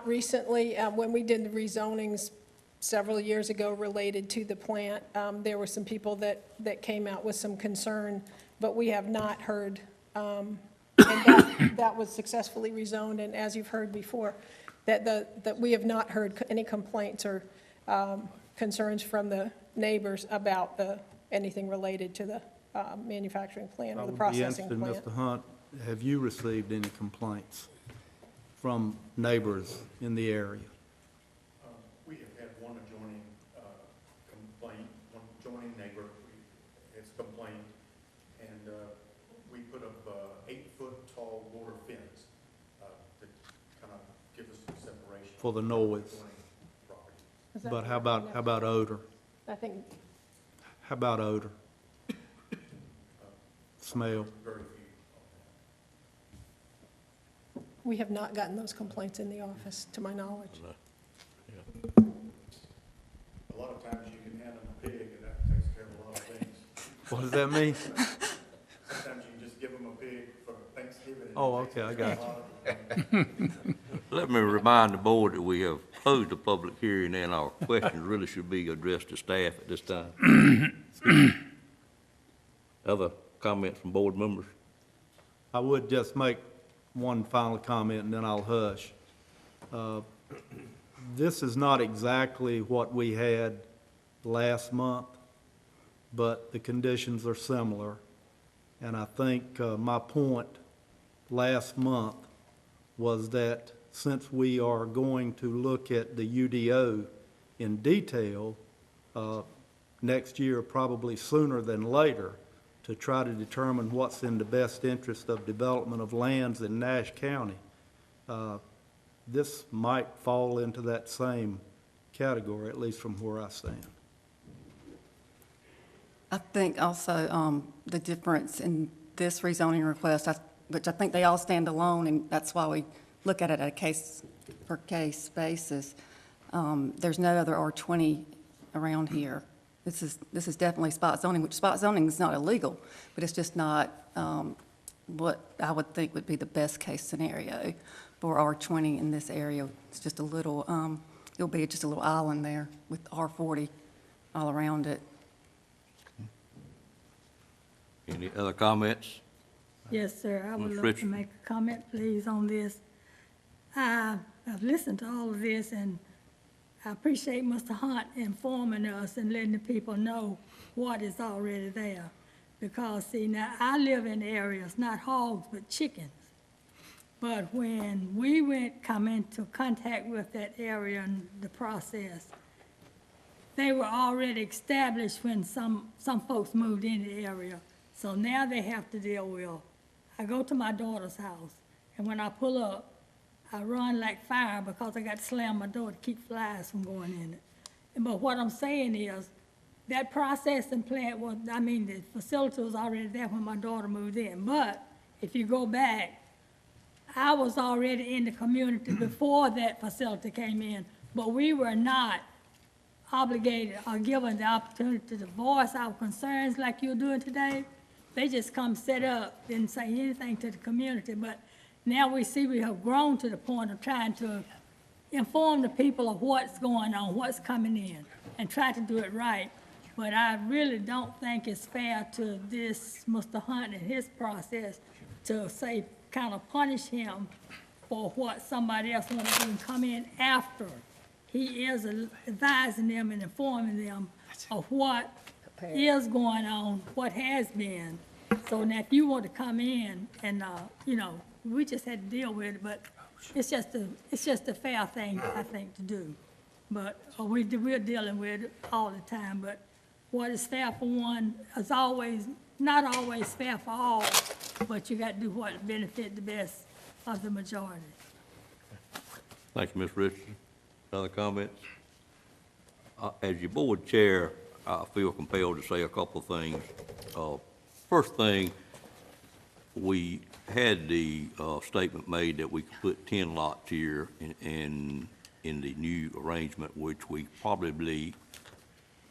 recently. When we did the rezonings several years ago related to the plant, there were some people that came out with some concern, but we have not heard, and that was successfully rezoned, and as you've heard before, that we have not heard any complaints or concerns from the neighbors about anything related to the manufacturing plant or the processing plant. I would be interested, Mr. Hunt, have you received any complaints from neighbors in the area? We have had one adjoining complaint, one adjoining neighbor has complained, and we put up a 8-foot tall water fence to kind of give us some separation. For the noise. Property. But how about odor? I think, How about odor? Smell? Very few. we have not gotten those complaints in the office, to my knowledge. A lot of times you can hand them a pig, and that takes care of a lot of things. What does that mean? Sometimes you can just give them a pig for Thanksgiving. and Oh, it takes okay, I care of got a lot of- Let me remind the board that we have closed the public hearing, and our questions really should be addressed to staff at this time. Other comments from board members? I would just make one final comment, and then I'll hush. This is not exactly what we had last month, but the conditions are similar. And I think my point last month was that since we are going to look at the UDO in detail next year, probably sooner than later, to try to determine what's in the best interest of development of lands in Nash County, this might fall into that same category, at least from where I stand. I think also the difference in this rezoning request, which I think they all stand alone, and that's why we look at it at a case-per-case basis. There's no other R20 around here. This is definitely spot zoning, which spot zoning is not illegal, but it's just not what I would think would be the best-case scenario for R20 in this area. It's just a little, it'll be just a little island there with R40 all around it. Any other comments? Yes, sir. I would Ms. love Richardson. to make a comment, please, on this. I've listened to all of this, and I appreciate Mr. Hunt informing us and letting the people know what is already there. Because, see, now, I live in areas, not hogs, but chickens. But when we come into contact with that area and the process, they were already established when some folks moved in the area. So now they have to deal with, I go to my daughter's house, and when I pull up, I run like fire because I got to slam my door to keep flies from going in it. But what I'm saying is, that processing plant was, the facility was already there when my daughter moved in. But if you go back, I was already in the community before that facility came in, but we were not obligated or given the opportunity to voice our concerns like you're doing today. They just come set up, didn't say anything to the community, but now we see we have grown to the point of trying to inform the people of what's going on, what's coming in, and try to do it right. But I really don't think it's fair to this Mr. Hunt and his process to say, kind of punish him for what somebody else wanted to do and come in after. He is advising them and informing them of what is going on, what has been. So now if you want to come in and, you know, we just had to deal with it, but it's just a fair thing, I think, to do. But we're dealing with it all the time, but what is fair for one is always, not always fair for all, but you got to do what benefit the best of the majority. Thank you, Ms. Richardson. Other comments? As your board chair, I feel compelled to say a couple of things. First thing, we had the statement made that we could put 10 lots here in the new arrangement, which we probably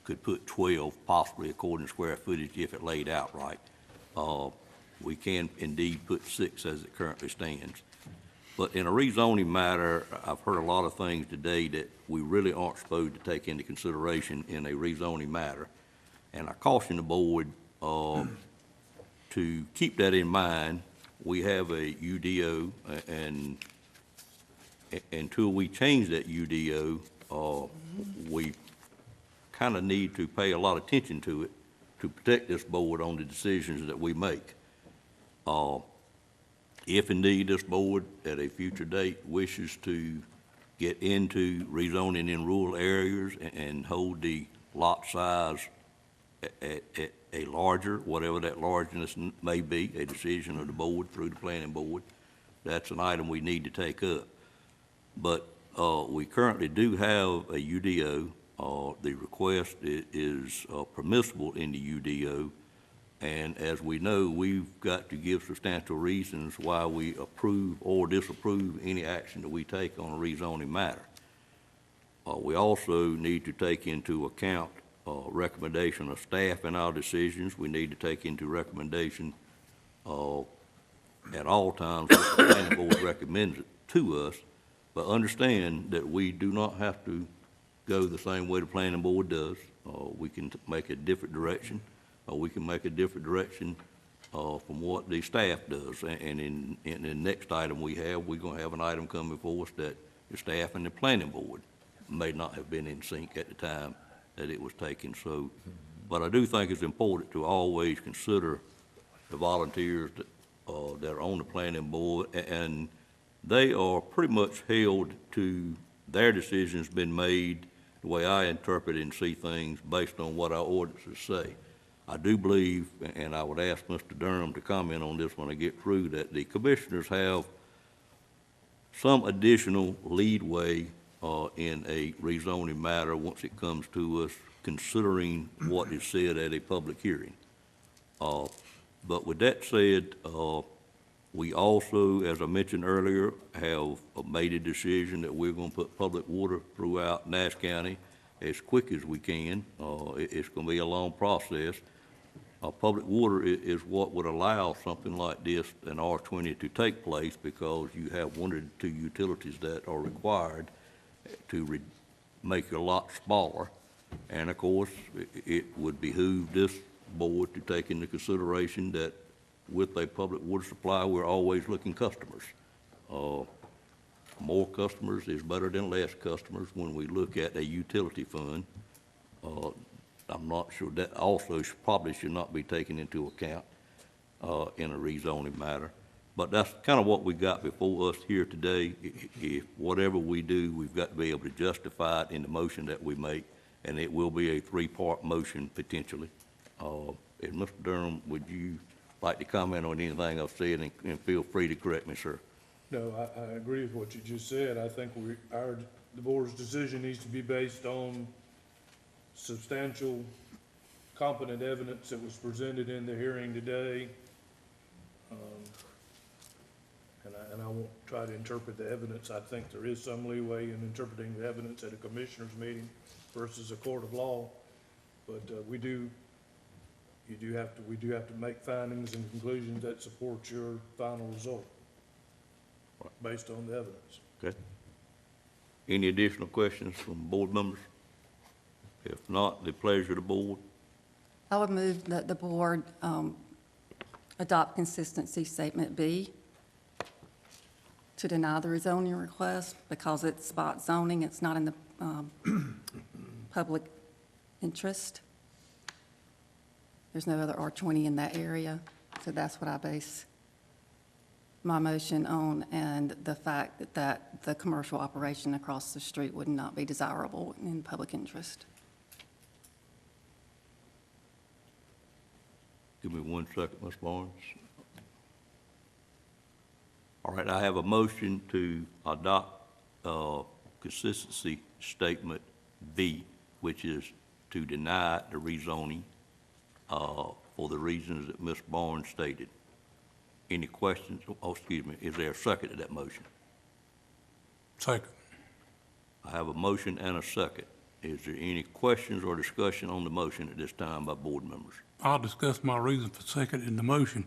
could put 12, possibly according to square footage, if it laid out right. We can indeed put 6 as it currently stands. But in a rezoning matter, I've heard a lot of things today that we really aren't supposed to take into consideration in a rezoning matter. And I caution the board to keep that in mind. We have a UDO, and until we change that UDO, we kind of need to pay a lot of attention to it to protect this board on the decisions that we make. If indeed this board at a future date wishes to get into rezoning in rural areas and hold the lot size at a larger, whatever that largeness may be, a decision of the board through the planning board, that's an item we need to take up. But we currently do have a UDO. The request is permissible in the UDO. And as we know, we've got to give substantial reasons why we approve or disapprove any action that we take on a rezoning matter. We also need to take into account recommendation of staff in our decisions. We need to take into recommendation at all times what the planning board recommends it to us, but understand that we do not have to go the same way the planning board does. We can make a different direction. We can make a different direction from what the staff does. And in the next item we have, we're going to have an item coming before us that the staff and the planning board may not have been in sync at the time that it was taken. So, but I do think it's important to always consider the volunteers that are on the planning board, and they are pretty much held to their decisions been made the way I interpret and see things based on what our ordinances say. I do believe, and I would ask Mr. Durham to comment on this when I get through, that the commissioners have some additional leadway in a rezoning matter once it comes to us, considering what is said at a public hearing. But with that said, we also, as I mentioned earlier, have made a decision that we're going to put public water throughout Nash County as quick as we can. It's going to be a long process. Public water is what would allow something like this, an R20, to take place, because you have one or two utilities that are required to make your lot smaller. And of course, it would behoove this board to take into consideration that with a public water supply, we're always looking customers. More customers is better than less customers when we look at a utility fund. I'm not sure that also probably should not be taken into account in a rezoning matter. But that's kind of what we got before us here today. If whatever we do, we've got to be able to justify it in the motion that we make, and it will be a 3-part motion potentially. And Mr. Durham, would you like to comment on anything I've said, and feel free to correct me, sir? No, I agree with what you just said. I think the board's decision needs to be based on substantial, competent evidence that was presented in the hearing today. and I won't try to interpret the evidence. I think there is some leeway in interpreting the evidence at a commissioners meeting versus a court of law. But, we do have to make findings and conclusions that support your final result based on the evidence. Okay. Any additional questions from board members? If not, the pleasure of the board. I would move that the board adopt consistency statement B to deny the rezoning request because it's spot zoning, it's not in the public interest. There's no other R20 in that area, so that's what I base my motion on, and the fact that the commercial operation across the street would not be desirable in public interest. Give me 1 second, Ms. Barnes. All right, I have a motion to adopt consistency statement B, which is to deny the rezoning for the reasons that Ms. Barnes stated. Any questions? Oh, excuse me, is there a second to that motion? Second. I have a motion and a second. Is there any questions or discussion on the motion at this time by board members? I'll discuss my reason for seconding the motion.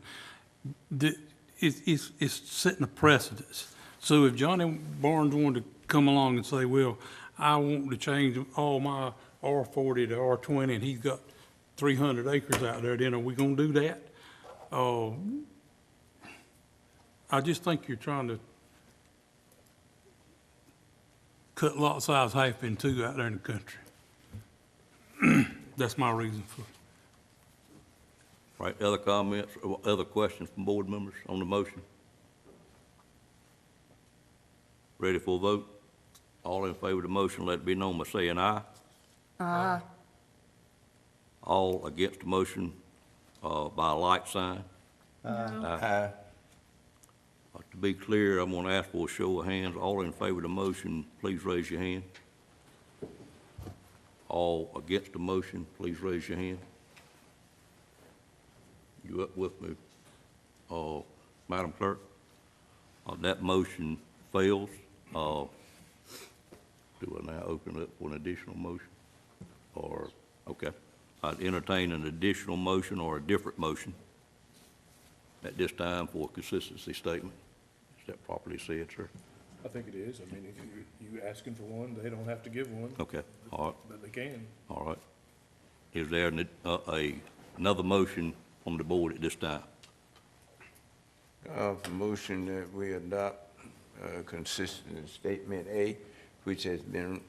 It's setting a precedence. So if Johnny Barnes wanted to come along and say, well, I want to change all my R40 to R20, and he's got 300 acres out there, then are we gonna do that? I just think you're trying to cut lot size half in two out there in the country. That's my reason for it. Right, other comments or other questions from board members on the motion? Ready for a vote? All in favor of the motion, let it be known by saying aye. Aye. All against the motion by a like sign. Aye. To be clear, I'm going to ask for a show of hands. All in favor of the motion, please raise your hand. All against the motion, please raise your hand. You up with me, Madam Clerk? That motion fails. Do I now open it for an additional motion? Or, okay. I'd entertain an additional motion or a different motion at this time for a consistency statement. Is that properly said, sir? I think it is. I mean, if you asking for one, they don't have to give one. Okay, all right, But they can. all right. Is there another motion on the board at this time? Motion that we adopt consistent statement A, which has been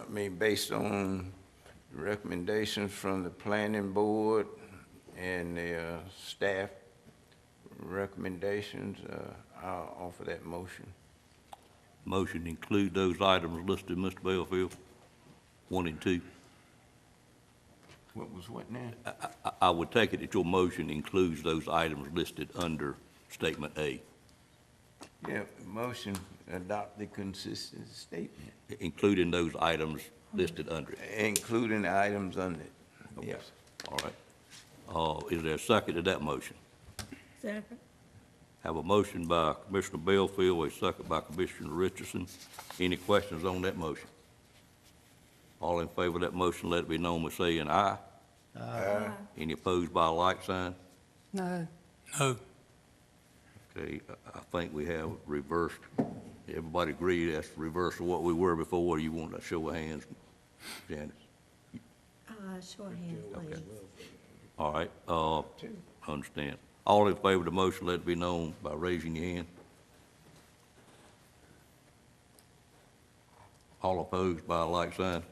made based on recommendations from the planning board and the staff recommendations. I'll offer that motion. Motion include those items listed, Mr. Bellfield, 1 and 2. What was what now? I would take it that your motion includes those items listed under statement A, Yeah, motion adopt the consistent statement, including those items listed under it. including the items under it. Okay. Yes. All right. Is there a second to that motion? Second. Have a motion by Commissioner Bellfield, a second by Commissioner Richardson. Any questions on that motion? All in favor of that motion, let it be known by saying aye. Aye. Any opposed by a like sign? No. No. Okay, I think we have reversed. Everybody agree that's reverse of what we were before. You want a show of hands, Janice? Show of hands, please. All right, understand. All in favor of the motion, let it be known by raising your hand. All opposed by a like sign?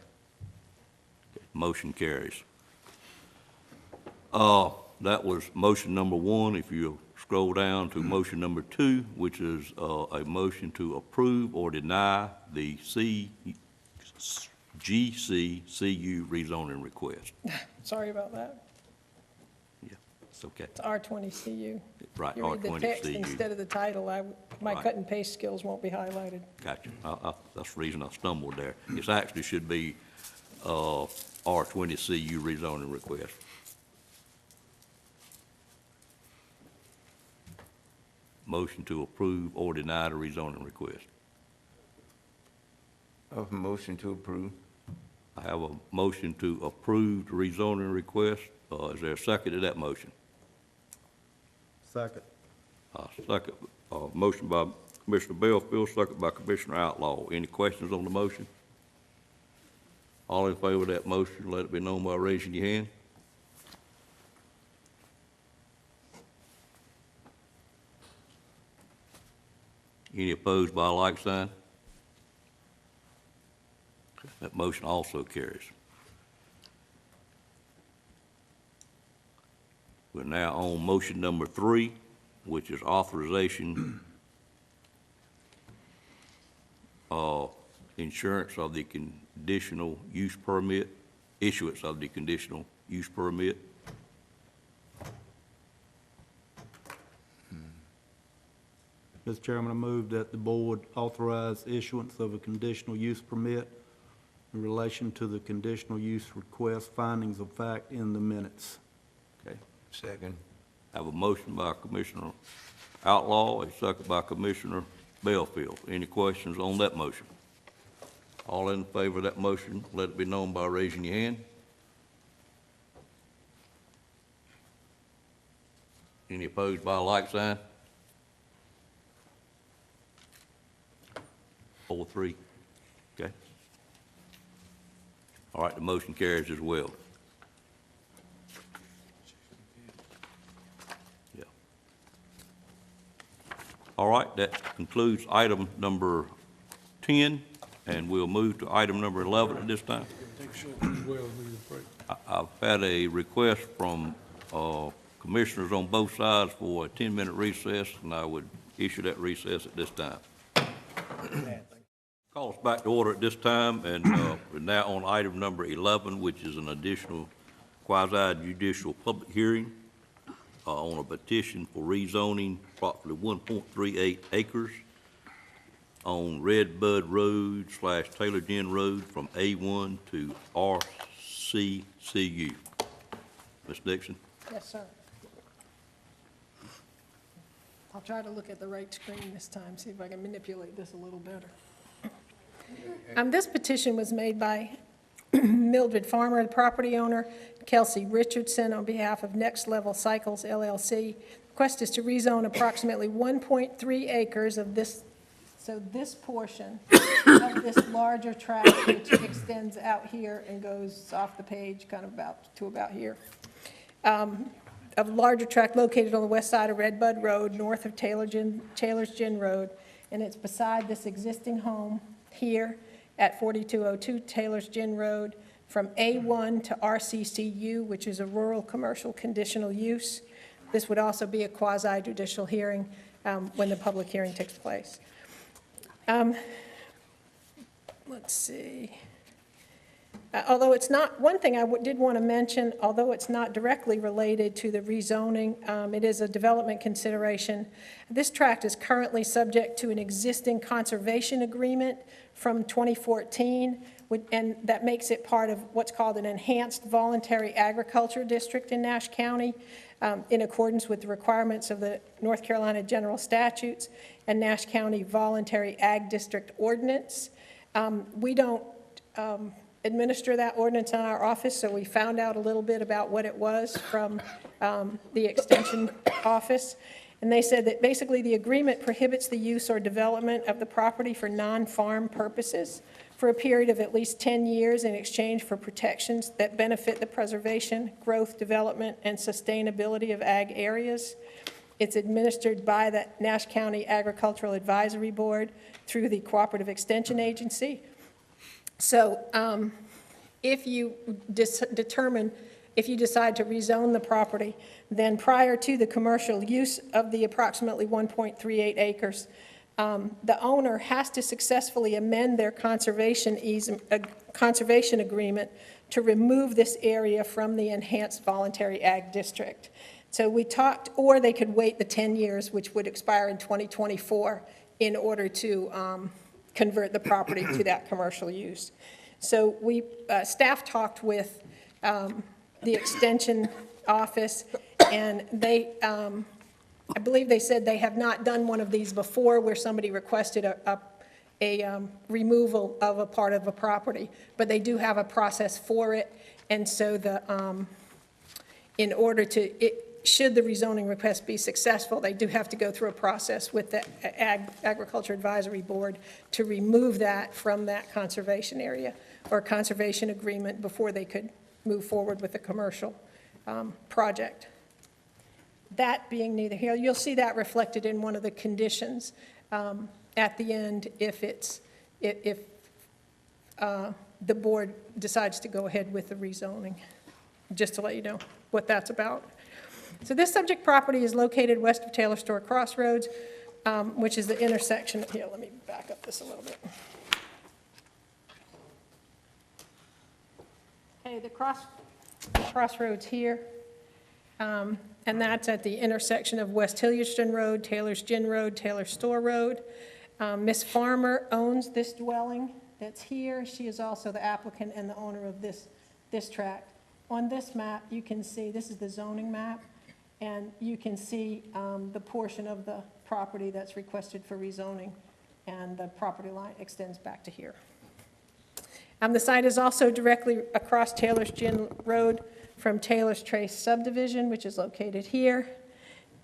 Okay, motion carries. That was motion number 1. If you scroll down to motion number 2, which is a motion to approve or deny the GCCU rezoning request. Sorry about that. Yeah, it's okay. It's R20CU. Right, You read the text R20CU. instead of the title, my Right. cut and paste skills won't be highlighted. Gotcha. That's the reason I stumbled there. It actually should be R20CU rezoning request. motion to approve or deny the rezoning request? Of motion to approve. I have a motion to approve the rezoning request. Is there a second to that motion? Second. Second, motion by Commissioner Bellfield, second by Commissioner Outlaw. Any questions on the motion? All in favor of that motion, let it be known by raising your hand. Any opposed by a like sign? That motion also carries. We're now on motion number 3, which is authorization insurance of the conditional use permit, issuance of the conditional use permit. Mr. Chairman, I move that the board authorize issuance of a conditional use permit in relation to the conditional use request findings of fact in the minutes. Okay. Second. Have a motion by Commissioner Outlaw, a second by Commissioner Bellfield. Any questions on that motion? All in favor of that motion, let it be known by raising your hand. Any opposed by a like sign? 4-3. Okay. All right, the motion carries as well. Yeah. All right, that concludes item number 10, and we'll move to item number 11 at this time. I've had a request from commissioners on both sides for a 10-minute recess, and I would issue that recess at this time. Call us back to order at this time, and we're now on item number 11, which is an additional quasi-judicial public hearing on a petition for rezoning approximately 1.38 acres on Red Bud Road / Taylor Gin Road from A1 to RCCU. Ms. Dixon? Yes, sir. I'll try to look at the right screen this time, see if I can manipulate this a little better. This petition was made by Mildred Farmer, the property owner, Kelsey Richardson on behalf of Next Level Cycles LLC. The request is to rezone approximately 1.3 acres of this, so this portion of this larger tract, which extends out here and goes off the page kind of about here. Of larger tract located on the west side of Red Bud Road, north of Taylor's Gin Road, and it's beside this existing home here at 4202 Taylor's Gin Road from A1 to RCCU, which is a rural commercial conditional use. This would also be a quasi-judicial hearing when the public hearing takes place. Let's see. Although it's not, one thing I did want to mention, although it's not directly related to the rezoning, it is a development consideration. This tract is currently subject to an existing conservation agreement from 2014, and that makes it part of what's called an enhanced voluntary agriculture district in Nash County, in accordance with the requirements of the North Carolina General Statutes and Nash County Voluntary Ag District Ordinance. We don't administer that ordinance in our office, so we found out a little bit about what it was from the Extension Office. And they said that basically the agreement prohibits the use or development of the property for non-farm purposes for a period of at least 10 years in exchange for protections that benefit the preservation, growth, development, and sustainability of ag areas. It's administered by the Nash County Agricultural Advisory Board through the Cooperative Extension Agency. So if you if you decide to rezone the property, then prior to the commercial use of the approximately 1.38 acres, the owner has to successfully amend their conservation agreement to remove this area from the enhanced voluntary ag district. So we talked, or they could wait the 10 years, which would expire in 2024, in order to convert the property to that commercial use. So staff talked with the Extension Office, and they I believe they said they have not done one of these before where somebody requested a removal of a part of a property, but they do have a process for it. And so in order to, should the rezoning request be successful, they do have to go through a process with the Agriculture Advisory Board to remove that from that conservation area or conservation agreement before they could move forward with a commercial project. That being neither here, you'll see that reflected in one of the conditions at the end if the board decides to go ahead with the rezoning, just to let you know what that's about. So this subject property is located west of Taylor Store Crossroads, which is the intersection. Here, let me back up this a little bit. Okay, the crossroads here, and that's at the intersection of West Hilliardson Road, Taylor's Gin Road, Taylor Store Road. Ms. Farmer owns this dwelling that's here. She is also the applicant and the owner of this tract. On this map, you can see, this is the zoning map, and you can see the portion of the property that's requested for rezoning, and the property line extends back to here. The site is also directly across Taylor's Gin Road from Taylor's Trace subdivision, which is located here,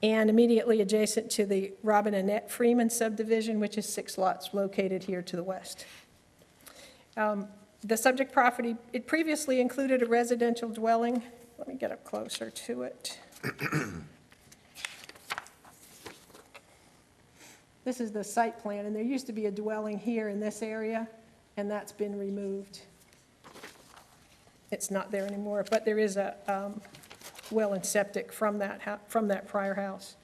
and immediately adjacent to the Robin Annette Freeman subdivision, which is 6 lots located here to the west. The subject property, it previously included a residential dwelling. Let me get up closer to it. This is the site plan, and there used to be a dwelling here in this area, and that's been removed. It's not there anymore, but there is a well and septic from that prior house.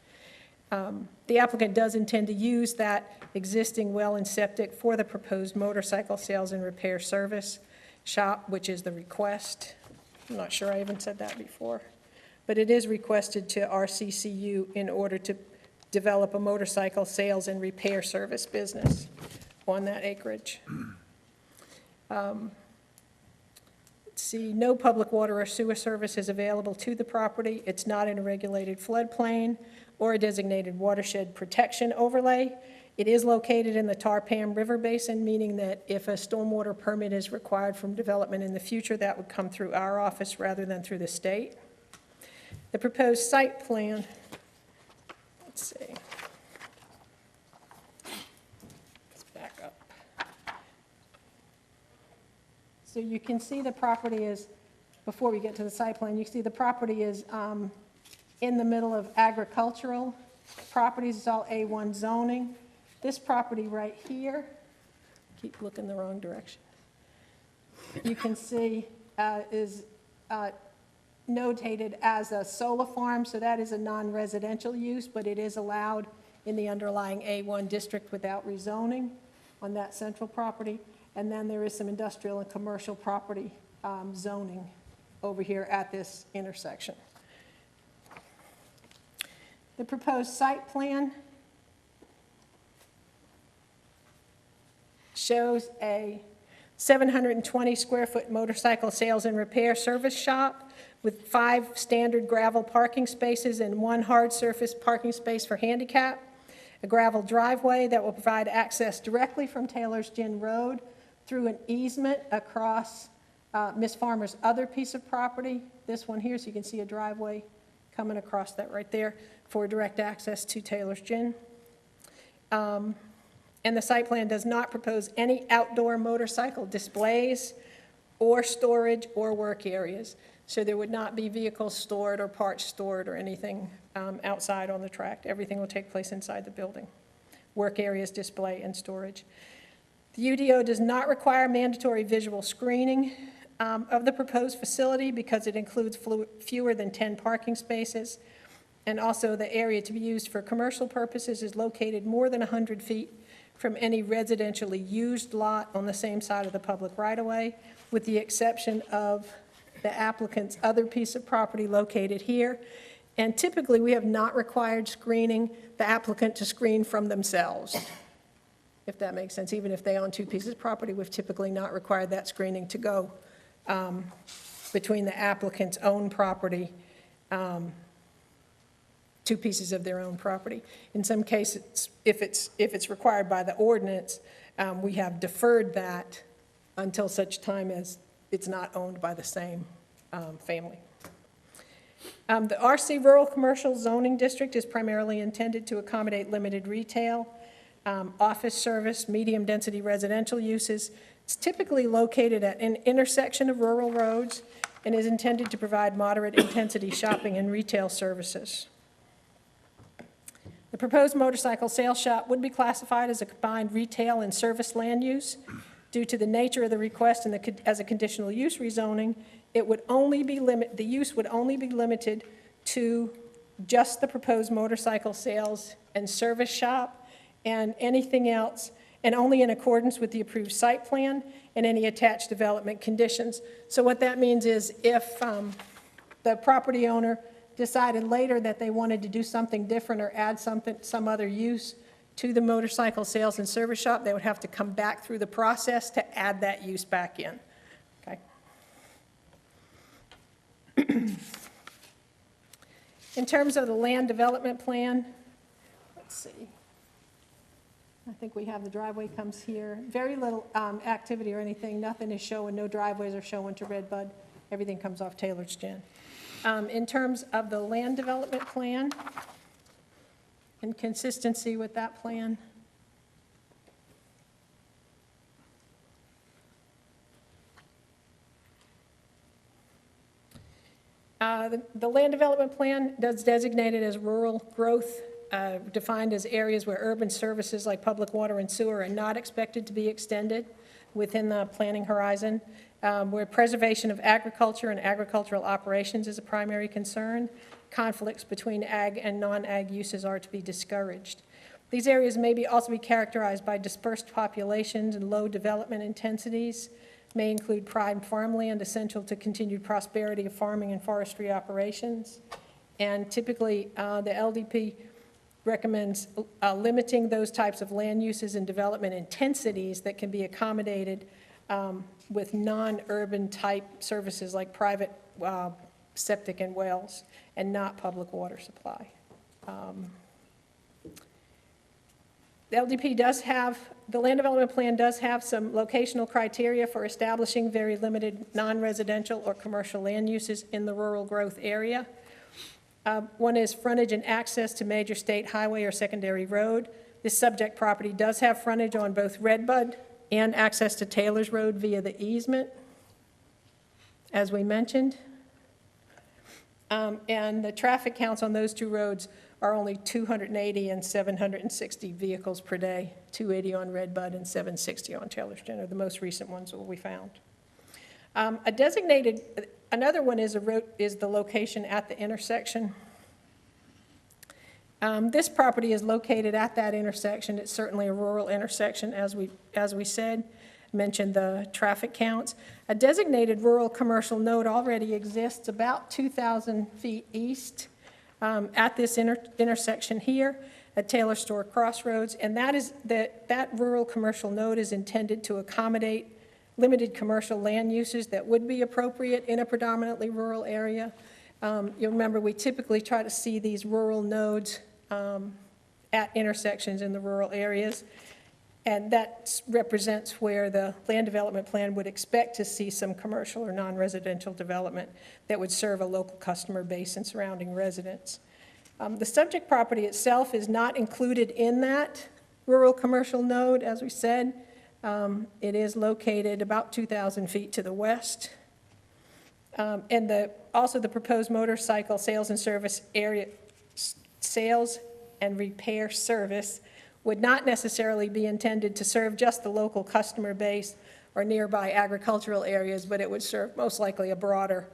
The applicant does intend to use that existing well and septic for the proposed motorcycle sales and repair service shop, which is the request. I'm not sure I even said that before, but it is requested to RCCU in order to develop a motorcycle sales and repair service business on that acreage. Let's see, no public water or sewer service is available to the property. It's not in a regulated floodplain or a designated watershed protection overlay. It is located in the Tarpam River Basin, meaning that if a stormwater permit is required from development in the future, that would come through our office rather than through the state. The proposed site plan, let's see. Let's back up. So you can see the property is, before we get to the site plan, you can see the property is in the middle of agricultural properties. It's all A1 zoning. This property right here, keep looking the wrong direction, you can see is notated as a solar farm, so that is a non-residential use, but it is allowed in the underlying A1 district without rezoning on that central property. And then there is some industrial and commercial property zoning over here at this intersection. The proposed site plan shows a 720 square foot motorcycle sales and repair service shop with 5 standard gravel parking spaces and 1 hard surface parking space for handicap, a gravel driveway that will provide access directly from Taylor's Gin Road through an easement across Ms. Farmer's other piece of property, this one here, so you can see a driveway coming across that right there for direct access to Taylor's Gin. And the site plan does not propose any outdoor motorcycle displays or storage or work areas. So there would not be vehicles stored or parts stored or anything outside on the tract. Everything will take place inside the building. Work areas, display, and storage. The UDO does not require mandatory visual screening of the proposed facility because it includes fewer than 10 parking spaces. And also the area to be used for commercial purposes is located more than 100 feet from any residentially used lot on the same side of the public right-of-way, with the exception of the applicant's other piece of property located here. And typically, we have not required screening the applicant to screen from themselves, if that makes sense. Even if they own 2 pieces of property, we've typically not required that screening to go between the applicant's own property two pieces of their own property. In some cases, if it's required by the ordinance, we have deferred that until such time as it's not owned by the same family. The RC Rural Commercial Zoning District is primarily intended to accommodate limited retail, office service, medium-density residential uses. It's typically located at an intersection of rural roads and is intended to provide moderate-intensity shopping and retail services. The proposed motorcycle sales shop would be classified as a combined retail and service land use. Due to the nature of the request and as a conditional use rezoning, it would only be the use would only be limited to just the proposed motorcycle sales and service shop, and anything else, and only in accordance with the approved site plan and any attached development conditions. So what that means is if the property owner decided later that they wanted to do something different or add some other use to the motorcycle sales and service shop, they would have to come back through the process to add that use back in. Okay. In terms of the land development plan, let's see. I think we have the driveway comes here. Very little activity or anything. Nothing is showing. No driveways are showing to Redbud. Everything comes off Taylor's Gin. In terms of the land development plan and consistency with that plan, the land development plan does designate it as rural growth, defined as areas where urban services like public water and sewer are not expected to be extended within the planning horizon, where preservation of agriculture and agricultural operations is a primary concern. Conflicts between ag and non-ag uses are to be discouraged. These areas may also be characterized by dispersed populations and low development intensities, may include prime farmland essential to continued prosperity of farming and forestry operations. And typically, the LDP recommends limiting those types of land uses and development intensities that can be accommodated with non-urban type services like private septic and wells and not public water supply. The LDP does have, the land development plan does have some locational criteria for establishing very limited non-residential or commercial land uses in the rural growth area. One is frontage and access to major state highway or secondary road. This subject property does have frontage on both Redbud and access to Taylor's Road via the easement, as we mentioned. And the traffic counts on those two roads are only 280 and 760 vehicles per day, 280 on Redbud and 760 on Taylor's Gin are the most recent ones that we found. Another one is the location at the intersection. This property is located at that intersection. It's certainly a rural intersection, as we said. Mentioned the traffic counts. A designated rural commercial node already exists about 2,000 feet east at this intersection here at Taylor Store Crossroads, and that rural commercial node is intended to accommodate limited commercial land uses that would be appropriate in a predominantly rural area. You'll remember we typically try to see these rural nodes at intersections in the rural areas, and that represents where the land development plan would expect to see some commercial or non-residential development that would serve a local customer base and surrounding residents. The subject property itself is not included in that rural commercial node, as we said. It is located about 2,000 feet to the west. And also the proposed motorcycle sales and service area, sales and repair service would not necessarily be intended to serve just the local customer base or nearby agricultural areas, but it would serve most likely a broader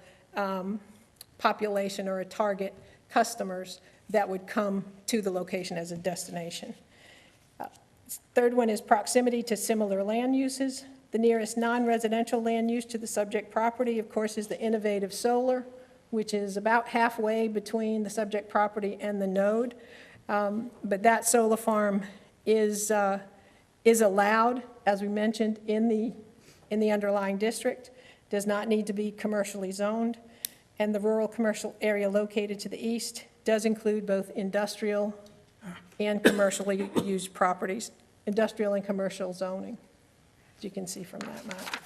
population or a target customers that would come to the location as a destination. Third one is proximity to similar land uses. The nearest non-residential land use to the subject property, of course, is the innovative solar, which is about halfway between the subject property and the node. But that solar farm is allowed, as we mentioned, in the underlying district, does not need to be commercially zoned, and the rural commercial area located to the east does include both industrial and commercially used properties, industrial and commercial zoning, as you can see from that map.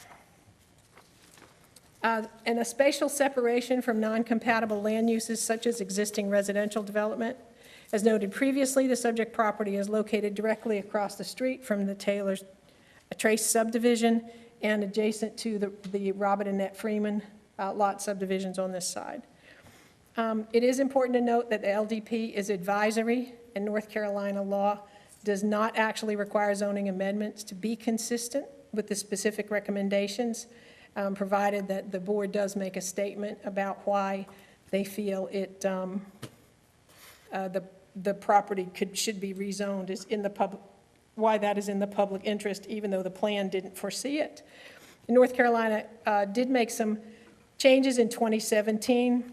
And a spatial separation from non-compatible land uses such as existing residential development. As noted previously, the subject property is located directly across the street from the Taylor's Trace subdivision and adjacent to the Robert and Annette Freeman lot subdivisions on this side. It is important to note that the LDP is advisory, and North Carolina law does not actually require zoning amendments to be consistent with the specific recommendations, provided that the board does make a statement about why they feel it, the property should be rezoned is in the public, why that is in the public interest, even though the plan didn't foresee it. North Carolina did make some changes in 2017.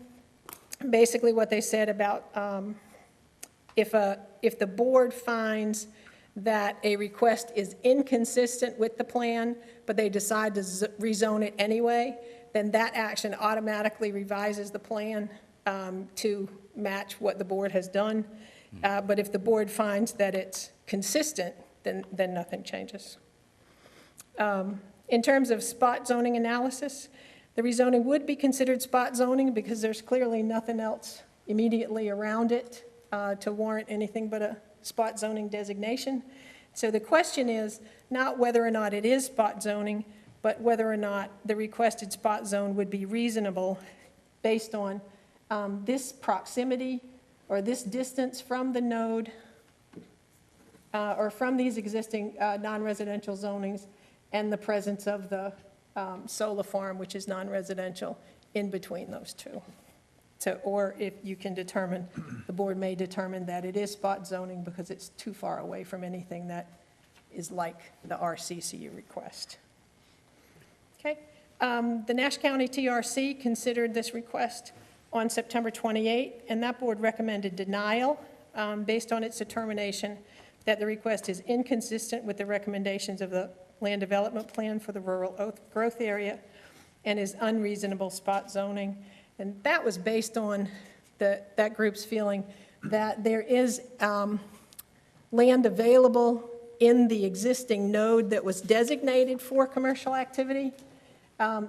Basically what they said about if the board finds that a request is inconsistent with the plan, but they decide to rezone it anyway, then that action automatically revises the plan to match what the board has done. But if the board finds that it's consistent, then nothing changes. In terms of spot zoning analysis, the rezoning would be considered spot zoning because there's clearly nothing else immediately around it to warrant anything but a spot zoning designation. So the question is not whether or not it is spot zoning, but whether or not the requested spot zone would be reasonable based on this proximity or this distance from the node or from these existing non-residential zonings and the presence of the solar farm, which is non-residential, in between those two. So, or if you can determine, the board may determine that it is spot zoning because it's too far away from anything that is like the RCCU request. Okay, the Nash County TRC considered this request on September 28, and that board recommended denial based on its determination that the request is inconsistent with the recommendations of the land development plan for the rural growth area and is unreasonable spot zoning. And that was based on that group's feeling that there is land available in the existing node that was designated for commercial activity.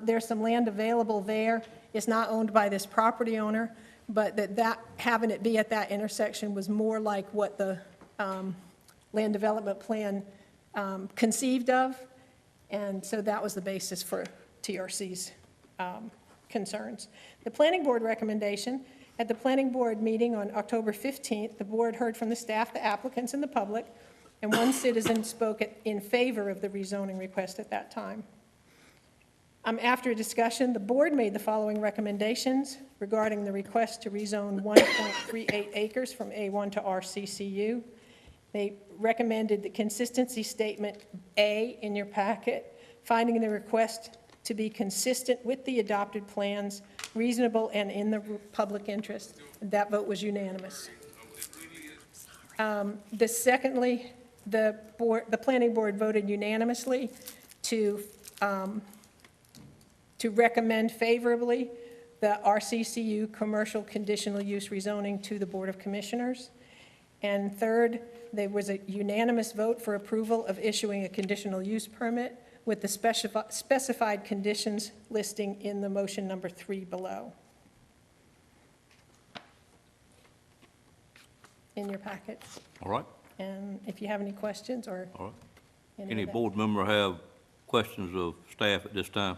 There's some land available there. It's not owned by this property owner, but that having it be at that intersection was more like what the land development plan conceived of, and so that was the basis for TRC's concerns. The planning board recommendation, at the planning board meeting on October 15th, the board heard from the staff, the applicants, and the public, and one citizen spoke in favor of the rezoning request at that time. After a discussion, the board made the following recommendations regarding the request to rezone 1.38 acres from A1 to RCCU. They recommended the consistency statement A in your packet, finding the request to be consistent with the adopted plans, reasonable, and in the public interest. And that vote was unanimous. Secondly, the planning board voted unanimously to recommend favorably the RCCU commercial conditional use rezoning to the Board of Commissioners. And third, there was a unanimous vote for approval of issuing a conditional use permit with the specified conditions listing in the motion number 3 below. In your packets. All right. And if you have any questions or All right. any Any of that. board member have questions of staff at this time?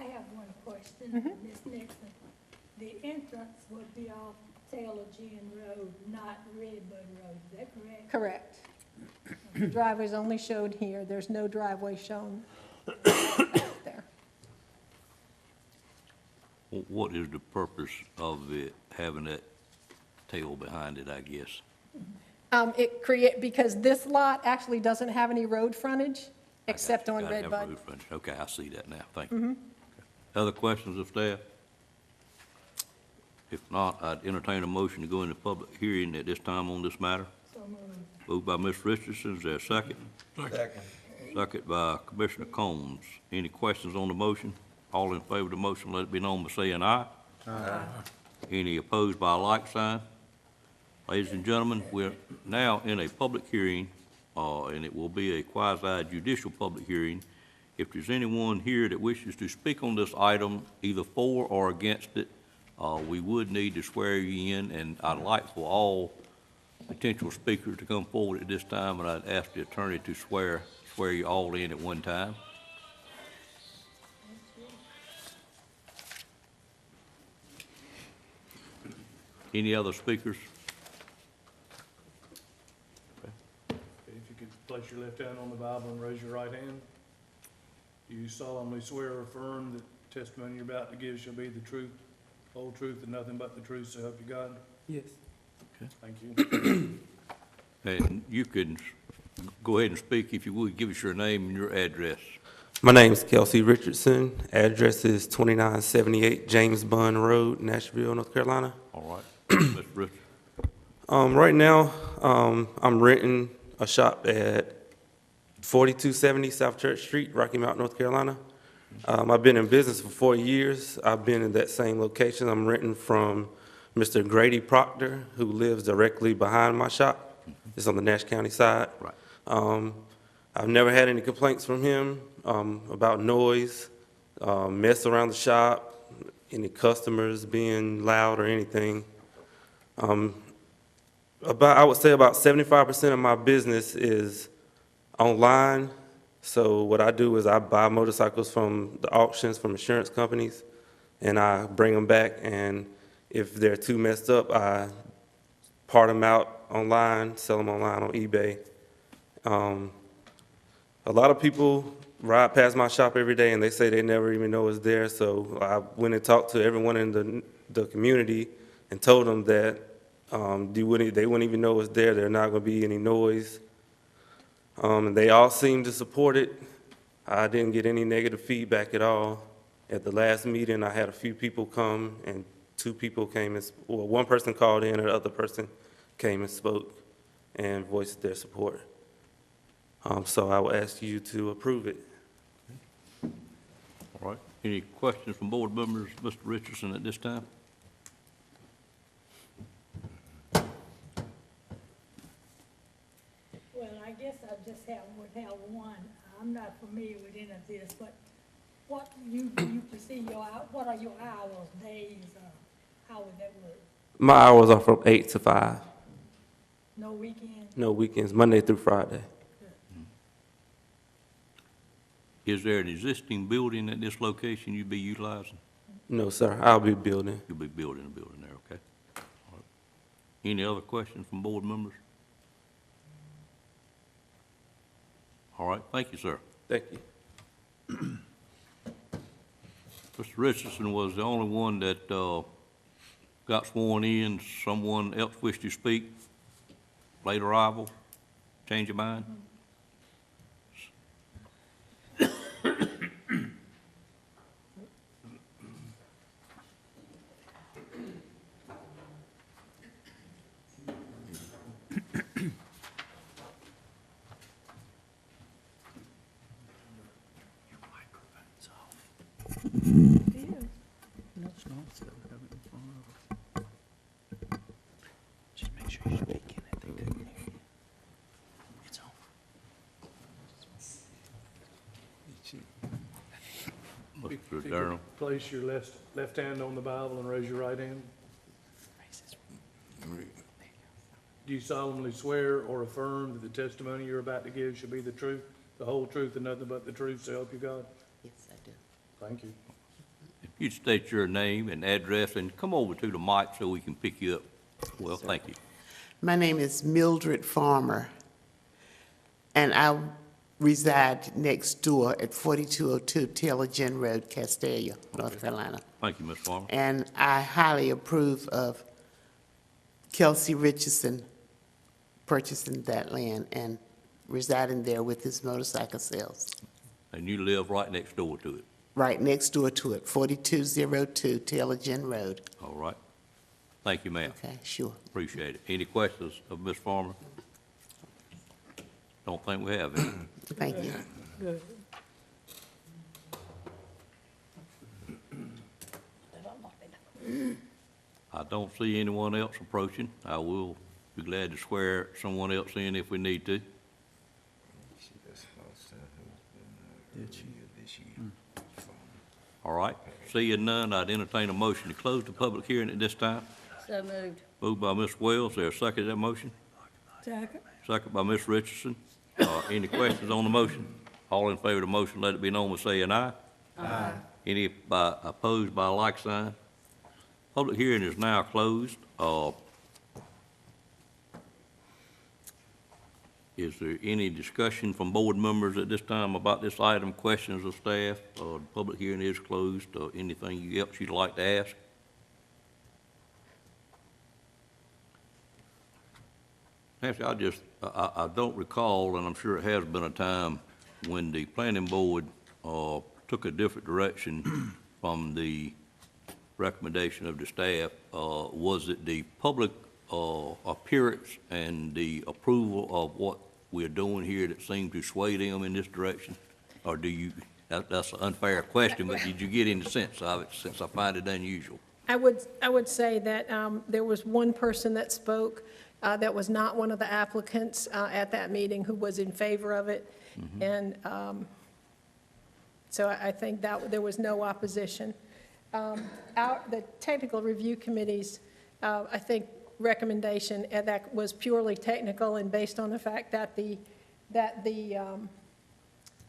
I have one question, Ms. Nixon. The entrance would be off Taylor Ginn Road, not Redbud Road, is that correct? Correct. The driveway's only showed here. There's no driveway shown there. What is the purpose of it having that tail behind it, I guess? Because this lot actually doesn't have any road frontage except on Gotta have Redbud. road frontage. Okay, I see that now, thank you. Other questions of staff? If not, I'd entertain a motion to go into public hearing at this time on this matter. So moved. Moved by Ms. Richardson, is there a second? Second. Second by Commissioner Combs. Any questions on the motion? All in favor of the motion, let it be known by saying aye. Aye. Any opposed by a like sign? Ladies and gentlemen, we're now in a public hearing, and it will be a quasi-judicial public hearing. If there's anyone here that wishes to speak on this item, either for or against it, we would need to swear you in, and I'd like for all potential speakers to come forward at this time, and I'd ask the attorney to swear you all in at one time. Any other speakers? If you could place your left hand on the Bible and raise your right hand. Do you solemnly swear or affirm that the testimony you're about to give shall be the truth, whole truth, and nothing but the truth, so help you God? Yes. Thank you. And you can go ahead and speak, if you would, give us your name and your address. My name is Kelsey Richardson. Address is 2978 James Bond Road, Nashville, North Carolina. All right. Mr. Richard. Right now, I'm renting a shop at 4270 South Church Street, Rocky Mount, North Carolina. I've been in business for 4 years. I've been in that same location. I'm renting from Mr. Grady Proctor, who lives directly behind my shop. It's on the Nash County side. Right. I've never had any complaints from him about noise, mess around the shop, any customers being loud or anything. I would say about 75% of my business is online. So what I do is I buy motorcycles from the auctions, from insurance companies, and I bring them back, and if they're too messed up, I part them out online, sell them online on eBay. A lot of people ride past my shop every day, and they say they never even know it's there, so I went and talked to everyone in the community and told them that they wouldn't even know it's there, there's not going to be any noise. And they all seemed to support it. I didn't get any negative feedback at all. At the last meeting, I had a few people come, and 2 people came, well, 1 person called in, and the other person came and spoke and voiced their support. So I will ask you to approve it. All right. Any questions from board members, Mr. Richardson, at this time? Well, I guess I just would have one. I'm not familiar with any of this, but what you perceive what are your hours, days, how would that work? My hours are from 8 to 5. No weekends? No weekends, Monday through Friday. Is there an existing building at this location you'd be utilizing? No, sir, I'll be building. You'll be building a building there, okay? All right. Any other questions from board members? All right, thank you, sir. Thank you. Mr. Richardson was the only one that got sworn in. Someone else wish to speak? Late arrival? Change of mind? Just make sure you're speaking at the good meeting. It's on. Mr. Durham. Place your left hand on the Bible and raise your right hand. Do you solemnly swear or affirm that the testimony you're about to give shall be the truth, the whole truth, and nothing but the truth, so help you God? Yes, I do. Thank you. If you'd state your name and address and come over to the mic so we can pick you up. Well, thank you. My name is Mildred Farmer, and I reside next door at 4202 Taylor Gin Road, Castalia, North Carolina. Thank you, Ms. Farmer. And I highly approve of Kelsey Richardson purchasing that land and residing there with his motorcycle sales. And you live right next door to it? Right next door to it, 4202 Taylor Gin Road. All right. Thank you, ma'am. Okay, sure. Appreciate it. Any questions of Ms. Farmer? Don't think we have any. Thank you. Good. I don't see anyone else approaching. I will be glad to swear someone else in if we need to. All right, seeing none, I'd entertain a motion to close the public hearing at this time. So moved. Moved by Ms. Wells, there a second to that motion? Second. Second by Ms. Richardson. Any questions on the motion? All in favor of the motion, let it be known by saying aye. Aye. Any opposed by a like sign? Public hearing is now closed. Is there any discussion from board members at this time about this item, questions of staff? The public hearing is closed. Anything else you'd like to ask? Actually, I don't recall, and I'm sure it has been a time when the planning board took a different direction from the recommendation of the staff. Was it the public appearance and the approval of what we're doing here that seemed to sway them in this direction? Or do you, that's an unfair question, but did you get any sense of it, since I find it unusual? I would say that there was one person that spoke that was not one of the applicants at that meeting who was in favor of it. Mm-hmm. And so I think that there was no opposition. The technical review committee's, I think, recommendation that was purely technical and based on the fact that the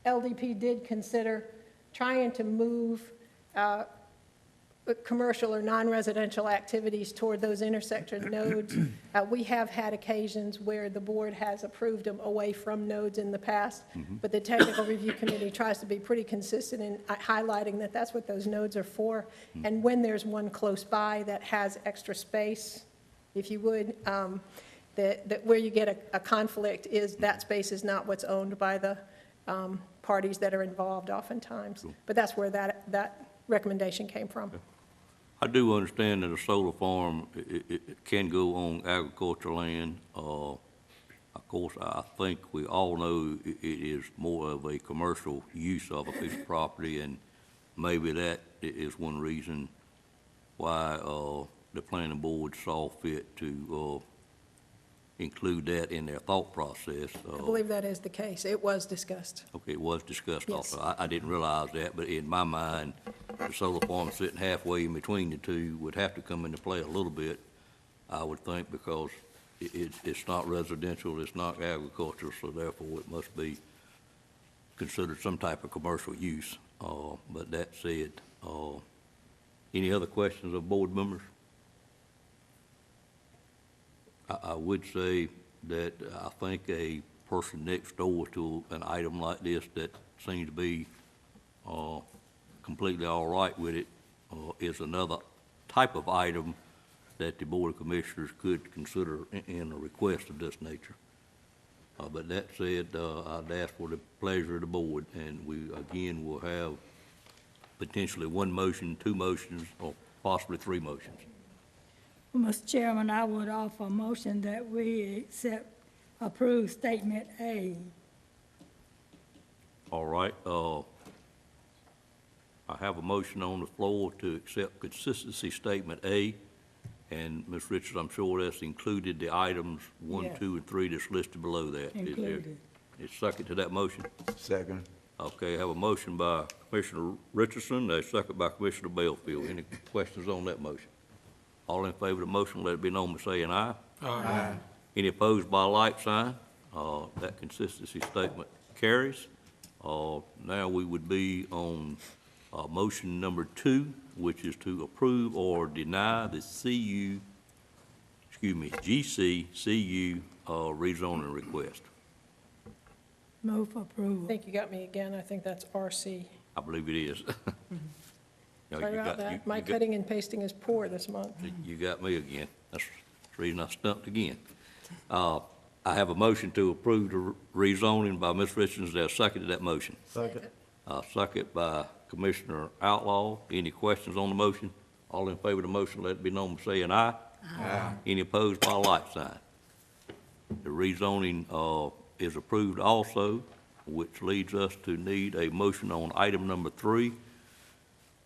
LDP did consider trying to move commercial or non-residential activities toward those intersection nodes. We have had occasions where the board has approved them away from nodes in the past, but the technical review committee tries to be pretty consistent in highlighting that that's what those nodes are for. And when there's one close by that has extra space, if you would, that where you get a conflict is that space is not what's owned by the parties that are involved oftentimes. But that's where that recommendation came from. I do understand that a solar farm, it can go on agricultural land. Of course, I think we all know it is more of a commercial use of a piece of property, and maybe that is one reason why the planning board saw fit to include that in their thought process. I believe that is the case. It was discussed. Okay, it was discussed Yes. also. I didn't realize that, but in my mind, the solar farm sitting halfway in between the two would have to come into play a little bit, I would think, because it's not residential, it's not agricultural, so therefore it must be considered some type of commercial use. But that said, any other questions of board members? I would say that I think a person next door to an item like this that seems to be completely all right with it is another type of item that the Board of Commissioners could consider in a request of this nature. But that said, I'd ask for the pleasure of the board, and we, again, will have potentially one motion, two motions, or possibly three motions. Mr. Chairman, I would offer a motion that we approve statement A. All right, I have a motion on the floor to accept consistency statement A, and Ms. Richards, I'm sure that's included the items 1, Yes. 2, and 3 that's listed below that. Is there- Included. is second to that motion? Second. Okay, I have a motion by Commissioner Richardson, a second by Commissioner Bellfield. Any questions on that motion? All in favor of the motion, let it be known by saying aye. Aye. Any opposed by a like sign? That consistency statement carries. Now we would be on motion number 2, which is to approve or deny the GCCU rezoning request. Move for approval. I think you got me again. I think that's RC. I believe it is. No, Sorry you about got- you- that. My you got- cutting and pasting is poor this month. You got me again. That's the reason I stumped again. I have a motion to approve the rezoning by Ms. Richards. Is there a second to that motion? Second. Second by Commissioner Outlaw. Any questions on the motion? All in favor of the motion, let it be known by saying aye. Aye. Any opposed by a like sign? The rezoning is approved also, which leads us to need a motion on item number 3,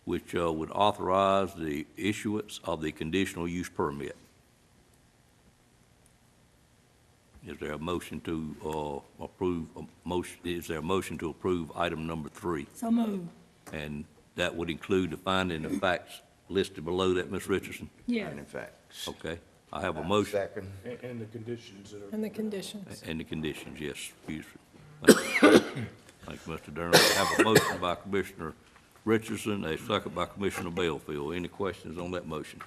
which would authorize the issuance of the conditional use permit. Is there a motion to approve, is there a motion to approve item number 3? So move. And that would include the finding of facts listed below that, Ms. Richardson? Yeah. And in fact. Okay, I have a motion. Second. And the conditions that are. And the conditions. And the conditions, yes, excuse me. Thank you, Mr. Durham. I have a motion by Commissioner Richardson, a second by Commissioner Bellfield. Any questions on that motion?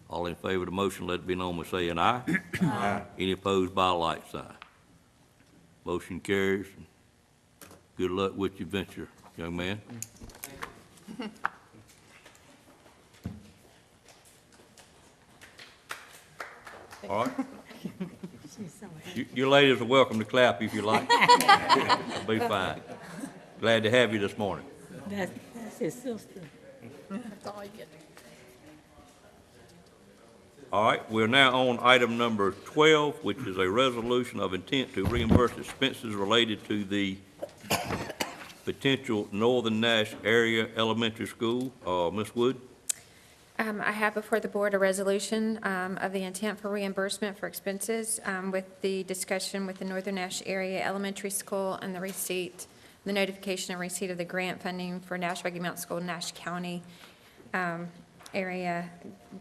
All in favor of the motion, let it be known by saying aye. Aye. Any opposed by a like sign. Motion carries. Good luck with your venture, young man. All right. You ladies are welcome to clap if you like. It'll be fine. Glad to have you this morning. That's his sister. That's all you get. All right, we're now on item number 12, which is a resolution of intent to reimburse expenses related to the potential Northern Nash Area Elementary School. Ms. Wood? I have before the board a resolution of the intent for reimbursement for expenses with the discussion with the Northern Nash Area Elementary School and the receipt, the notification and receipt of the grant funding for Nash Rocky Mount School, Nash County area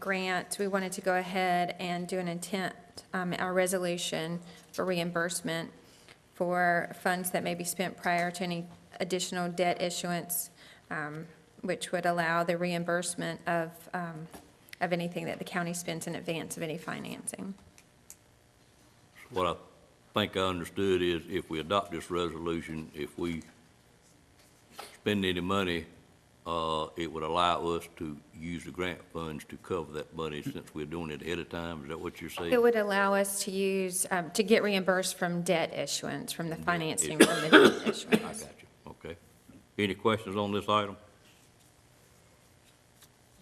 grant. We wanted to go ahead and do an intent, our resolution for reimbursement for funds that may be spent prior to any additional debt issuance, which would allow the reimbursement of anything that the county spends in advance of any financing. What I think I understood is if we adopt this resolution, if we spend any money, it would allow us to use the grant funds to cover that money since we're doing it ahead of time. Is that what you're saying? It would allow us to use, to get reimbursed from debt issuance, from the financing from the debt issuance. I got you, okay. Any questions on this item?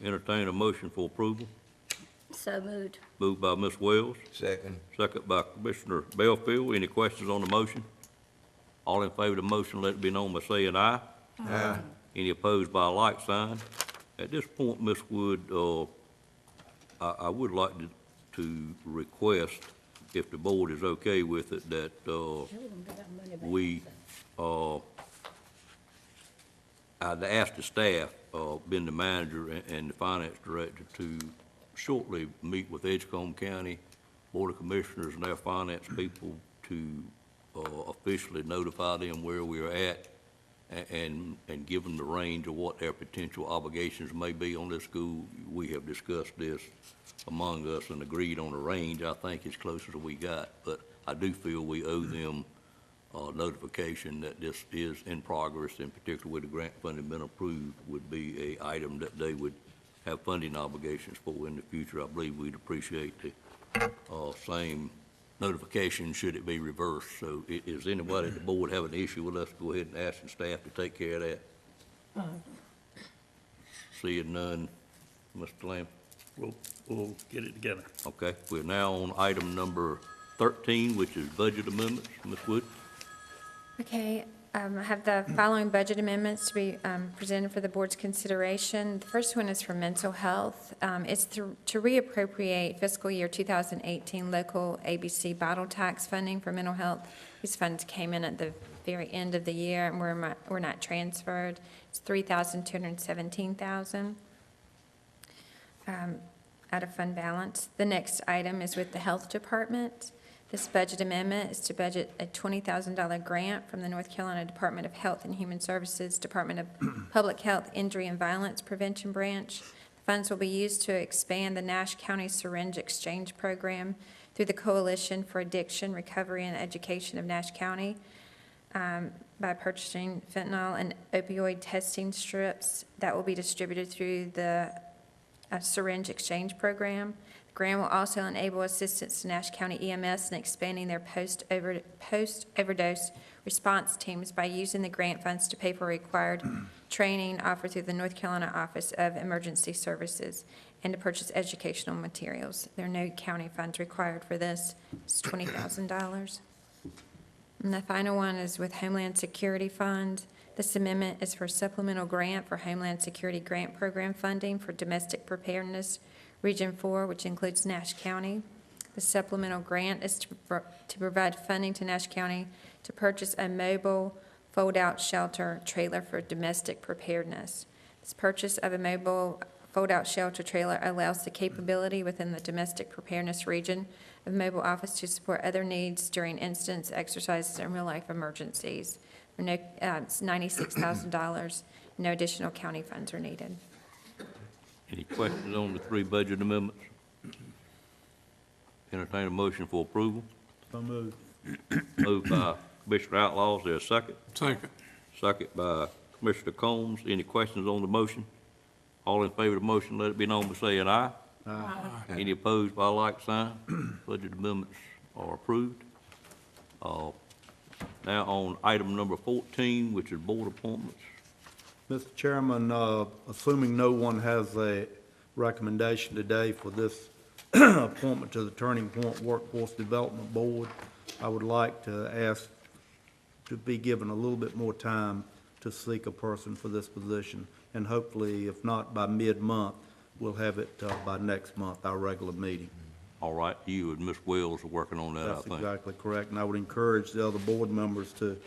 Entertain a motion for approval. So moved. Moved by Ms. Wells, Second. second by Commissioner Bellfield. Any questions on the motion? All in favor of the motion, let it be known by saying aye. Aye. Any opposed by a like sign? At this point, Ms. Wood, I would like to request, if the board is okay with it, that we, I'd ask the staff, being the manager and the finance director, to shortly meet with Edgecombe County Board of Commissioners and their finance people to officially notify them where we are at and give them the range of what their potential obligations may be on this school. We have discussed this among us and agreed on a range. I think as close as we got, but I do feel we owe them notification that this is in progress, and particularly with the grant funding been approved, would be a item that they would have funding obligations for in the future. I believe we'd appreciate the same notification should it be reversed. So is anybody at the board having an issue with us? Go ahead and ask the staff to take care of that. Seeing none, Mr. Lamb? We'll get it together. Okay, we're now on item number 13, which is budget amendments. Ms. Wood? Okay, I have the following budget amendments to be presented for the board's consideration. The first one is for mental health. It's to reappropriate fiscal year 2018 local ABC bottle tax funding for mental health. These funds came in at the very end of the year and were not transferred. It's $3,217,000 out of fund balance. The next item is with the health department. This budget amendment is to budget a $20,000 grant from the North Carolina Department of Health and Human Services, Department of Public Health, Injury and Violence Prevention Branch. The funds will be used to expand the Nash County Syringe Exchange Program through the Coalition for Addiction, Recovery, and Education of Nash County by purchasing fentanyl and opioid testing strips that will be distributed through the Syringe Exchange Program. Grant will also enable assistance to Nash County EMS in expanding their post-overdose response teams by using the grant funds to pay for required training offered through the North Carolina Office of Emergency Services and to purchase educational materials. There are no county funds required for this. It's $20,000. And the final one is with Homeland Security Fund. This amendment is for supplemental grant for Homeland Security Grant Program funding for domestic preparedness, Region 4, which includes Nash County. The supplemental grant is to provide funding to Nash County to purchase a mobile fold-out shelter trailer for domestic preparedness. This purchase of a mobile fold-out shelter trailer allows the capability within the domestic preparedness region of mobile office to support other needs during incidents, exercises, and real-life emergencies. It's $96,000. No additional county funds are needed. Any questions on the three budget amendments? Entertain a motion for approval. So moved. Moved by Commissioner Outlaw, is there a second? Second. Second by Commissioner Combs. Any questions on the motion? All in favor of the motion, let it be known by saying aye. Aye. Any opposed by a like sign? Budget amendments are approved. Now on item number 14, which is board appointments. Mr. Chairman, assuming no one has a recommendation today for this appointment to the Turning Point Workforce Development Board, I would like to ask to be given a little bit more time to seek a person for this position. And hopefully, if not by mid-month, we'll have it by next month, our regular meeting. All right, you and Ms. Wells are working on that, I That's think. exactly correct. And I would encourage the other board members to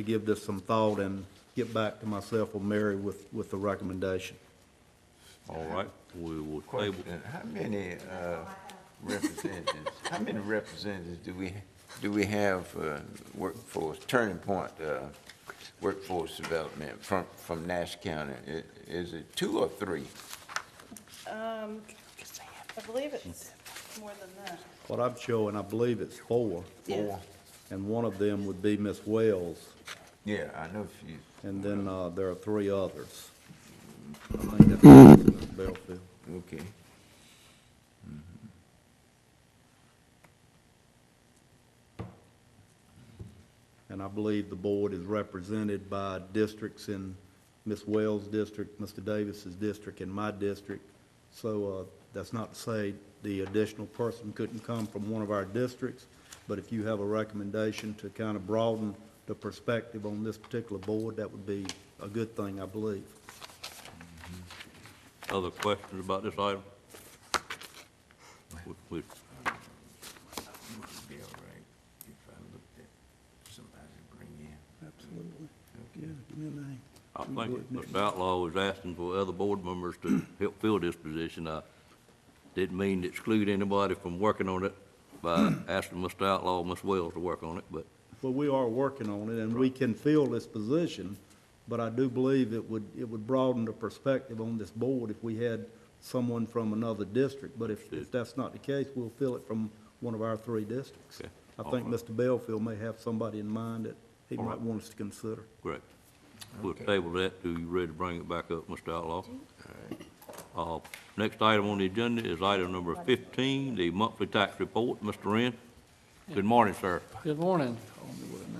give this some thought and get back to myself or Mary with the recommendation. All right, we will table. Question, how many representatives do we have workforce, Turning Point workforce development from Nash County? Is it 2 or 3? I believe it's more than that. What I'm showing, I believe it's 4. Yeah. And one of them would be Ms. Wells. Yeah, I know she. And then there are 3 others. I think that's Ms. Belfield. Okay. And I believe the board is represented by districts in Ms. Wells' district, Mr. Davis's district, and my district. So that's not to say the additional person couldn't come from one of our districts, but if you have a recommendation to kind of broaden the perspective on this particular board, that would be a good thing, I believe. Other questions about this item? We- Be all right if I looked at somebody to bring in. Absolutely. Yeah, give me a name. I think Mr. Outlaw was asking for other board members to help fill this position. I didn't mean to exclude anybody from working on it by asking Mr. Outlaw and Ms. Wells to work on it, but Well, we are working on it, and we can fill this position, but I do believe it would broaden the perspective on this board if we had someone from another district. But if that's not the case, we'll fill it from one of our 3 districts. Okay. I think Mr. Belfield may have somebody in mind that he All might right. want us to consider. great. We'll table that. Are you ready to bring it back up, Mr. Outlaw? Next item on the agenda is item number 15, the monthly tax report. Mr. Wren? Good morning, sir. Good morning,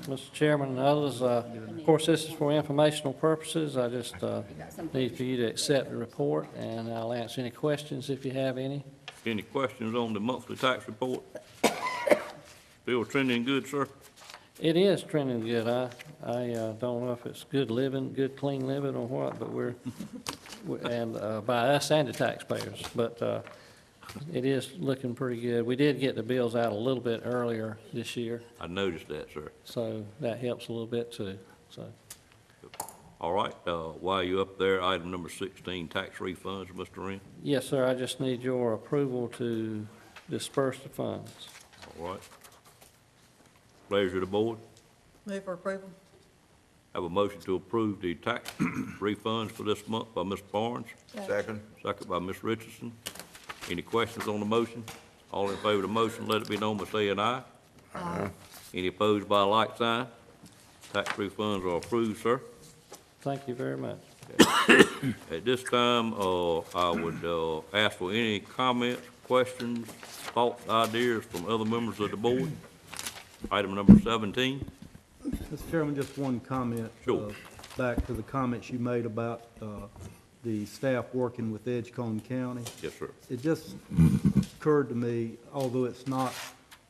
Mr. Chairman and others. Of course, this is for informational purposes. I just need for you to accept the report, and I'll answer any questions if you have any. Any questions on the monthly tax report? Still trending good, sir? It is trending good. I don't know if it's good living, good clean living or what, but and by us and the taxpayers, but it is looking pretty good. We did get the bills out a little bit earlier this year, I noticed that, sir. so that helps a little bit too, so. All right, while you're up there, item number 16, tax refunds, Mr. Wren. Yes, sir, I just need your approval to disperse the funds. All right. Pleasure of the board. Move for approval. Have a motion to approve the tax refunds for this month by Mr. Barnes. Second. Second by Ms. Richardson. Any questions on the motion? All in favor of the motion, let it be known by saying aye. Aye. Any opposed by a like sign? Tax refunds are approved, sir. Thank you very much. At this time, I would ask for any comments, questions, thoughts, ideas from other members of the board. Item number 17. Mr. Chairman, just one comment. Sure. Back to the comments you made about the staff working with Edgecombe County. Yes, sir. It just occurred to me, although it's not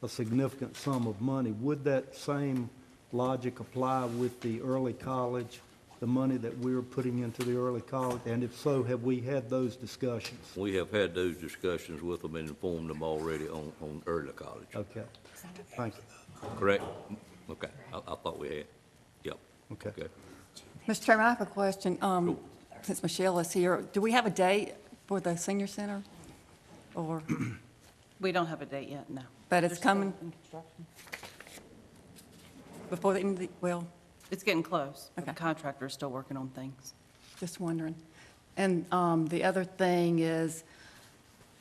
a significant sum of money, would that same logic apply with the early college the money that we're putting into the early college? And if so, have we had those discussions? We have had those discussions with them and informed them already on early college. Okay, thank you. Correct? Okay, I thought we had. Yep. Okay. Mr. Chairman, I have a question. Since Michelle is here, do we have a date for the senior center? Or, We don't have a date yet, no. but it's They're still coming in construction. before the end of the, well, It's getting close. but The Okay. contractor is still working on things. just wondering. And the other thing is,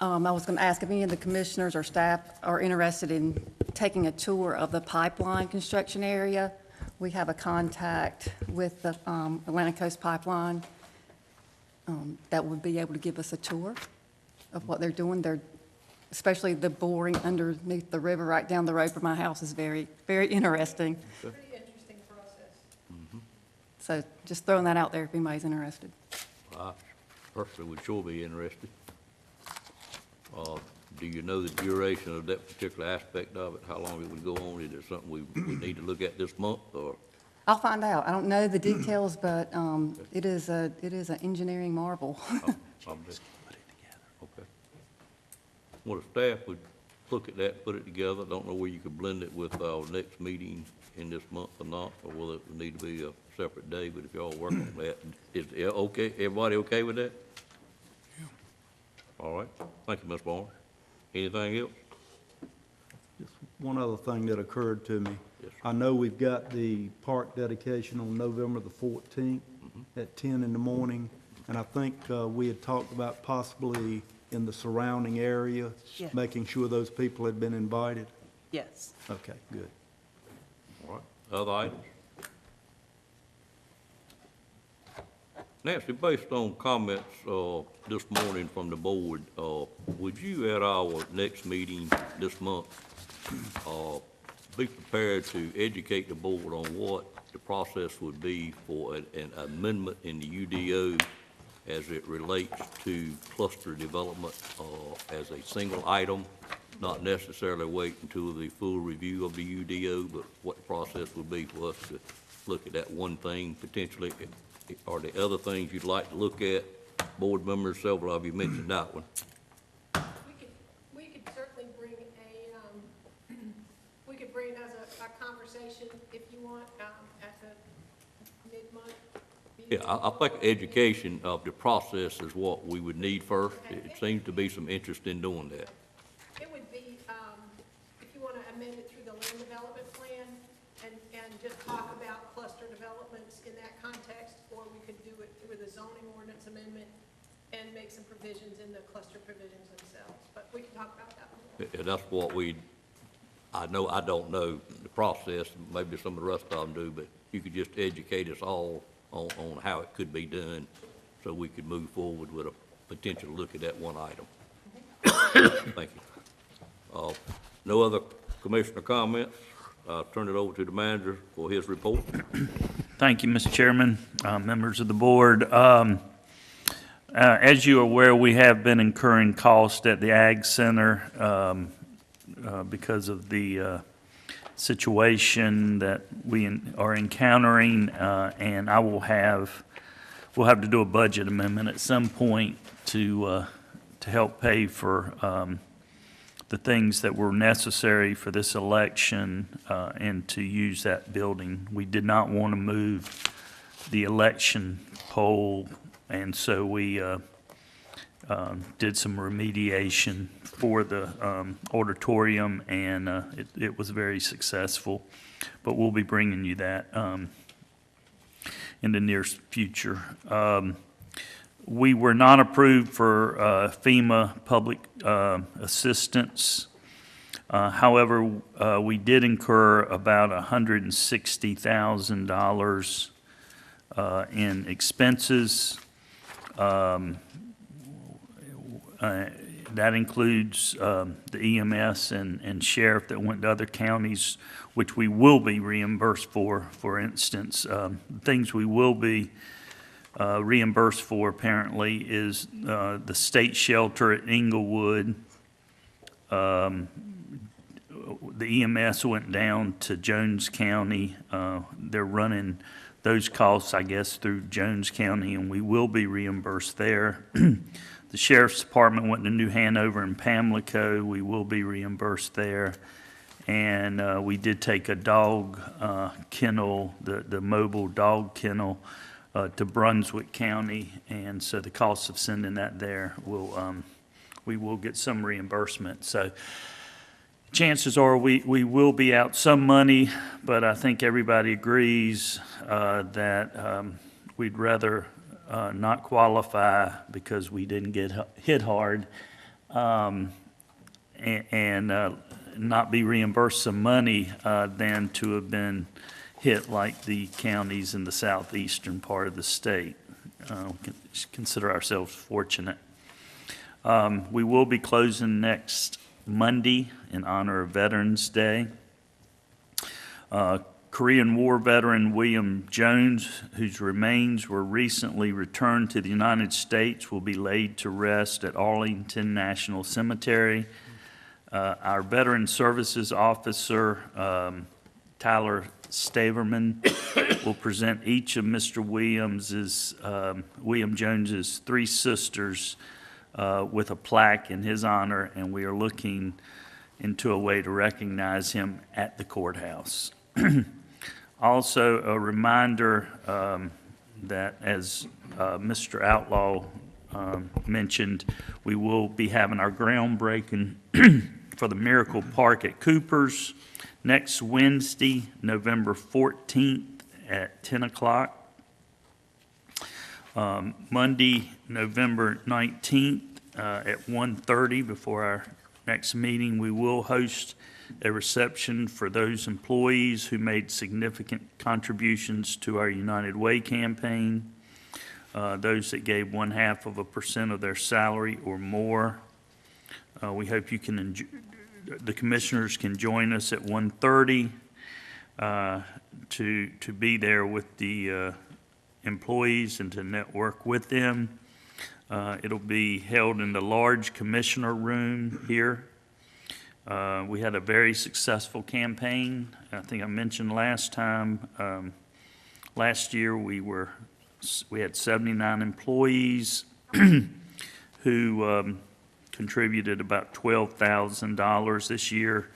I was going to ask if any of the commissioners or staff are interested in taking a tour of the pipeline construction area. We have a contact with the Atlantic Coast Pipeline that would be able to give us a tour of what they're doing. They're, especially the boring underneath the river right down the road from my house is very, very interesting. Pretty interesting process. So just throwing that out there if anybody's interested. I personally would sure be interested. Do you know the duration of that particular aspect of it, how long it would go on? Is it something we need to look at this month, or? I'll find out. I don't know the details, but it is an engineering marvel. Okay. Well, the staff would look at that, put it together. Don't know where you could blend it with our next meeting in this month or not, or whether it would need to be a separate day, but if y'all work on that, is it okay, everybody okay with that? All right. Thank you, Ms. Barnes. Anything else? Just one other thing that occurred to me. Yes, I know we've got the park dedication on November the 14th at 10 in the morning, and I think we had talked about possibly in the surrounding area, Yeah. making sure those people had been invited. Yes. Okay, good. All right. Other items? Nancy, based on comments this morning from the board, would you at our next meeting this month be prepared to educate the board on what the process would be for an amendment in the UDO as it relates to cluster development as a single item, not necessarily wait until the full review of the UDO, but what the process would be for us to look at that one thing potentially? Are there other things you'd like to look at? Board members, several of you mentioned that one. We could certainly bring we could bring as a conversation if you want, at the mid-month. Yeah, I think education of the process is what we would need first. It seems to be some interest in doing that. It would be, if you want to amend it through the land development plan and just talk about cluster developments in that context, or we could do it through the zoning ordinance amendment and make some provisions in the cluster provisions themselves. But we can talk about that more. Yeah, that's what I don't know the process, maybe some of the rest of them do, but you could just educate us all on how it could be done so we could move forward with a potential look at that one item. Thank you. No other commissioner comments? I'll turn it over to the manager for his report. Thank you, Mr. Chairman, members of the board. As you are aware, we have been incurring costs at the Ag Center because of the situation that we are encountering, and we'll have to do a budget amendment at some point to help pay for the things that were necessary for this election and to use that building. We did not want to move the election poll, and so we did some remediation for the auditorium, and it was very successful. But we'll be bringing you that in the near future. We were not approved for FEMA public assistance. However, we did incur about $160,000 in expenses. That includes the EMS and sheriff that went to other counties, which we will be reimbursed for instance. Things we will be reimbursed for apparently is the state shelter at Inglewood. The EMS went down to Jones County. They're running those costs, I guess, through Jones County, and we will be reimbursed there. The Sheriff's Department went to New Hanover and Pamlico. We will be reimbursed there. And we did take a dog kennel, the mobile dog kennel, to Brunswick County, and so the cost of sending that there we will get some reimbursement. So chances are we will be out some money, but I think everybody agrees that we'd rather not qualify because we didn't get hit hard, and not be reimbursed some money than to have been hit like the counties in the southeastern part of the state. We consider ourselves fortunate. We will be closing next Monday in honor of Veterans Day. Korean War veteran William Jones, whose remains were recently returned to the United States, will be laid to rest at Arlington National Cemetery. Our Veteran Services Officer, Tyler Staverman, will present each of Mr. William Jones's 3 sisters with a plaque in his honor, and we are looking into a way to recognize him at the courthouse. Also, a reminder that, as Mr. Outlaw mentioned, we will be having our groundbreaking for the Miracle Park at Cooper's next Wednesday, November 14th at 10 o'clock. Monday, November 19th at 1:30 before our next meeting, we will host a reception for those employees who made significant contributions to our United Way campaign, those that gave 0.5% of their salary or more. We hope you can the commissioners can join us at 1:30 to be there with the employees and to network with them. It'll be held in the large commissioner room here. We had a very successful campaign. I think I mentioned last time, last year we had 79 employees who contributed about $12,000. This year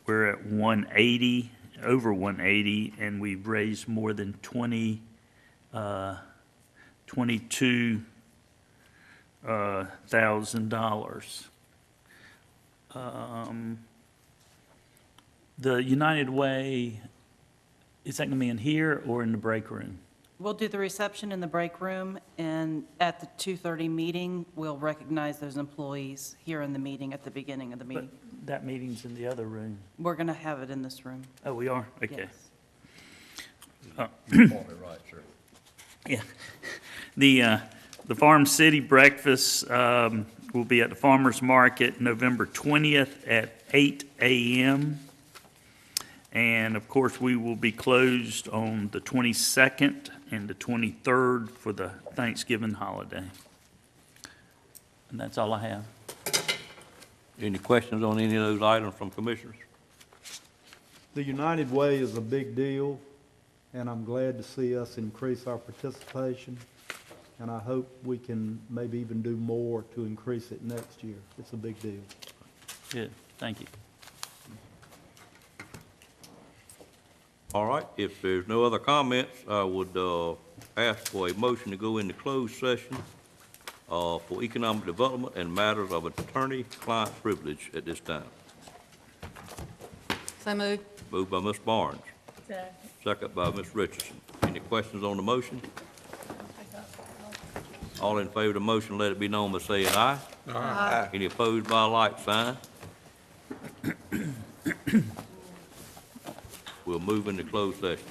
we're at 180, over 180, and we've raised more than $22,000. The United Way, is that going to be in here or in the break room? We'll do the reception in the break room, and at the 2:30 meeting, we'll recognize those employees here in the meeting at the beginning of the meeting. But that meeting's in the other room. We're going to have it in this room. Oh, we are? Okay. Yes. Yeah. The Farm City breakfast will be at the Farmers Market November 20th at 8 a.m. And of course, we will be closed on the 22nd and the 23rd for the Thanksgiving holiday. And that's all I have. Any questions on any of those items from commissioners? The United Way is a big deal, and I'm glad to see us increase our participation. And I hope we can maybe even do more to increase it next year. It's a big deal. Good, thank you. All right, if there's no other comments, I would ask for a motion to go into closed session for economic development and matters of attorney-client privilege at this time. So moved. Moved by Ms. Barnes. Second by Ms. Richardson. Any questions on the motion? All in favor of the motion, let it be known by saying aye. Aye. Any opposed by a like sign? We'll move into closed session.